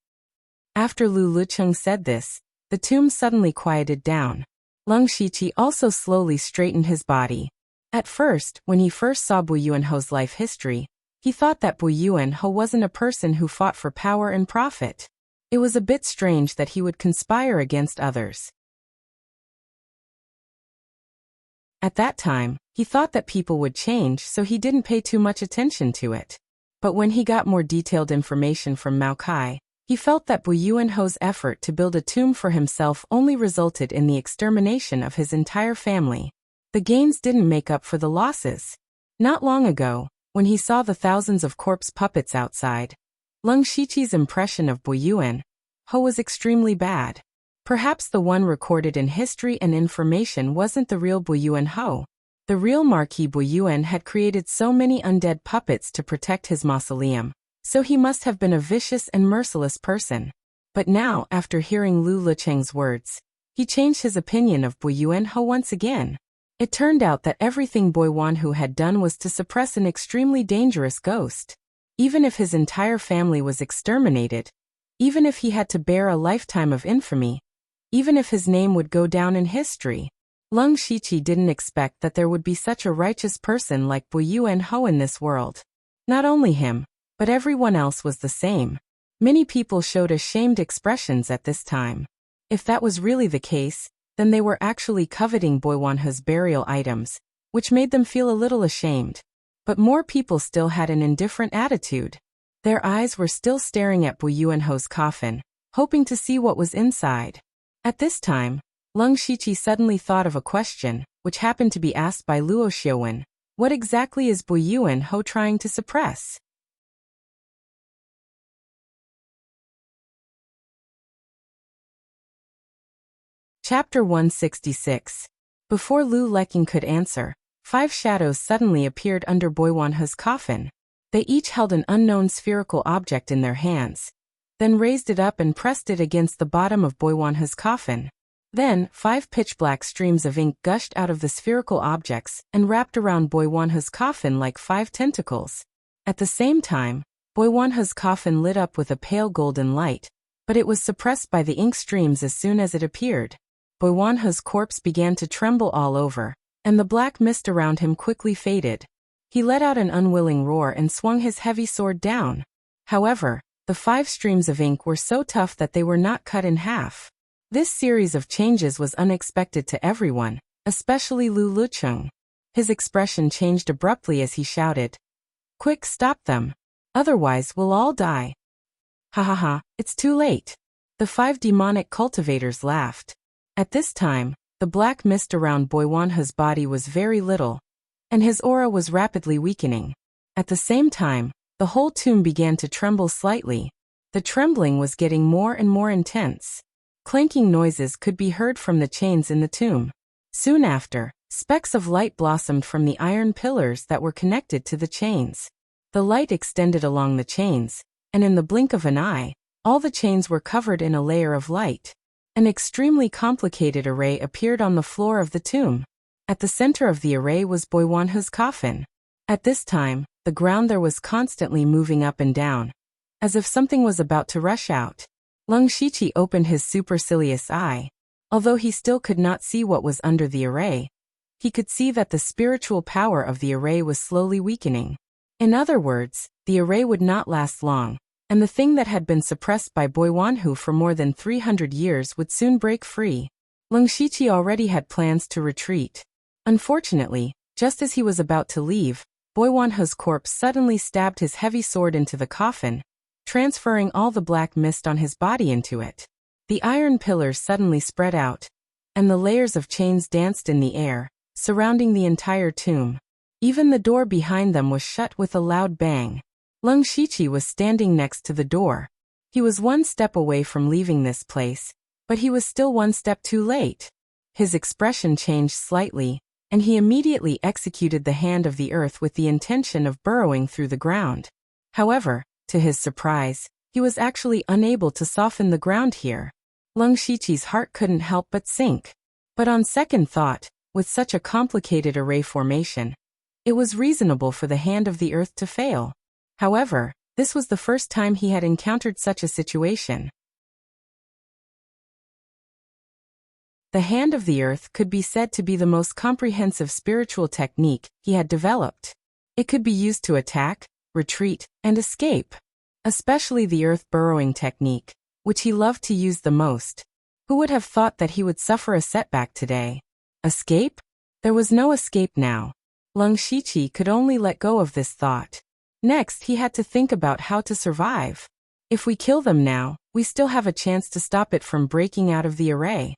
After Lu Luqing said this, the tomb suddenly quieted down. Lung Shiqi also slowly straightened his body. At first, when he first saw Bu Yuanho's life history, he thought that Bu Yuanho wasn't a person who fought for power and profit. It was a bit strange that he would conspire against others. At that time, he thought that people would change, so he didn't pay too much attention to it. But when he got more detailed information from Mao Kai, he felt that Bu Yuanho's effort to build a tomb for himself only resulted in the extermination of his entire family. The gains didn't make up for the losses. Not long ago, when he saw the thousands of corpse puppets outside, Lung Shiqi's impression of Bu Yuanho was extremely bad. Perhaps the one recorded in history and information wasn't the real Bu Yuanho. The real Marquis Bu Yuan had created so many undead puppets to protect his mausoleum, so he must have been a vicious and merciless person. But now, after hearing Lu Licheng's words, he changed his opinion of Bu Yuanho once again. It turned out that everything Bu Yuanho had done was to suppress an extremely dangerous ghost. Even if his entire family was exterminated, even if he had to bear a lifetime of infamy, even if his name would go down in history, Lung Shiqi didn't expect that there would be such a righteous person like Bu Yuanho in this world. Not only him, but everyone else was the same. Many people showed ashamed expressions at this time. If that was really the case, then they were actually coveting Bu Yuanho's burial items, which made them feel a little ashamed. But more people still had an indifferent attitude. Their eyes were still staring at Bu Yuanho's coffin, hoping to see what was inside. At this time, Lung Shiqi suddenly thought of a question, which happened to be asked by Luo Xiuwen. What exactly is Bu Yuanho trying to suppress? Chapter 166. Before Lu Leqing could answer, 5 shadows suddenly appeared under Bu Yuanho's coffin. They each held an unknown spherical object in their hands, then raised it up and pressed it against the bottom of Bu Yuanho's coffin. Then, 5 pitch-black streams of ink gushed out of the spherical objects and wrapped around Bu Yuanho's coffin like 5 tentacles. At the same time, Bu Yuanho's coffin lit up with a pale golden light, but it was suppressed by the ink streams as soon as it appeared. Bu Yuanho's corpse began to tremble all over, and the black mist around him quickly faded. He let out an unwilling roar and swung his heavy sword down. However, the 5 streams of ink were so tough that they were not cut in half. This series of changes was unexpected to everyone, especially Lu Licheng. His expression changed abruptly as he shouted, "Quick, stop them! Otherwise we'll all die!" "Ha ha ha, it's too late!" The 5 demonic cultivators laughed. At this time, the black mist around Bu Yuanho's body was very little, and his aura was rapidly weakening. At the same time, the whole tomb began to tremble slightly. The trembling was getting more and more intense. Clanking noises could be heard from the chains in the tomb. Soon after, specks of light blossomed from the iron pillars that were connected to the chains. The light extended along the chains, and in the blink of an eye, all the chains were covered in a layer of light. An extremely complicated array appeared on the floor of the tomb. At the center of the array was Bu Yuanho's coffin. At this time, the ground there was constantly moving up and down, as if something was about to rush out. Lung Shiqi opened his supercilious eye. Although he still could not see what was under the array, he could see that the spiritual power of the array was slowly weakening. In other words, the array would not last long, and the thing that had been suppressed by Bu Yuanho for more than 300 years would soon break free. Lung Shiqi already had plans to retreat. Unfortunately, just as he was about to leave, Bu Yuanho's corpse suddenly stabbed his heavy sword into the coffin, transferring all the black mist on his body into it. The iron pillars suddenly spread out, and the layers of chains danced in the air, surrounding the entire tomb. Even the door behind them was shut with a loud bang. Lung Shiqi was standing next to the door. He was one step away from leaving this place, but he was still one step too late. His expression changed slightly, and he immediately executed the hand of the earth with the intention of burrowing through the ground. However, to his surprise, he was actually unable to soften the ground here. Lung Shiqi's heart couldn't help but sink. But on second thought, with such a complicated array formation, it was reasonable for the hand of the earth to fail. However, this was the first time he had encountered such a situation. The Hand of the Earth could be said to be the most comprehensive spiritual technique he had developed. It could be used to attack, retreat, and escape. Especially the earth burrowing technique, which he loved to use the most. Who would have thought that he would suffer a setback today? Escape? There was no escape now. Lung Shiqi could only let go of this thought. Next, he had to think about how to survive. If we kill them now, we still have a chance to stop it from breaking out of the array.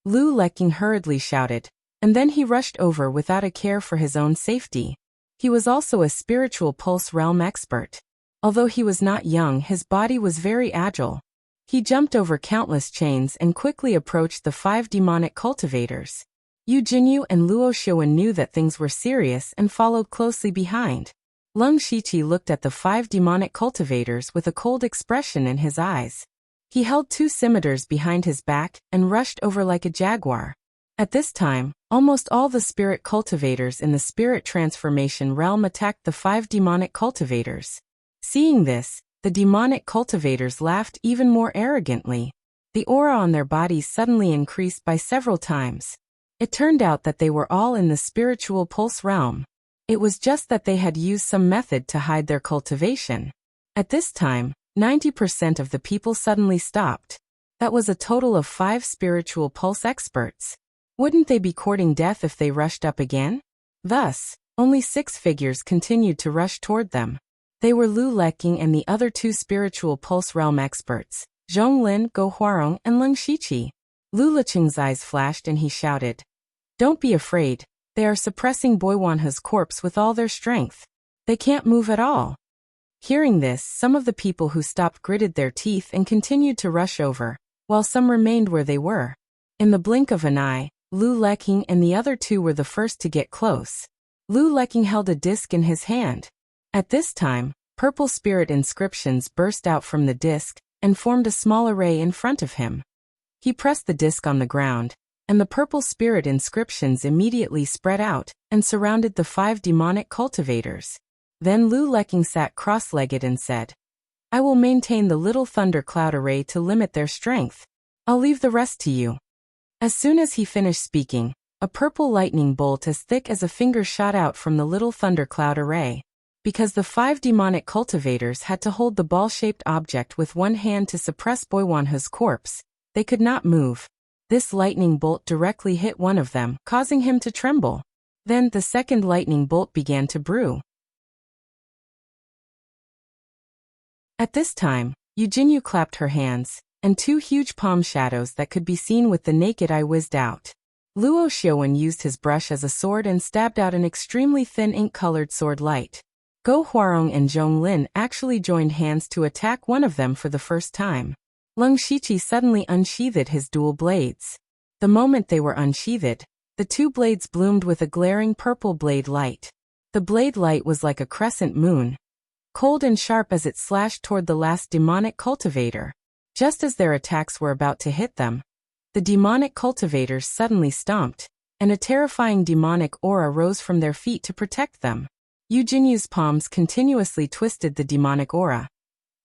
Lu Leqing hurriedly shouted, and then he rushed over without a care for his own safety. He was also a spiritual pulse realm expert. Although he was not young, his body was very agile. He jumped over countless chains and quickly approached the 5 demonic cultivators. Yu Jinyu and Luo Xiaowen knew that things were serious and followed closely behind. Lung Shiqi looked at the 5 demonic cultivators with a cold expression in his eyes. He held 2 scimitars behind his back and rushed over like a jaguar. At this time, almost all the spirit cultivators in the spirit transformation realm attacked the 5 demonic cultivators. Seeing this, the demonic cultivators laughed even more arrogantly. The aura on their bodies suddenly increased by several times. It turned out that they were all in the spiritual pulse realm. It was just that they had used some method to hide their cultivation. At this time, 90% of the people suddenly stopped. That was a total of 5 spiritual pulse experts. Wouldn't they be courting death if they rushed up again? Thus, only 6 figures continued to rush toward them. They were Lu Leqing and the other 2 spiritual pulse realm experts, Zhonglin, Go Huarong, and Lung Shiqi. Lu Leqing's eyes flashed and he shouted, "Don't be afraid, they are suppressing Boiwanhe's corpse with all their strength. They can't move at all." Hearing this, some of the people who stopped gritted their teeth and continued to rush over, while some remained where they were. In the blink of an eye, Lu Leqing and the other 2 were the first to get close. Lu Leqing held a disc in his hand. At this time, purple spirit inscriptions burst out from the disc and formed a small array in front of him. He pressed the disc on the ground, and the purple spirit inscriptions immediately spread out and surrounded the 5 demonic cultivators. Then Lu Leqing sat cross-legged and said, "I will maintain the little thunder cloud array to limit their strength. I'll leave the rest to you." As soon as he finished speaking, a purple lightning bolt as thick as a finger shot out from the little thundercloud array. Because the 5 demonic cultivators had to hold the ball-shaped object with one hand to suppress Boiwanhe's corpse, they could not move. This lightning bolt directly hit one of them, causing him to tremble. Then the second lightning bolt began to brew. At this time, Yu Jinyu clapped her hands, and 2 huge palm shadows that could be seen with the naked eye whizzed out. Luo Xiaowen used his brush as a sword and stabbed out an extremely thin ink-colored sword light. Go Huarong and Zhonglin actually joined hands to attack one of them for the first time. Lung Shiqi suddenly unsheathed his dual blades. The moment they were unsheathed, the 2 blades bloomed with a glaring purple blade light. The blade light was like a crescent moon, cold and sharp as it slashed toward the last demonic cultivator. Just as their attacks were about to hit them, the demonic cultivators suddenly stomped, and a terrifying demonic aura rose from their feet to protect them. Yu Jinyu's palms continuously twisted the demonic aura.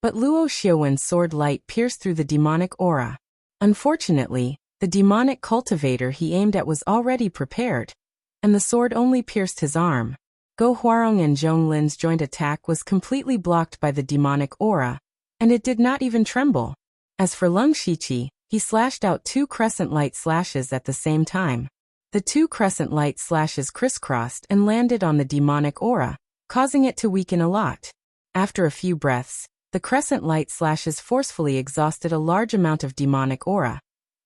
But Luo Xiaowen's sword light pierced through the demonic aura. Unfortunately, the demonic cultivator he aimed at was already prepared, and the sword only pierced his arm. Go Huarong and Zhonglin's joint attack was completely blocked by the demonic aura, and it did not even tremble. As for Lung Shiqi, he slashed out 2 crescent light slashes at the same time. The 2 crescent light slashes crisscrossed and landed on the demonic aura, causing it to weaken a lot. After a few breaths, the crescent light slashes forcefully exhausted a large amount of demonic aura.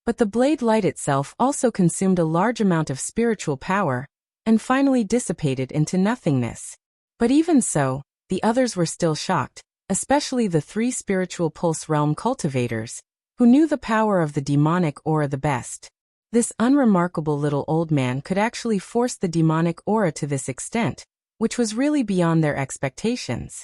But the blade light itself also consumed a large amount of spiritual power, and finally dissipated into nothingness. But even so, the others were still shocked, especially the 3 spiritual pulse realm cultivators, who knew the power of the demonic aura the best. This unremarkable little old man could actually force the demonic aura to this extent, which was really beyond their expectations.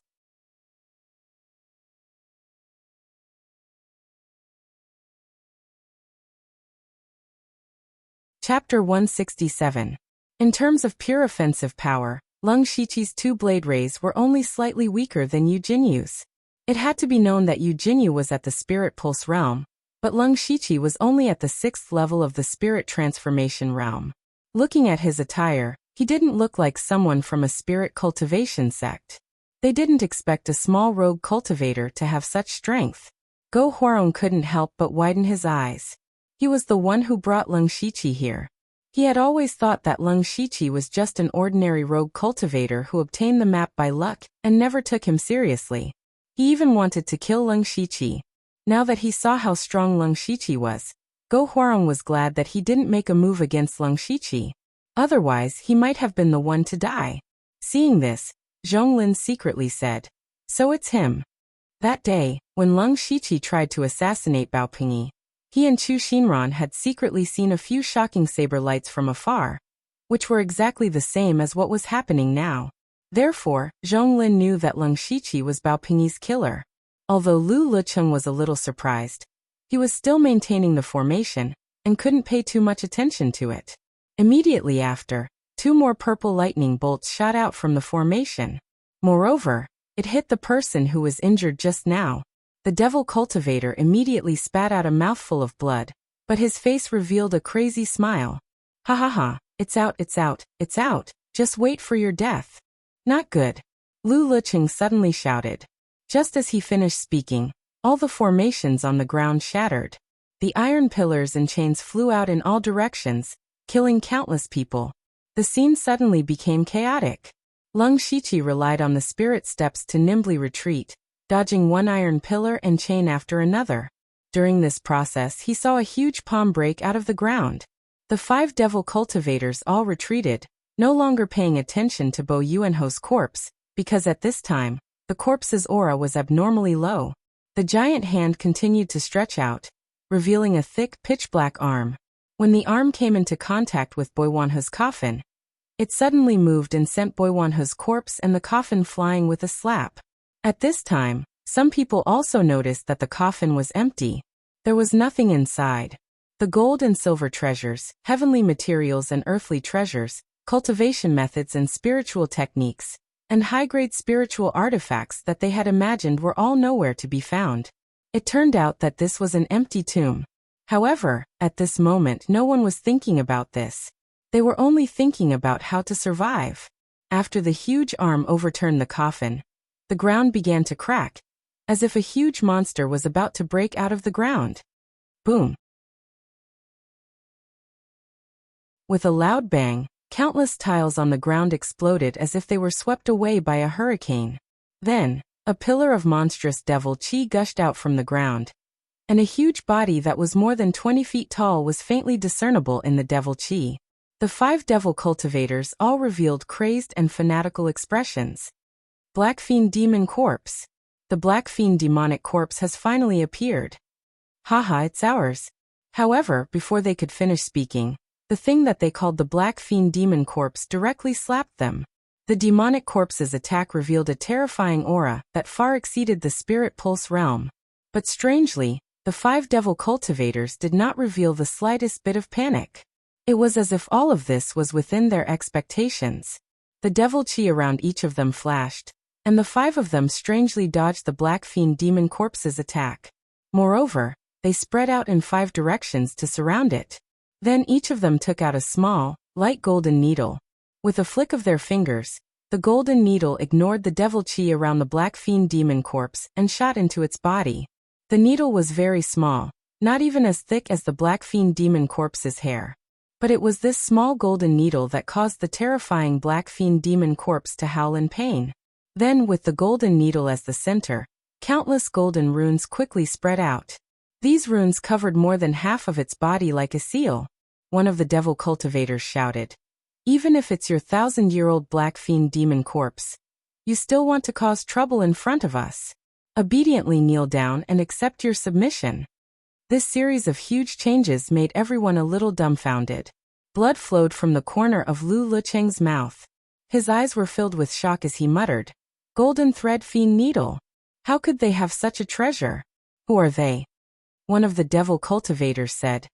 Chapter 167. In terms of pure offensive power, Lung Shiqi's 2 blade rays were only slightly weaker than Yu Jinyu's. It had to be known that Yu Jinyu was at the spirit pulse realm, But Leng Shiqi was only at the 6th level of the spirit transformation realm. Looking at his attire, he didn't look like someone from a spirit cultivation sect. They didn't expect a small rogue cultivator to have such strength. Go Huarong couldn't help but widen his eyes. He was the one who brought Leng Shiqi here. He had always thought that Leng Shiqi was just an ordinary rogue cultivator who obtained the map by luck and never took him seriously. He even wanted to kill Leng Shiqi. Now that he saw how strong Leng Shiqi was, Go Huarong was glad that he didn't make a move against Leng Shiqi. Otherwise, he might have been the one to die. Seeing this, Zhonglin secretly said, "So it's him." That day, when Leng Shiqi tried to assassinate Baopingyi, he and Chu Xinran had secretly seen a few shocking saber lights from afar, which were exactly the same as what was happening now. Therefore, Zhonglin knew that Leng Shiqi was Baopingyi's killer. Although Lu Licheng was a little surprised, he was still maintaining the formation and couldn't pay too much attention to it. Immediately after, 2 more purple lightning bolts shot out from the formation. Moreover, it hit the person who was injured just now. The devil cultivator immediately spat out a mouthful of blood, but his face revealed a crazy smile. "Ha ha ha, it's out, it's out, it's out, just wait for your death." "Not good," Lu Licheng suddenly shouted. Just as he finished speaking, all the formations on the ground shattered. The iron pillars and chains flew out in all directions, killing countless people. The scene suddenly became chaotic. Leng Shiqi relied on the spirit steps to nimbly retreat, dodging one iron pillar and chain after another. During this process, he saw a huge palm break out of the ground. The 5 devil cultivators all retreated, no longer paying attention to Bo Yuanho's corpse, because at this time, the corpse's aura was abnormally low. The giant hand continued to stretch out, revealing a thick, pitch-black arm. When the arm came into contact with Boyuanho's coffin, it suddenly moved and sent Boyuanho's corpse and the coffin flying with a slap. At this time, some people also noticed that the coffin was empty. There was nothing inside. The gold and silver treasures, heavenly materials and earthly treasures, cultivation methods and spiritual techniques, and high-grade spiritual artifacts that they had imagined were all nowhere to be found. It turned out that this was an empty tomb. However, at this moment no one was thinking about this. They were only thinking about how to survive. After the huge arm overturned the coffin, the ground began to crack, as if a huge monster was about to break out of the ground. Boom! With a loud bang, countless tiles on the ground exploded as if they were swept away by a hurricane. Then, a pillar of monstrous devil chi gushed out from the ground, and a huge body that was more than 20 feet tall was faintly discernible in the devil chi. The 5 devil cultivators all revealed crazed and fanatical expressions. Black Fiend Demon Corpse. The Black Fiend demonic corpse has finally appeared. Haha, it's ours. However, before they could finish speaking, the thing that they called the Black Fiend Demon Corpse directly slapped them. The demonic corpse's attack revealed a terrifying aura that far exceeded the spirit pulse realm. But strangely, the 5 devil cultivators did not reveal the slightest bit of panic. It was as if all of this was within their expectations. The devil chi around each of them flashed, and the 5 of them strangely dodged the Black Fiend Demon Corpse's attack. Moreover, they spread out in 5 directions to surround it. Then each of them took out a small, light golden needle. With a flick of their fingers, the golden needle ignored the devil chi around the Black Fiend Demon Corpse and shot into its body. The needle was very small, not even as thick as the Black Fiend Demon Corpse's hair. But it was this small golden needle that caused the terrifying Black Fiend Demon Corpse to howl in pain. Then, with the golden needle as the center, countless golden runes quickly spread out. These runes covered more than half of its body like a seal. One of the devil cultivators shouted, "Even if it's your 1,000-year-old Black Fiend Demon Corpse, you still want to cause trouble in front of us. Obediently kneel down and accept your submission." This series of huge changes made everyone a little dumbfounded. Blood flowed from the corner of Lu Licheng's mouth. His eyes were filled with shock as he muttered, "Golden Thread Fiend Needle. How could they have such a treasure? Who are they?" One of the devil cultivators said,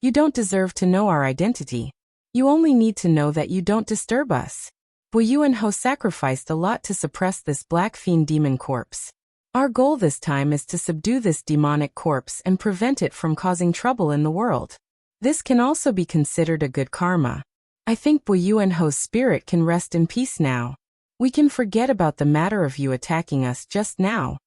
"You don't deserve to know our identity. You only need to know that you don't disturb us. Bo Yuanho sacrificed a lot to suppress this Black Fiend Demon Corpse. Our goal this time is to subdue this demonic corpse and prevent it from causing trouble in the world. This can also be considered a good karma. I think Bu Yuanho's spirit can rest in peace now. We can forget about the matter of you attacking us just now."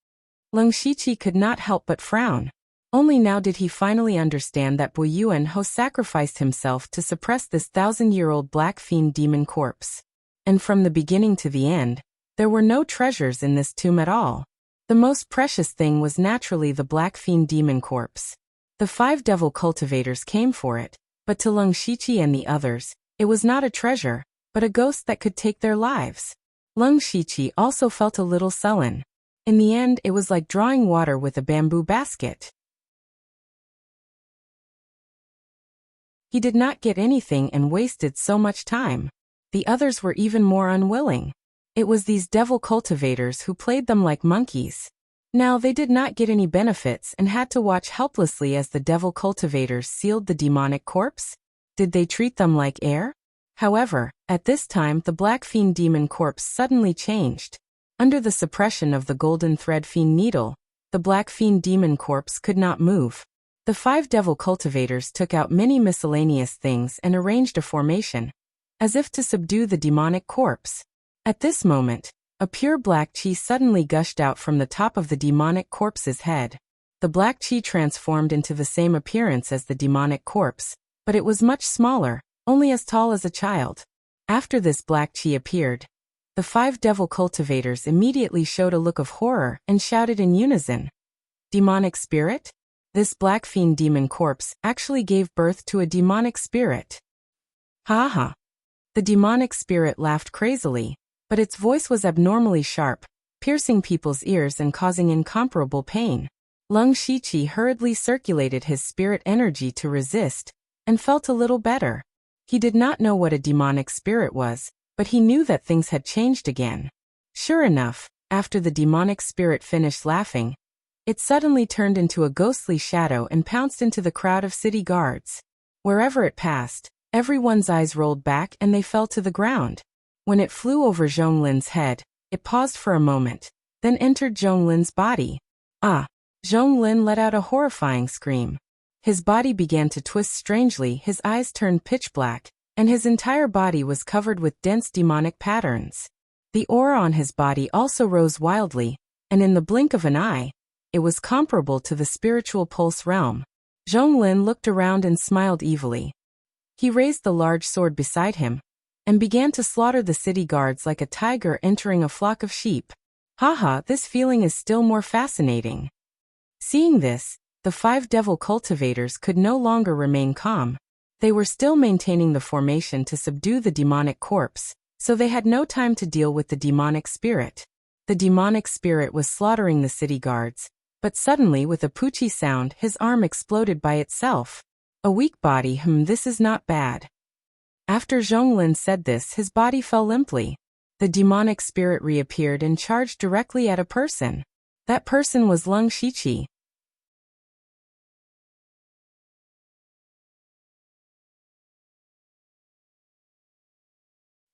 Leng Shiqi could not help but frown. Only now did he finally understand that Bu Yuanho sacrificed himself to suppress this 1,000-year-old black fiend demon corpse. And from the beginning to the end, there were no treasures in this tomb at all. The most precious thing was naturally the black fiend demon corpse. The 5 devil cultivators came for it, but to Leng Shiqi and the others, it was not a treasure, but a ghost that could take their lives. Leng Shiqi also felt a little sullen. In the end, it was like drawing water with a bamboo basket. He did not get anything and wasted so much time. The others were even more unwilling. It was these devil cultivators who played them like monkeys. Now they did not get any benefits and had to watch helplessly as the devil cultivators sealed the demonic corpse. Did they treat them like air? However, at this time the black fiend demon corpse suddenly changed. Under the suppression of the golden thread fiend needle, the black fiend demon corpse could not move. The 5 devil cultivators took out many miscellaneous things and arranged a formation, as if to subdue the demonic corpse. At this moment, a pure black chi suddenly gushed out from the top of the demonic corpse's head. The black chi transformed into the same appearance as the demonic corpse, but it was much smaller, only as tall as a child. After this black chi appeared, the 5 devil cultivators immediately showed a look of horror and shouted in unison, "Demonic spirit? This black fiend demon corpse actually gave birth to a demonic spirit." Ha ha! The demonic spirit laughed crazily, but its voice was abnormally sharp, piercing people's ears and causing incomparable pain. Leng Shiqi hurriedly circulated his spirit energy to resist, and felt a little better. He did not know what a demonic spirit was, but he knew that things had changed again. Sure enough, after the demonic spirit finished laughing, it suddenly turned into a ghostly shadow and pounced into the crowd of city guards. Wherever it passed, everyone's eyes rolled back and they fell to the ground. When it flew over Zhonglin's head, it paused for a moment, then entered Zhonglin's body. Ah! Zhonglin let out a horrifying scream. His body began to twist strangely, his eyes turned pitch black, and his entire body was covered with dense demonic patterns. The aura on his body also rose wildly, and in the blink of an eye, it was comparable to the spiritual pulse realm. Zhonglin looked around and smiled evilly. He raised the large sword beside him, and began to slaughter the city guards like a tiger entering a flock of sheep. Haha, this feeling is still more fascinating. Seeing this, the 5 devil cultivators could no longer remain calm. They were still maintaining the formation to subdue the demonic corpse, so they had no time to deal with the demonic spirit. The demonic spirit was slaughtering the city guards, but suddenly with a poochie sound his arm exploded by itself. A weak body, this is not bad. After Zhonglin said this, his body fell limply. The demonic spirit reappeared and charged directly at a person. That person was Leng Shiqi.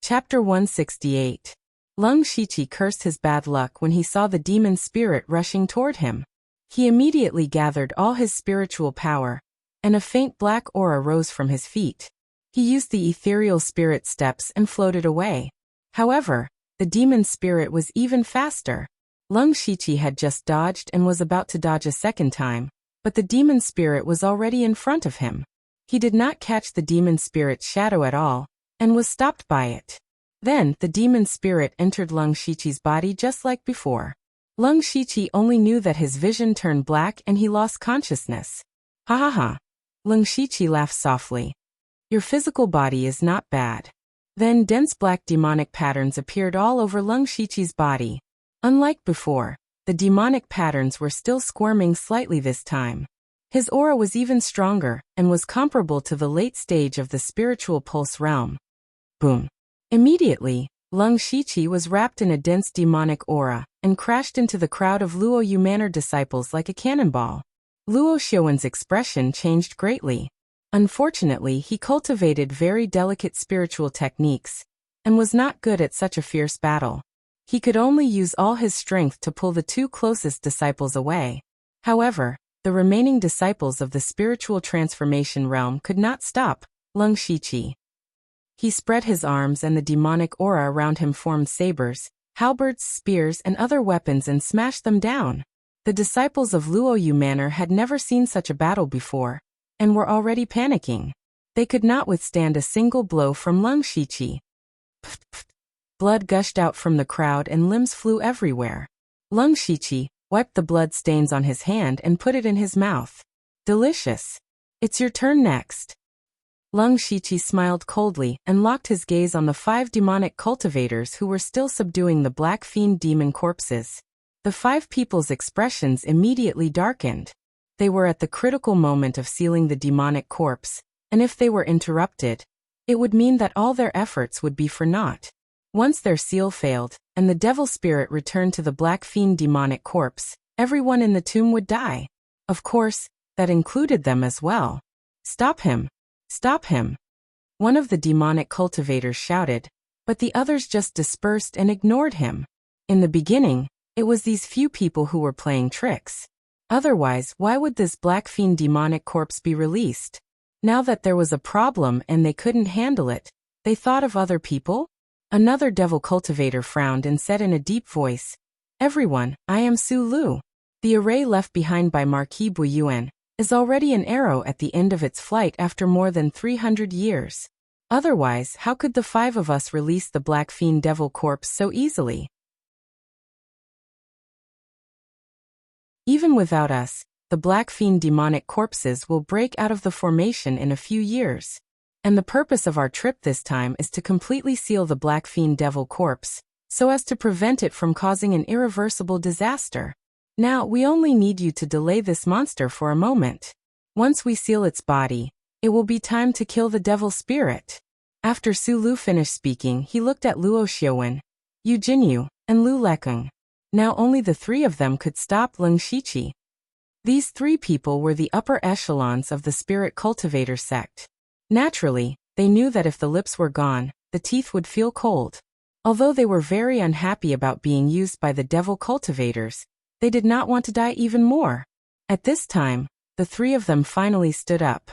Chapter 168. Leng Shiqi cursed his bad luck when he saw the demon spirit rushing toward him. He immediately gathered all his spiritual power, and a faint black aura rose from his feet. He used the ethereal spirit steps and floated away. However, the demon spirit was even faster. Leng Shiqi had just dodged and was about to dodge a second time, but the demon spirit was already in front of him. He did not catch the demon spirit's shadow at all, and was stopped by it. Then, the demon spirit entered Leng Shiqi's body just like before. Leng Shiqi only knew that his vision turned black and he lost consciousness. Ha ha ha. Leng Shiqi laughed softly. Your physical body is not bad. Then dense black demonic patterns appeared all over Leng Shiqi's body. Unlike before, the demonic patterns were still squirming slightly this time. His aura was even stronger, and was comparable to the late stage of the spiritual pulse realm. Boom. Immediately, Leng Shiqi was wrapped in a dense demonic aura, and crashed into the crowd of Luo Yuman'er disciples like a cannonball. Luo Xiuwen's expression changed greatly. Unfortunately, he cultivated very delicate spiritual techniques, and was not good at such a fierce battle. He could only use all his strength to pull the two closest disciples away. However, the remaining disciples of the spiritual transformation realm could not stop Lung Shiqi. He spread his arms and the demonic aura around him formed sabers, halberds, spears, and other weapons and smashed them down. The disciples of Luoyu Manor had never seen such a battle before, and were already panicking. They could not withstand a single blow from Lung Shiqi. Blood gushed out from the crowd and limbs flew everywhere. Lung Shiqi wiped the blood stains on his hand and put it in his mouth. Delicious. It's your turn next. Lung Shiqi smiled coldly and locked his gaze on the 5 demonic cultivators who were still subduing the black fiend demon corpses. The 5 people's expressions immediately darkened. They were at the critical moment of sealing the demonic corpse, and if they were interrupted, it would mean that all their efforts would be for naught. Once their seal failed, and the devil spirit returned to the black fiend demonic corpse, everyone in the tomb would die. Of course, that included them as well. Stop him! Stop him! One of the demonic cultivators shouted, but the others just dispersed and ignored him. In the beginning, it was these few people who were playing tricks. Otherwise, why would this black fiend demonic corpse be released? Now that there was a problem and they couldn't handle it, they thought of other people? Another devil cultivator frowned and said in a deep voice, "Everyone, I am Su Lu. The array left behind by Marquis Buyuan is already an arrow at the end of its flight after more than 300 years. Otherwise, how could the 5 of us release the black fiend devil corpse so easily? Even without us, the black fiend demonic corpses will break out of the formation in a few years. And the purpose of our trip this time is to completely seal the black fiend devil corpse, so as to prevent it from causing an irreversible disaster. Now, we only need you to delay this monster for a moment. Once we seal its body, it will be time to kill the devil spirit." After Su Lu finished speaking, he looked at Luo Xiaowen, Yu Jinyu, and Lu Lekeng. Now only the 3 of them could stop Lung Shiqi. These 3 people were the upper echelons of the spirit cultivator sect. Naturally, they knew that if the lips were gone, the teeth would feel cold. Although they were very unhappy about being used by the devil cultivators, they did not want to die even more. At this time, the 3 of them finally stood up.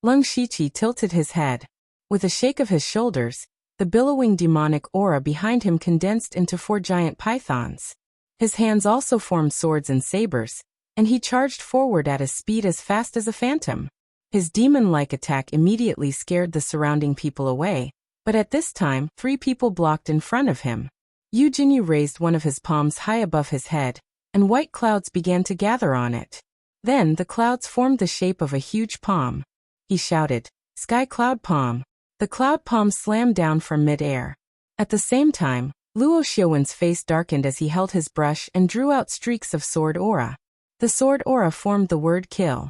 Lung Shiqi tilted his head. With a shake of his shoulders, the billowing demonic aura behind him condensed into 4 giant pythons. His hands also formed swords and sabers, and he charged forward at a speed as fast as a phantom. His demon-like attack immediately scared the surrounding people away, but at this time, 3 people blocked in front of him. Yu Jinyu raised one of his palms high above his head, and white clouds began to gather on it. Then the clouds formed the shape of a huge palm. He shouted, "Sky Cloud Palm." The cloud palm slammed down from mid-air. At the same time, Luo Xiaowen's face darkened as he held his brush and drew out streaks of sword aura. The sword aura formed the word kill.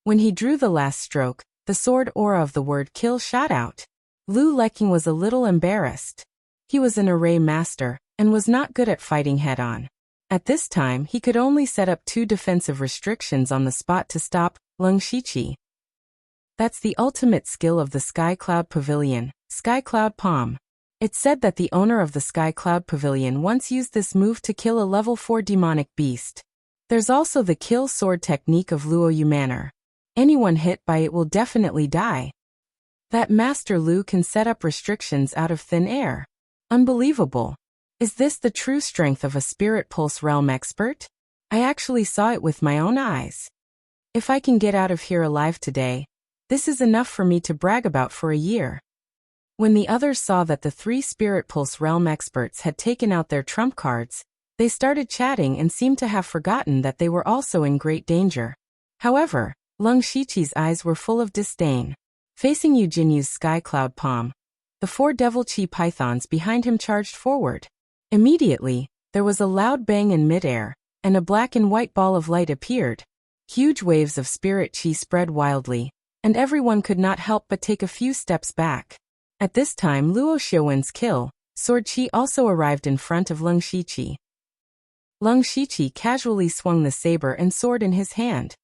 When he drew the last stroke, the sword aura of the word kill shot out. Lu Lekeng was a little embarrassed. He was an array master, and was not good at fighting head-on. At this time, he could only set up 2 defensive restrictions on the spot to stop Lung Shiqi. That's the ultimate skill of the Sky Cloud Pavilion, Sky Cloud Palm. It's said that the owner of the Sky Cloud Pavilion once used this move to kill a level 4 demonic beast. There's also the kill sword technique of Luoyu Manor. Anyone hit by it will definitely die. That Master Lu can set up restrictions out of thin air. Unbelievable. Is this the true strength of a Spirit Pulse Realm expert? I actually saw it with my own eyes. If I can get out of here alive today, this is enough for me to brag about for a year. When the others saw that the 3 Spirit Pulse Realm experts had taken out their trump cards, they started chatting and seemed to have forgotten that they were also in great danger. However, Lung Shiqi's eyes were full of disdain. Facing Yu Jinyu's Sky Cloud Palm, the 4 Devil Chi pythons behind him charged forward. Immediately, there was a loud bang in midair, and a black and white ball of light appeared. Huge waves of spirit chi spread wildly, and everyone could not help but take a few steps back. At this time, Luo Xiaowen's kill sword chi also arrived in front of Lung Shiqi. Lung Shiqi casually swung the saber and sword in his hand.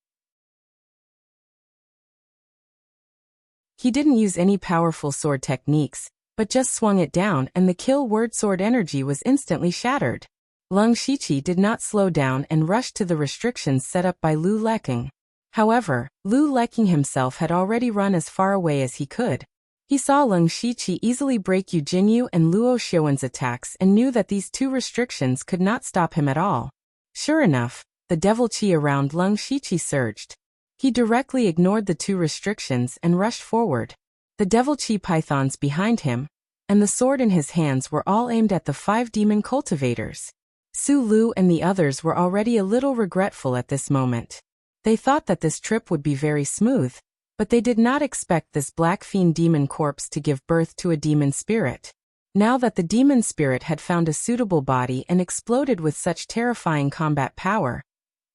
He didn't use any powerful sword techniques, but just swung it down and the kill word sword energy was instantly shattered. Lung Shiqi did not slow down and rushed to the restrictions set up by Lu Leqing. However, Lu Leqing himself had already run as far away as he could. He saw Lung Shiqi easily break Yu Jinyu and Luo Xiuwen's attacks and knew that these two restrictions could not stop him at all. Sure enough, the devil qi around Lung Shiqi surged. He directly ignored the two restrictions and rushed forward. The devil qi pythons behind him, and the sword in his hands were all aimed at the 5 demon cultivators. Su Lu and the others were already a little regretful at this moment. They thought that this trip would be very smooth, but they did not expect this black fiend demon corpse to give birth to a demon spirit. Now that the demon spirit had found a suitable body and exploded with such terrifying combat power,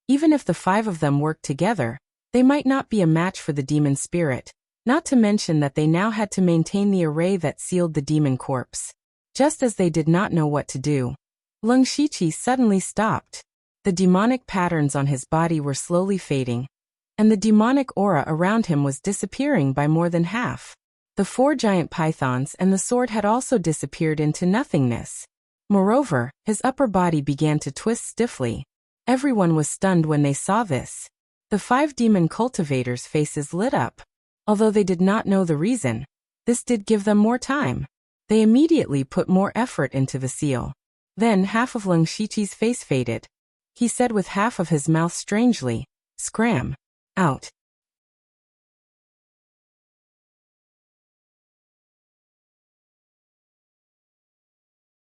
even if the 5 of them worked together, they might not be a match for the demon spirit, not to mention that they now had to maintain the array that sealed the demon corpse. Just as they did not know what to do, Lung Shiqi suddenly stopped. The demonic patterns on his body were slowly fading, and the demonic aura around him was disappearing by more than half. The 4 giant pythons and the sword had also disappeared into nothingness. Moreover, his upper body began to twist stiffly. Everyone was stunned when they saw this. The 5 demon cultivators' faces lit up. Although they did not know the reason, this did give them more time. They immediately put more effort into the seal. Then half of Lung Shiqi's face faded. He said with half of his mouth strangely, "Scram. Out."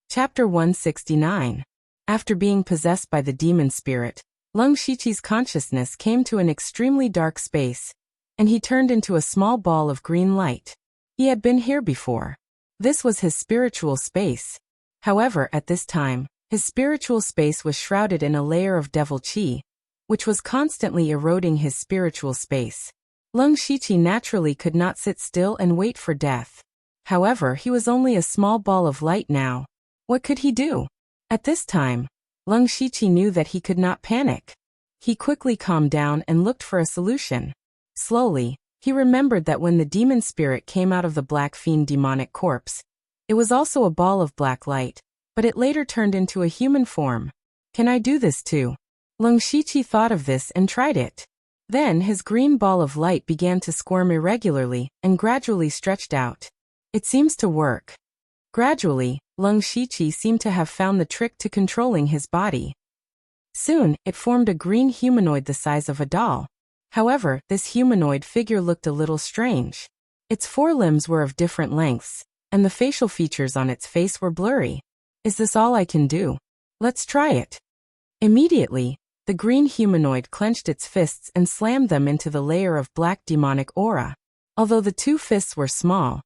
Chapter 169. After being possessed by the demon spirit, Lung Shiqi's consciousness came to an extremely dark space, and he turned into a small ball of green light. He had been here before. This was his spiritual space. However, at this time, his spiritual space was shrouded in a layer of devil qi, which was constantly eroding his spiritual space. Lung Shiqi naturally could not sit still and wait for death. However, he was only a small ball of light now. What could he do? At this time, Lung Shiqi knew that he could not panic. He quickly calmed down and looked for a solution. Slowly, he remembered that when the demon spirit came out of the black fiend demonic corpse, it was also a ball of black light, but it later turned into a human form. Can I do this too? Lung Shiqi thought of this and tried it. Then his green ball of light began to squirm irregularly and gradually stretched out. It seems to work. Gradually, Lung Shiqi seemed to have found the trick to controlling his body. Soon, it formed a green humanoid the size of a doll. However, this humanoid figure looked a little strange. Its 4 limbs were of different lengths, and the facial features on its face were blurry. Is this all I can do? Let's try it. Immediately, the green humanoid clenched its fists and slammed them into the layer of black demonic aura. Although the 2 fists were small,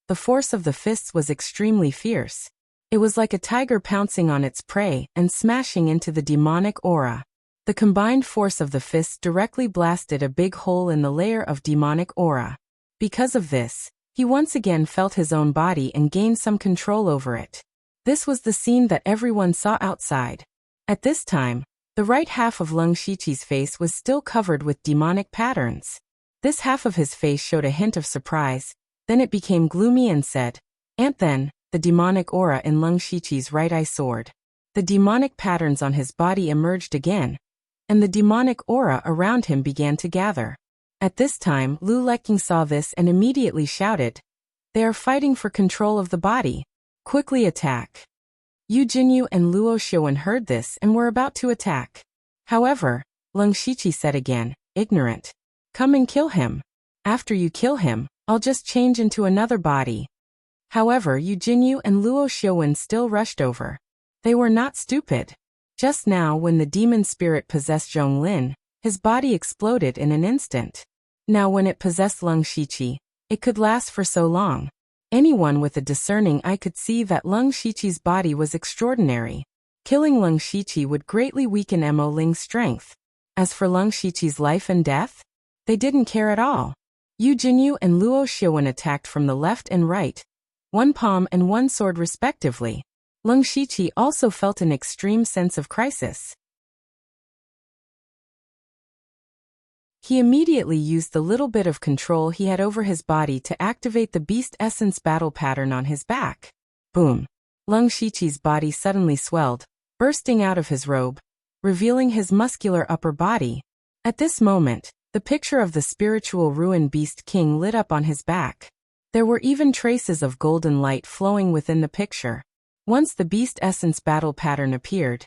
the force of the fists was extremely fierce. It was like a tiger pouncing on its prey and smashing into the demonic aura. The combined force of the fists directly blasted a big hole in the layer of demonic aura. Because of this, he once again felt his own body and gained some control over it. This was the scene that everyone saw outside. At this time, the right half of Lung Shiqi's face was still covered with demonic patterns. This half of his face showed a hint of surprise, then it became gloomy and said, "And then, the demonic aura in Lung Shiqi's right eye soared. The demonic patterns on his body emerged again, and the demonic aura around him began to gather. At this time, Lu Leqing saw this and immediately shouted, "They are fighting for control of the body. Quickly attack." Yu Jinyu and Luo Xiuwen heard this and were about to attack. However, Lung Shiqi said again, "Ignorant. Come and kill him. After you kill him, I'll just change into another body." However, Yu Jinyu and Luo Xiuwen still rushed over. They were not stupid. Just now, when the demon spirit possessed Zhonglin, his body exploded in an instant. Now when it possessed Lung Shiqi, it could last for so long. Anyone with a discerning eye could see that Lung Shiqi's body was extraordinary. Killing Lung Shiqi would greatly weaken Mo Ling's strength. As for Lung Shiqi's life and death, they didn't care at all. Yu Jinyu and Luo Xiuwen attacked from the left and right, 1 palm and 1 sword respectively. Lung Shiqi also felt an extreme sense of crisis. He immediately used the little bit of control he had over his body to activate the beast essence battle pattern on his back. Boom! Lung Shiqi's body suddenly swelled, bursting out of his robe, revealing his muscular upper body. At this moment, the picture of the spiritual ruin beast king lit up on his back. There were even traces of golden light flowing within the picture. Once the beast essence battle pattern appeared,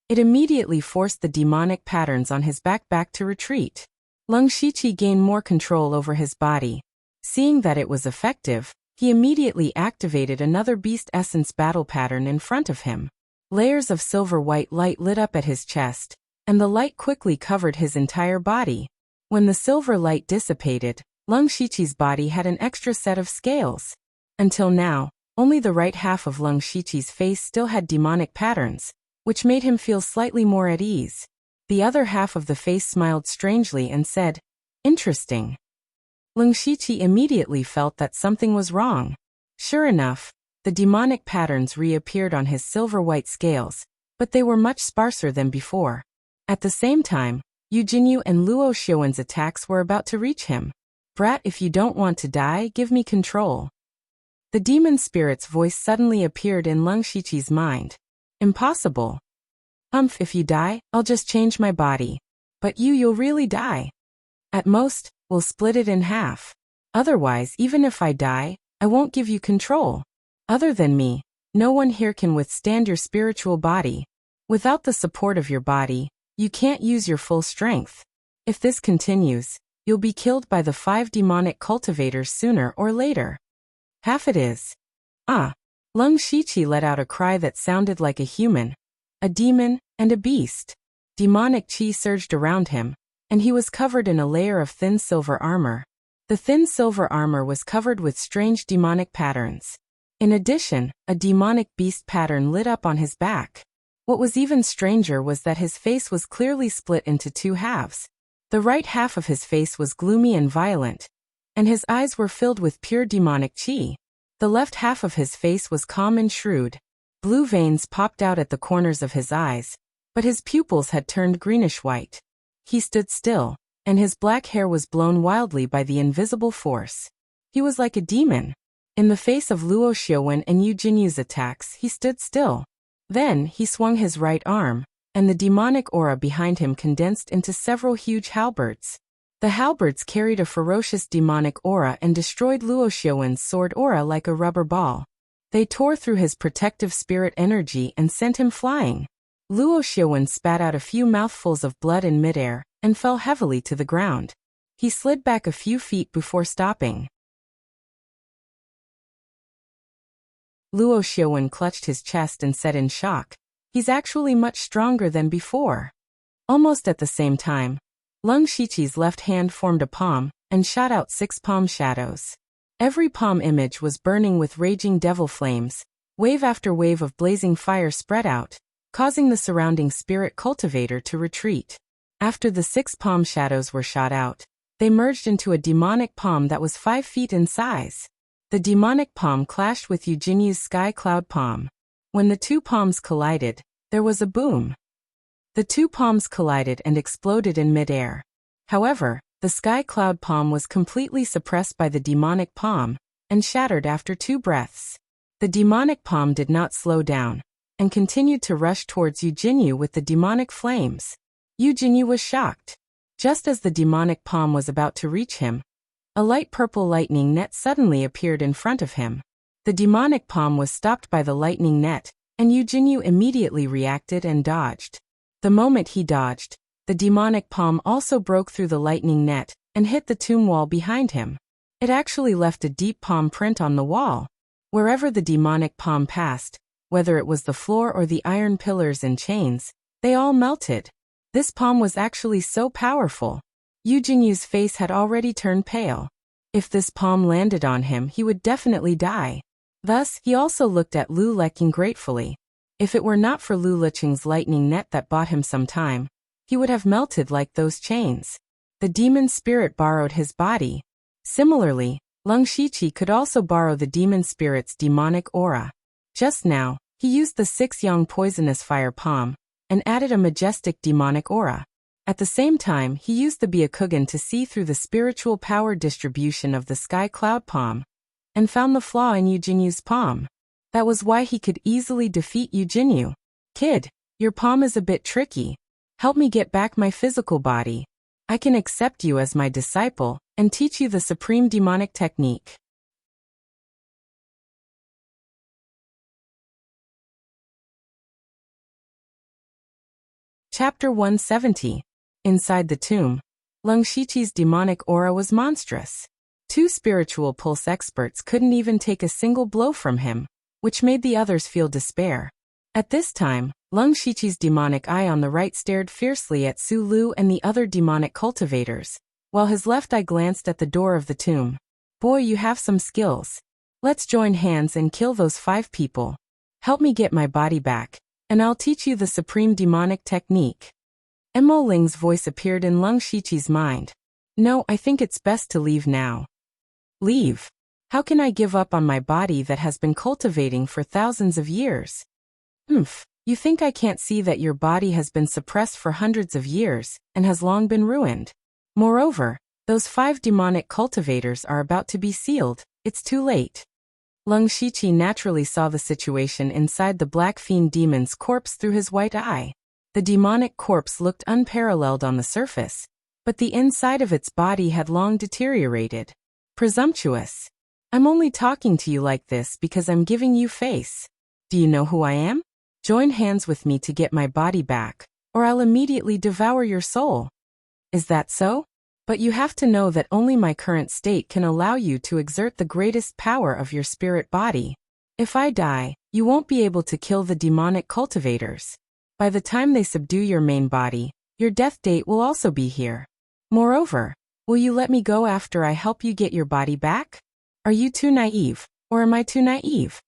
it immediately forced the demonic patterns on his back to retreat. Lung Shiqi gained more control over his body. Seeing that it was effective, he immediately activated another beast essence battle pattern in front of him. Layers of silver-white light lit up at his chest, and the light quickly covered his entire body. When the silver light dissipated, Lung Shiqi's body had an extra set of scales. Until now, only the right half of Lung Shiqi's face still had demonic patterns, which made him feel slightly more at ease. The other half of the face smiled strangely and said, "Interesting." Lung Shiqi immediately felt that something was wrong. Sure enough, the demonic patterns reappeared on his silver-white scales, but they were much sparser than before. At the same time, Yu Jinyu and Luo Xiuwen's attacks were about to reach him. "Brat, if you don't want to die, give me control." The demon spirit's voice suddenly appeared in Lung Shiqi's mind. "Impossible. If you die, I'll just change my body. But you'll really die. At most, we'll split it in half. Otherwise, even if I die, I won't give you control. Other than me, no one here can withstand your spiritual body. Without the support of your body, you can't use your full strength. If this continues, you'll be killed by the 5 demonic cultivators sooner or later." "Half it is." Lung Shiqi let out a cry that sounded like a human, a demon, and a beast. Demonic chi surged around him, and he was covered in a layer of thin silver armor. The thin silver armor was covered with strange demonic patterns. In addition, a demonic beast pattern lit up on his back. What was even stranger was that his face was clearly split into 2 halves. The right half of his face was gloomy and violent, and his eyes were filled with pure demonic chi. The left half of his face was calm and shrewd. Blue veins popped out at the corners of his eyes, but his pupils had turned greenish-white. He stood still, and his black hair was blown wildly by the invisible force. He was like a demon. In the face of Luo Xiuwen and Yu Jinyu's attacks, he stood still. Then, he swung his right arm, and the demonic aura behind him condensed into several huge halberds. The halberds carried a ferocious demonic aura and destroyed Luo Xiuwen's sword aura like a rubber ball. They tore through his protective spirit energy and sent him flying. Luo Xiuwen spat out a few mouthfuls of blood in midair and fell heavily to the ground. He slid back a few feet before stopping. Luo Xiuwen clutched his chest and said in shock, "He's actually much stronger than before." Almost at the same time, Lung Shiqi's left hand formed a palm and shot out 6 palm shadows. Every palm image was burning with raging devil flames. Wave after wave of blazing fire spread out, causing the surrounding spirit cultivator to retreat. After the 6 palm shadows were shot out, they merged into a demonic palm that was 5 feet in size. The demonic palm clashed with Yu Jinyu's sky cloud palm. When the 2 palms collided, there was a boom. The 2 palms collided and exploded in midair. However, the sky cloud palm was completely suppressed by the demonic palm and shattered after 2 breaths. The demonic palm did not slow down and continued to rush towards Yu Jinyu with the demonic flames. Yu Jinyu was shocked. Just as the demonic palm was about to reach him, a light purple lightning net suddenly appeared in front of him. The demonic palm was stopped by the lightning net, and Yu Jinyu immediately reacted and dodged. The moment he dodged, the demonic palm also broke through the lightning net and hit the tomb wall behind him. It actually left a deep palm print on the wall. Wherever the demonic palm passed, whether it was the floor or the iron pillars and chains, they all melted. This palm was actually so powerful. Yu Jinyu's face had already turned pale. If this palm landed on him, he would definitely die. Thus, he also looked at Lu Leqing gratefully. If it were not for Lu Leqing's lightning net that bought him some time, he would have melted like those chains. The demon spirit borrowed his body. Similarly, Lung Shiqi could also borrow the demon spirit's demonic aura. Just now, he used the 6 yang poisonous fire palm and added a majestic demonic aura. At the same time, he used the Byakugan to see through the spiritual power distribution of the sky cloud palm, and found the flaw in Eugenyu's palm. That was why he could easily defeat Eugenyu. Kid, your palm is a bit tricky. Help me get back my physical body. I can accept you as my disciple, and teach you the supreme demonic technique. Chapter 170. Inside the tomb. Lung Shiqi's demonic aura was monstrous. 2 spiritual pulse experts couldn't even take a single blow from him, which made the others feel despair. At this time, Lung Shiqi's demonic eye on the right stared fiercely at Su Lu and the other demonic cultivators, while his left eye glanced at the door of the tomb. Boy, you have some skills. Let's join hands and kill those 5 people. Help me get my body back, and I'll teach you the supreme demonic technique. Mo Ling's voice appeared in Lung Shiqi's mind. No, I think it's best to leave now. Leave? How can I give up on my body that has been cultivating for thousands of years? You think I can't see that your body has been suppressed for hundreds of years, and has long been ruined? Moreover, those 5 demonic cultivators are about to be sealed. It's too late. Lung Shiqi naturally saw the situation inside the Black Fiend demon's corpse through his white eye. The demonic corpse looked unparalleled on the surface, but the inside of its body had long deteriorated. Presumptuous. I'm only talking to you like this because I'm giving you face. Do you know who I am? Join hands with me to get my body back, or I'll immediately devour your soul. Is that so? But you have to know that only my current state can allow you to exert the greatest power of your spirit body. If I die, you won't be able to kill the demonic cultivators. By the time they subdue your main body, your death date will also be here. Moreover, will you let me go after I help you get your body back? Are you too naive, or am I too naive?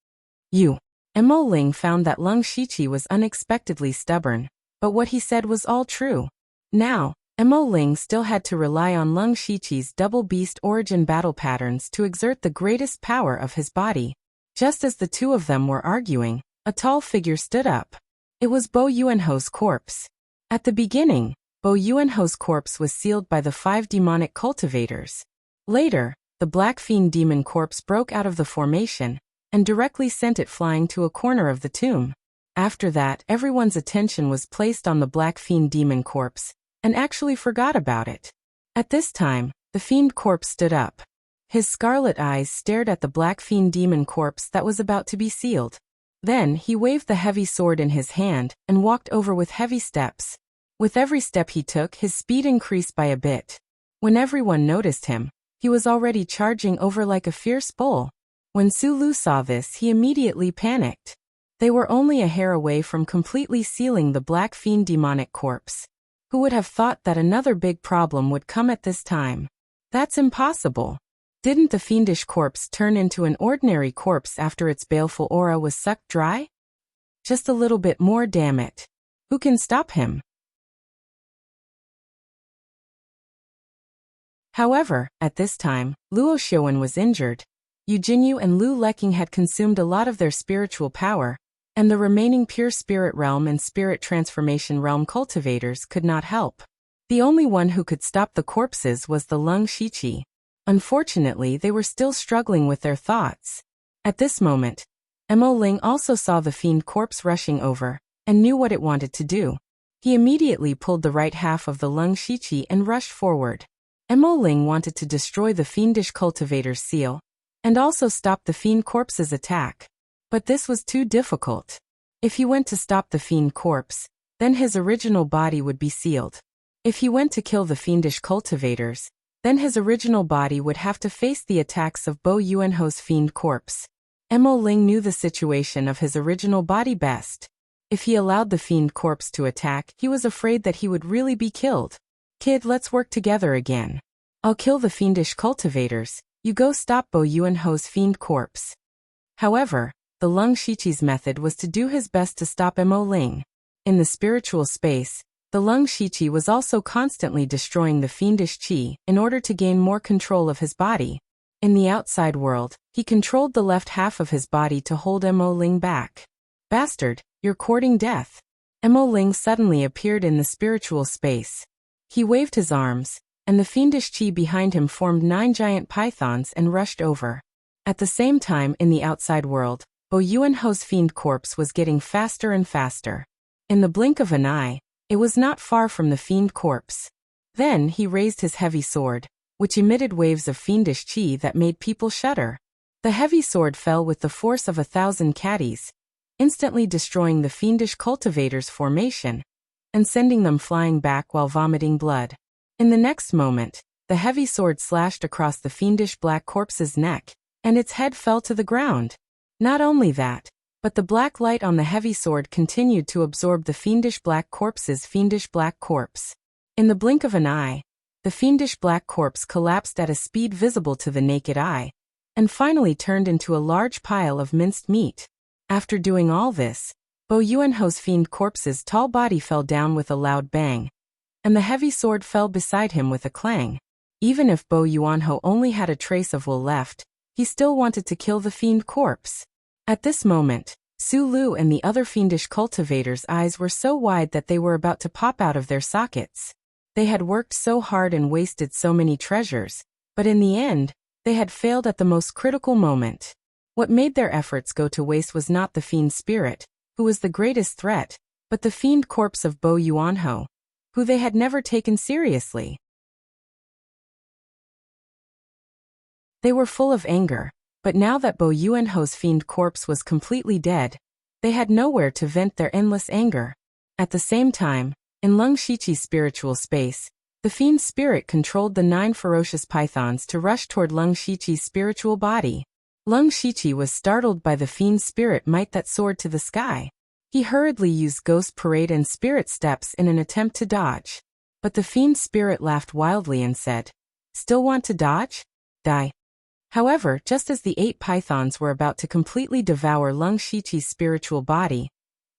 Mo Ling found that Lung Shiqi was unexpectedly stubborn, but what he said was all true. Now, Mo Ling still had to rely on Lung Shiqi's double beast origin battle patterns to exert the greatest power of his body. Just as the 2 of them were arguing, a tall figure stood up. It was Bo Yuanho's corpse. At the beginning, Bo Yuanho's corpse was sealed by the 5 demonic cultivators. Later, the Black Fiend demon corpse broke out of the formation, and directly sent it flying to a corner of the tomb. After that, everyone's attention was placed on the Black Fiend demon corpse, and actually forgot about it. At this time, the fiend corpse stood up. His scarlet eyes stared at the Black Fiend demon corpse that was about to be sealed. Then he waved the heavy sword in his hand and walked over with heavy steps. With every step he took, his speed increased by a bit. When everyone noticed him, he was already charging over like a fierce bull. When Su Lu saw this, he immediately panicked. They were only a hair away from completely sealing the Black Fiend demonic corpse. Who would have thought that another big problem would come at this time? That's impossible. Didn't the fiendish corpse turn into an ordinary corpse after its baleful aura was sucked dry? Just a little bit more, damn it. Who can stop him? However, at this time, Luo Xiaowen was injured. Eugenyu and Lu Leqing had consumed a lot of their spiritual power, and the remaining pure spirit realm and spirit transformation realm cultivators could not help. The only one who could stop the corpses was the Lung Shiqi. Unfortunately, they were still struggling with their thoughts. At this moment, Mo Ling also saw the fiend corpse rushing over, and knew what it wanted to do. He immediately pulled the right half of the Lung Shiqi and rushed forward. Mo Ling wanted to destroy the fiendish cultivator's seal, and also stop the fiend corpse's attack. But this was too difficult. If he went to stop the fiend corpse, then his original body would be sealed. If he went to kill the fiendish cultivators, then his original body would have to face the attacks of Bo Yuanho's fiend corpse. Mo Ling knew the situation of his original body best. If he allowed the fiend corpse to attack, he was afraid that he would really be killed. Kid, let's work together again. I'll kill the fiendish cultivators. You go stop Bo Yuanho's fiend corpse. However, the Lung Shiqi's method was to do his best to stop Mo Ling. In the spiritual space, the Lung Shiqi was also constantly destroying the fiendish qi in order to gain more control of his body. In the outside world, he controlled the left half of his body to hold Mo Ling back. Bastard, you're courting death. Mo Ling suddenly appeared in the spiritual space. He waved his arms, and the fiendish chi behind him formed 9 giant pythons and rushed over. At the same time in the outside world, Bo Yuanho's fiend corpse was getting faster and faster. In the blink of an eye, it was not far from the fiend corpse. Then he raised his heavy sword, which emitted waves of fiendish chi that made people shudder. The heavy sword fell with the force of 1,000 caddies, instantly destroying the fiendish cultivator's formation, and sending them flying back while vomiting blood. In the next moment, the heavy sword slashed across the fiendish black corpse's neck, and its head fell to the ground. Not only that, but the black light on the heavy sword continued to absorb the fiendish black corpse's fiendish black corpse. In the blink of an eye, the fiendish black corpse collapsed at a speed visible to the naked eye, and finally turned into a large pile of minced meat. After doing all this, Bo Yuanho's fiend corpse's tall body fell down with a loud bang, and the heavy sword fell beside him with a clang. Even if Bo Yuanho only had a trace of will left, he still wanted to kill the fiend corpse. At this moment, Su Lu and the other fiendish cultivators' eyes were so wide that they were about to pop out of their sockets. They had worked so hard and wasted so many treasures, but in the end, they had failed at the most critical moment. What made their efforts go to waste was not the fiend spirit, who was the greatest threat, but the fiend corpse of Bo Yuanho, who they had never taken seriously. They were full of anger, but now that Bo Yuanho's fiend corpse was completely dead, they had nowhere to vent their endless anger. At the same time, in Lung Shiqi's spiritual space, the fiend spirit controlled the 9 ferocious pythons to rush toward Lung Shiqi's spiritual body. Lung Shiqi was startled by the fiend spirit might that soared to the sky. He hurriedly used ghost parade and spirit steps in an attempt to dodge. But the fiend spirit laughed wildly and said, "Still want to dodge? Die." However, just as the 8 pythons were about to completely devour Lung Shiqi's spiritual body,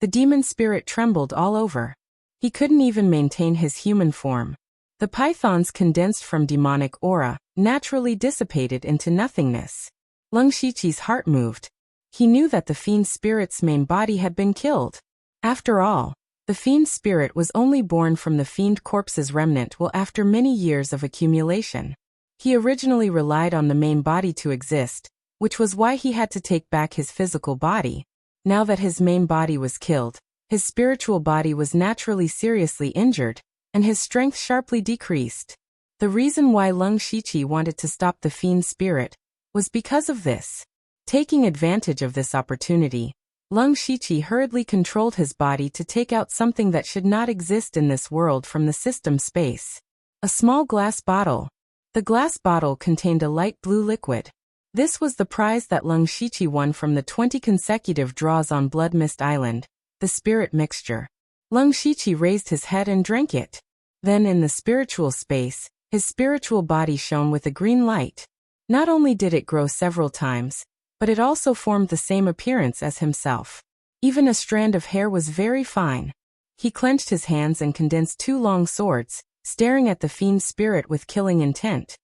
the demon spirit trembled all over. He couldn't even maintain his human form. The pythons condensed from demonic aura, naturally dissipated into nothingness. Lung Shiqi's heart moved. He knew that the fiend spirit's main body had been killed. After all, the fiend spirit was only born from the fiend corpse's remnant after many years of accumulation. He originally relied on the main body to exist, which was why he had to take back his physical body. Now that his main body was killed, his spiritual body was naturally seriously injured, and his strength sharply decreased. The reason why Lung Shiqi wanted to stop the fiend spirit was because of this. Taking advantage of this opportunity, Lung Shiqi hurriedly controlled his body to take out something that should not exist in this world from the system space. A small glass bottle. The glass bottle contained a light blue liquid. This was the prize that Lung Shiqi won from the 20 consecutive draws on Blood Mist Island, the spirit mixture. Lung Shiqi raised his head and drank it. Then in the spiritual space, his spiritual body shone with a green light. Not only did it grow several times, but it also formed the same appearance as himself. Even a strand of hair was very fine. He clenched his hands and condensed 2 long swords, staring at the fiend spirit with killing intent.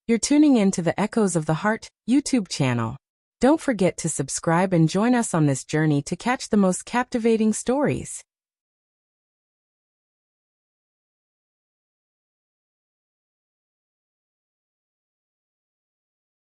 You're tuning in to the Echoes of the Heart YouTube channel. Don't forget to subscribe and join us on this journey to catch the most captivating stories.